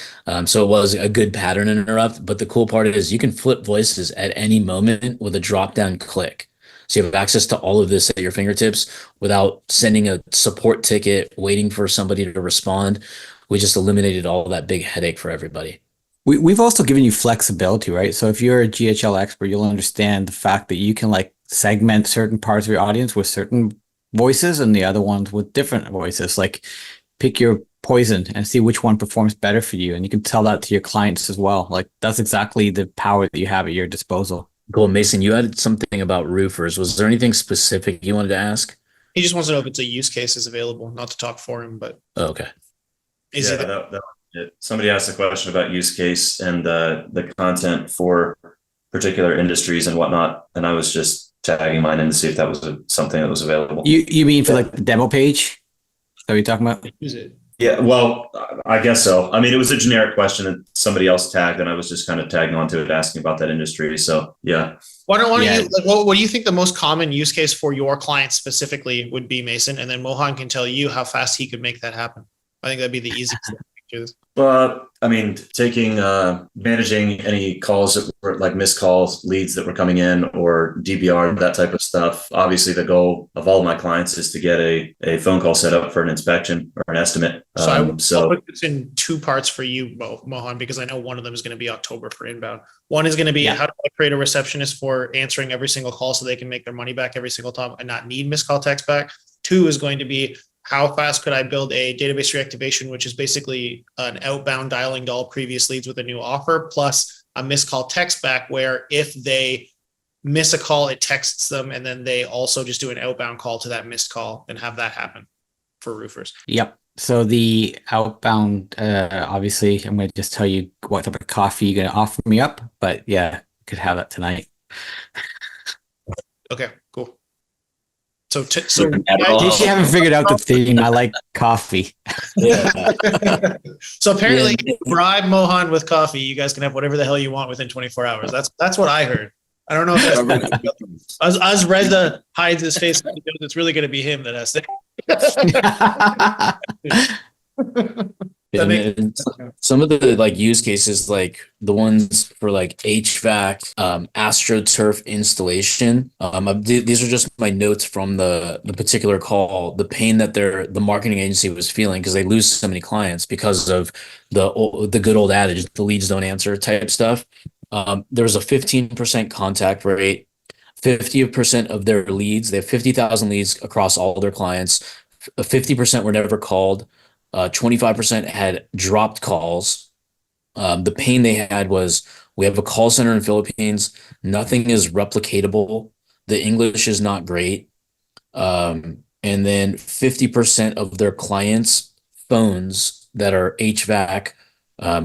S3: So it was a good pattern interrupt. But the cool part is you can flip voices at any moment with a drop down click. So you have access to all of this at your fingertips without sending a support ticket, waiting for somebody to respond. We just eliminated all that big headache for everybody.
S4: We've also given you flexibility, right? So if you're a GHL expert, you'll understand the fact that you can like segment certain parts of your audience with certain voices and the other ones with different voices. Like pick your poison and see which one performs better for you. And you can tell that to your clients as well. Like that's exactly the power that you have at your disposal.
S3: Cool. Mason, you had something about roofers. Was there anything specific you wanted to ask?
S1: He just wants to know if it's a use case is available, not to talk for him, but
S3: Oh, okay.
S1: is
S20: Yeah, that somebody asked a question about use case and the content for particular industries and whatnot, and I was just tagging mine in to see if that was something that was available.
S4: You mean for like the demo page? Is that what you're talking about?
S1: use it?
S20: Yeah, well, I guess so. I mean, it was a generic question that somebody else tagged, and I was just kind of tagging onto it, asking about that industry. So, yeah.
S1: Why don't you, like, what do you think the most common use case for your clients specifically would be, Mason? And then Mohan can tell you how fast he could make that happen. I think that'd be the easiest thing to do.
S20: Well, I mean, managing any calls that were like missed calls, leads that were coming in, or DBR, that type of stuff. Obviously, the goal of all of my clients is to get a phone call set up for an inspection or an estimate.
S1: I'll put this in two parts for you, Mohan, because I know one of them is going to be October for inbound. One is going to be how do I create a receptionist for answering every single call so they can make their money back every single time and not need missed call text back. Two is going to be how fast could I build a database reactivation, which is basically an outbound dialing to all previous leads with a new offer, plus a missed call text back, where if they miss a call, it texts them, and then they also just do an outbound call to that missed call and have that happen for roofers.
S4: Yep. So the outbound, obviously, I'm going to just tell you what type of coffee you're going to offer me up, but yeah, could have that tonight.
S1: Okay, cool. So
S4: in case you haven't figured out the theme, I like coffee.
S3: Yeah.
S1: So apparently, bribe Mohan with coffee. You guys can have whatever the hell you want within 24 hours. That's what I heard. I don't know if that's as Reza hides his face. It's really going to be him that has to.
S3: And some of the like use cases, like the ones for like HVAC, AstroTurf installation. These are just my notes from the particular call. The pain that the marketing agency was feeling because they lose so many clients because of the good old adage, the leads don't answer type stuff. There was a 15% contact rate. 50% of their leads, they have 50,000 leads across all their clients. 50% were never called. 25% had dropped calls. The pain they had was we have a call center in the Philippines. Nothing is replicatable. The English is not great. And then 50% of their clients' phones that are HVAC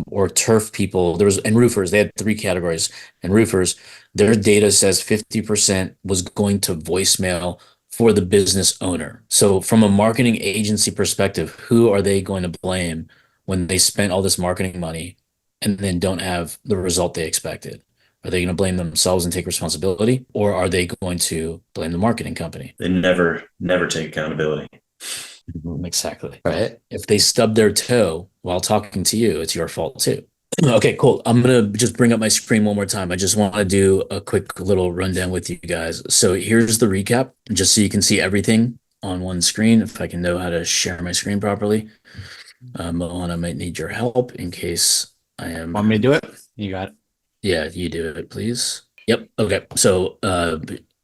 S3: or turf people, and roofers, they had three categories. And roofers, their data says 50% was going to voicemail for the business owner. So from a marketing agency perspective, who are they going to blame when they spent all this marketing money and then don't have the result they expected? Are they going to blame themselves and take responsibility, or are they going to blame the marketing company?
S20: They never take accountability.
S3: Exactly. Right. If they stub their toe while talking to you, it's your fault too. Okay, cool. I'm going to just bring up my screen one more time. I just want to do a quick little rundown with you guys. So here's the recap, just so you can see everything on one screen. If I can know how to share my screen properly. Mohan, I might need your help in case I am.
S4: Want me to do it? You got it.
S3: Yeah, you do it, please. Yep. Okay. So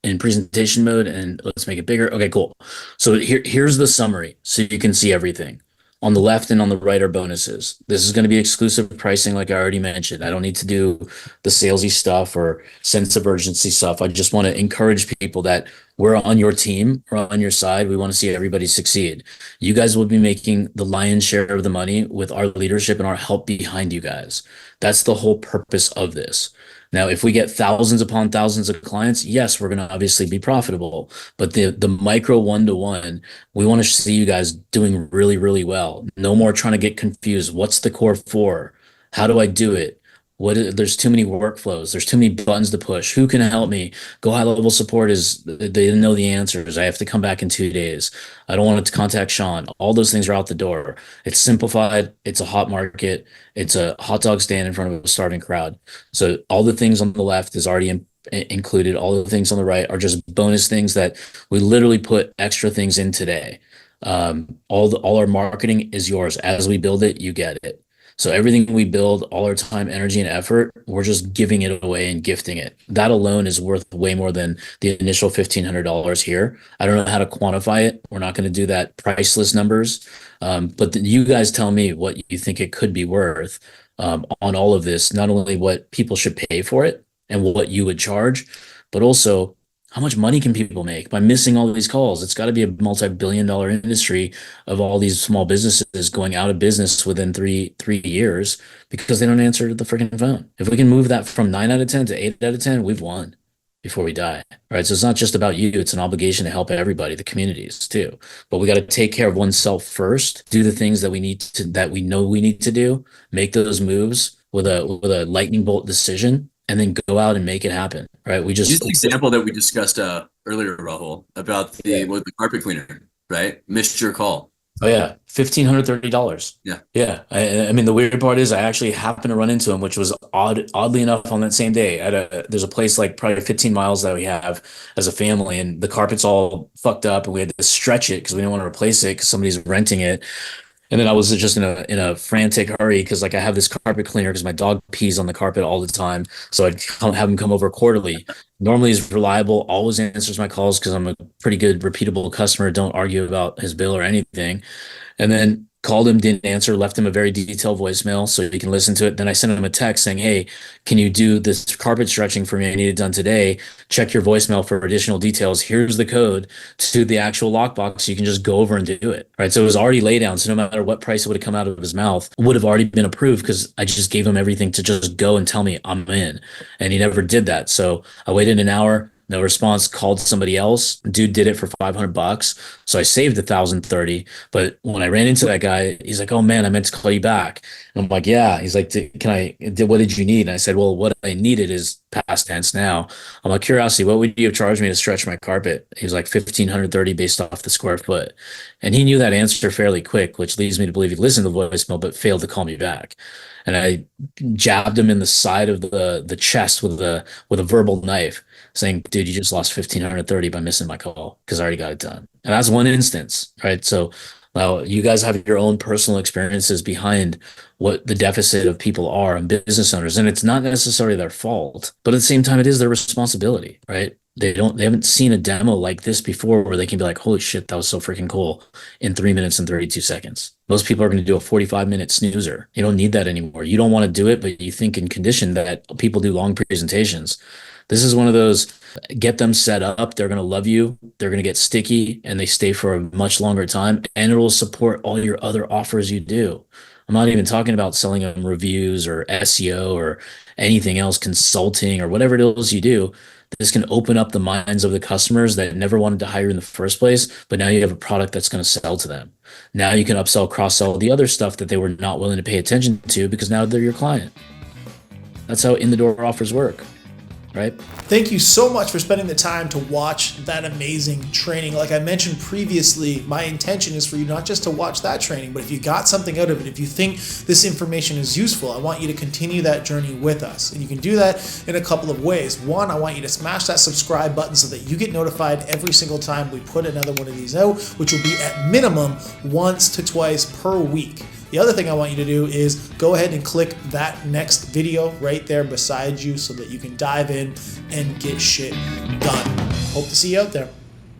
S3: in presentation mode, and let's make it bigger. Okay, cool. So here's the summary so you can see everything. On the left and on the right are bonuses. This is going to be exclusive pricing, like I already mentioned. I don't need to do the salesy stuff or sense of urgency stuff. I just want to encourage people that we're on your team, we're on your side. We want to see everybody succeed. You guys will be making the lion's share of the money with our leadership and our help behind you guys. That's the whole purpose of this. Now, if we get thousands upon thousands of clients, yes, we're going to obviously be profitable. But the micro one-to-one, we want to see you guys doing really, really well. No more trying to get confused. What's the core for? How do I do it? There's too many workflows. There's too many buttons to push. Who can help me? Go high level support they didn't know the answers. I have to come back in 2 days. I don't want to contact Sean. All those things are out the door. It's simplified. It's a hot market. It's a hot dog stand in front of a starving crowd. So all the things on the left is already included. All the things on the right are just bonus things that we literally put extra things in today. All our marketing is yours. As we build it, you get it. So everything we build, all our time, energy, and effort, we're just giving it away and gifting it. That alone is worth way more than the initial $1,500 here. I don't know how to quantify it. We're not going to do that priceless numbers. But you guys tell me what you think it could be worth on all of this, not only what people should pay for it and what you would charge, but also how much money can people make by missing all these calls? It's got to be a multi-billion-dollar industry of all these small businesses going out of business within three years because they don't answer the freaking phone. If we can move that from 9 out of 10 to 8 out of 10, we've won before we die. All right. So it's not just about you. It's an obligation to help everybody, the communities too. But we got to take care of oneself first, do the things that we know we need to do, make those moves with a lightning bolt decision, and then go out and make it happen. Right.
S9: Use the example that we discussed earlier, Rahul, about the carpet cleaner, right? Missed your call.
S3: Oh yeah, $1,530.
S9: Yeah.
S3: Yeah. I mean, the weird part is I actually happened to run into him, which was oddly enough on that same day there's a place like probably 15 miles that we have as a family, and the carpet's all fucked up and we had to stretch it because we didn't want to replace it because somebody's renting it. And then I was just in a frantic hurry because like I have this carpet cleaner because my dog pees on the carpet all the time. So I'd have him come over quarterly. Normally he's reliable, always answers my calls because I'm a pretty good repeatable customer. Don't argue about his bill or anything. And then called him, didn't answer, left him a very detailed voicemail so you can listen to it. Then I sent him a text saying, hey, can you do this carpet stretching for me? I need it done today. Check your voicemail for additional details. Here's the code to the actual lockbox. So you can just go over and do it. Right. So it was already laid down. So no matter what price it would have come out of his mouth, would have already been approved because I just gave him everything to just go and tell me I'm in. And he never did that. So I waited an hour. No response, called somebody else. Dude did it for $500. So I saved 1,030. But when I ran into that guy, he's like, oh man, I meant to call you back. And I'm like, yeah. He's like, what did you need? And I said, well, what I needed is past tense now. I'm like, curiosity, what would you have charged me to stretch my carpet? He was like 1,530 based off the square foot. And he knew that answer fairly quick, which leads me to believe he listened to the voicemail, but failed to call me back. And I jabbed him in the side of the chest with a verbal knife, saying, dude, you just lost 1,530 by missing my call because I already got it done. And that's one instance, right? So now you guys have your own personal experiences behind what the deficit of people are and business owners. And it's not necessarily their fault, but at the same time, it is their responsibility, right? They haven't seen a demo like this before where they can be like, holy shit, that was so freaking cool in 3 minutes and 32 seconds. Most people are going to do a 45-minute snoozer. You don't need that anymore. You don't want to do it, but you think in condition that people do long presentations. This is one of those, get them set up. They're going to love you. They're going to get sticky and they stay for a much longer time, and it will support all your other offers you do. I'm not even talking about selling them reviews or SEO or anything else, consulting or whatever it is you do. This can open up the minds of the customers that never wanted to hire in the first place, but now you have a product that's going to sell to them. Now you can upsell, cross-sell the other stuff that they were not willing to pay attention to because now they're your client. That's how in-the-door offers work. Right?
S1: Thank you so much for spending the time to watch that amazing training. Like I mentioned previously, my intention is for you not just to watch that training, but if you got something out of it, if you think this information is useful, I want you to continue that journey with us. And you can do that in a couple of ways. One, I want you to smash that subscribe button so that you get notified every single time we put another one of these out, which will be at minimum once to twice per week. The other thing I want you to do is go ahead and click that next video right there beside you so that you can dive in and get shit done. Hope to see you out there.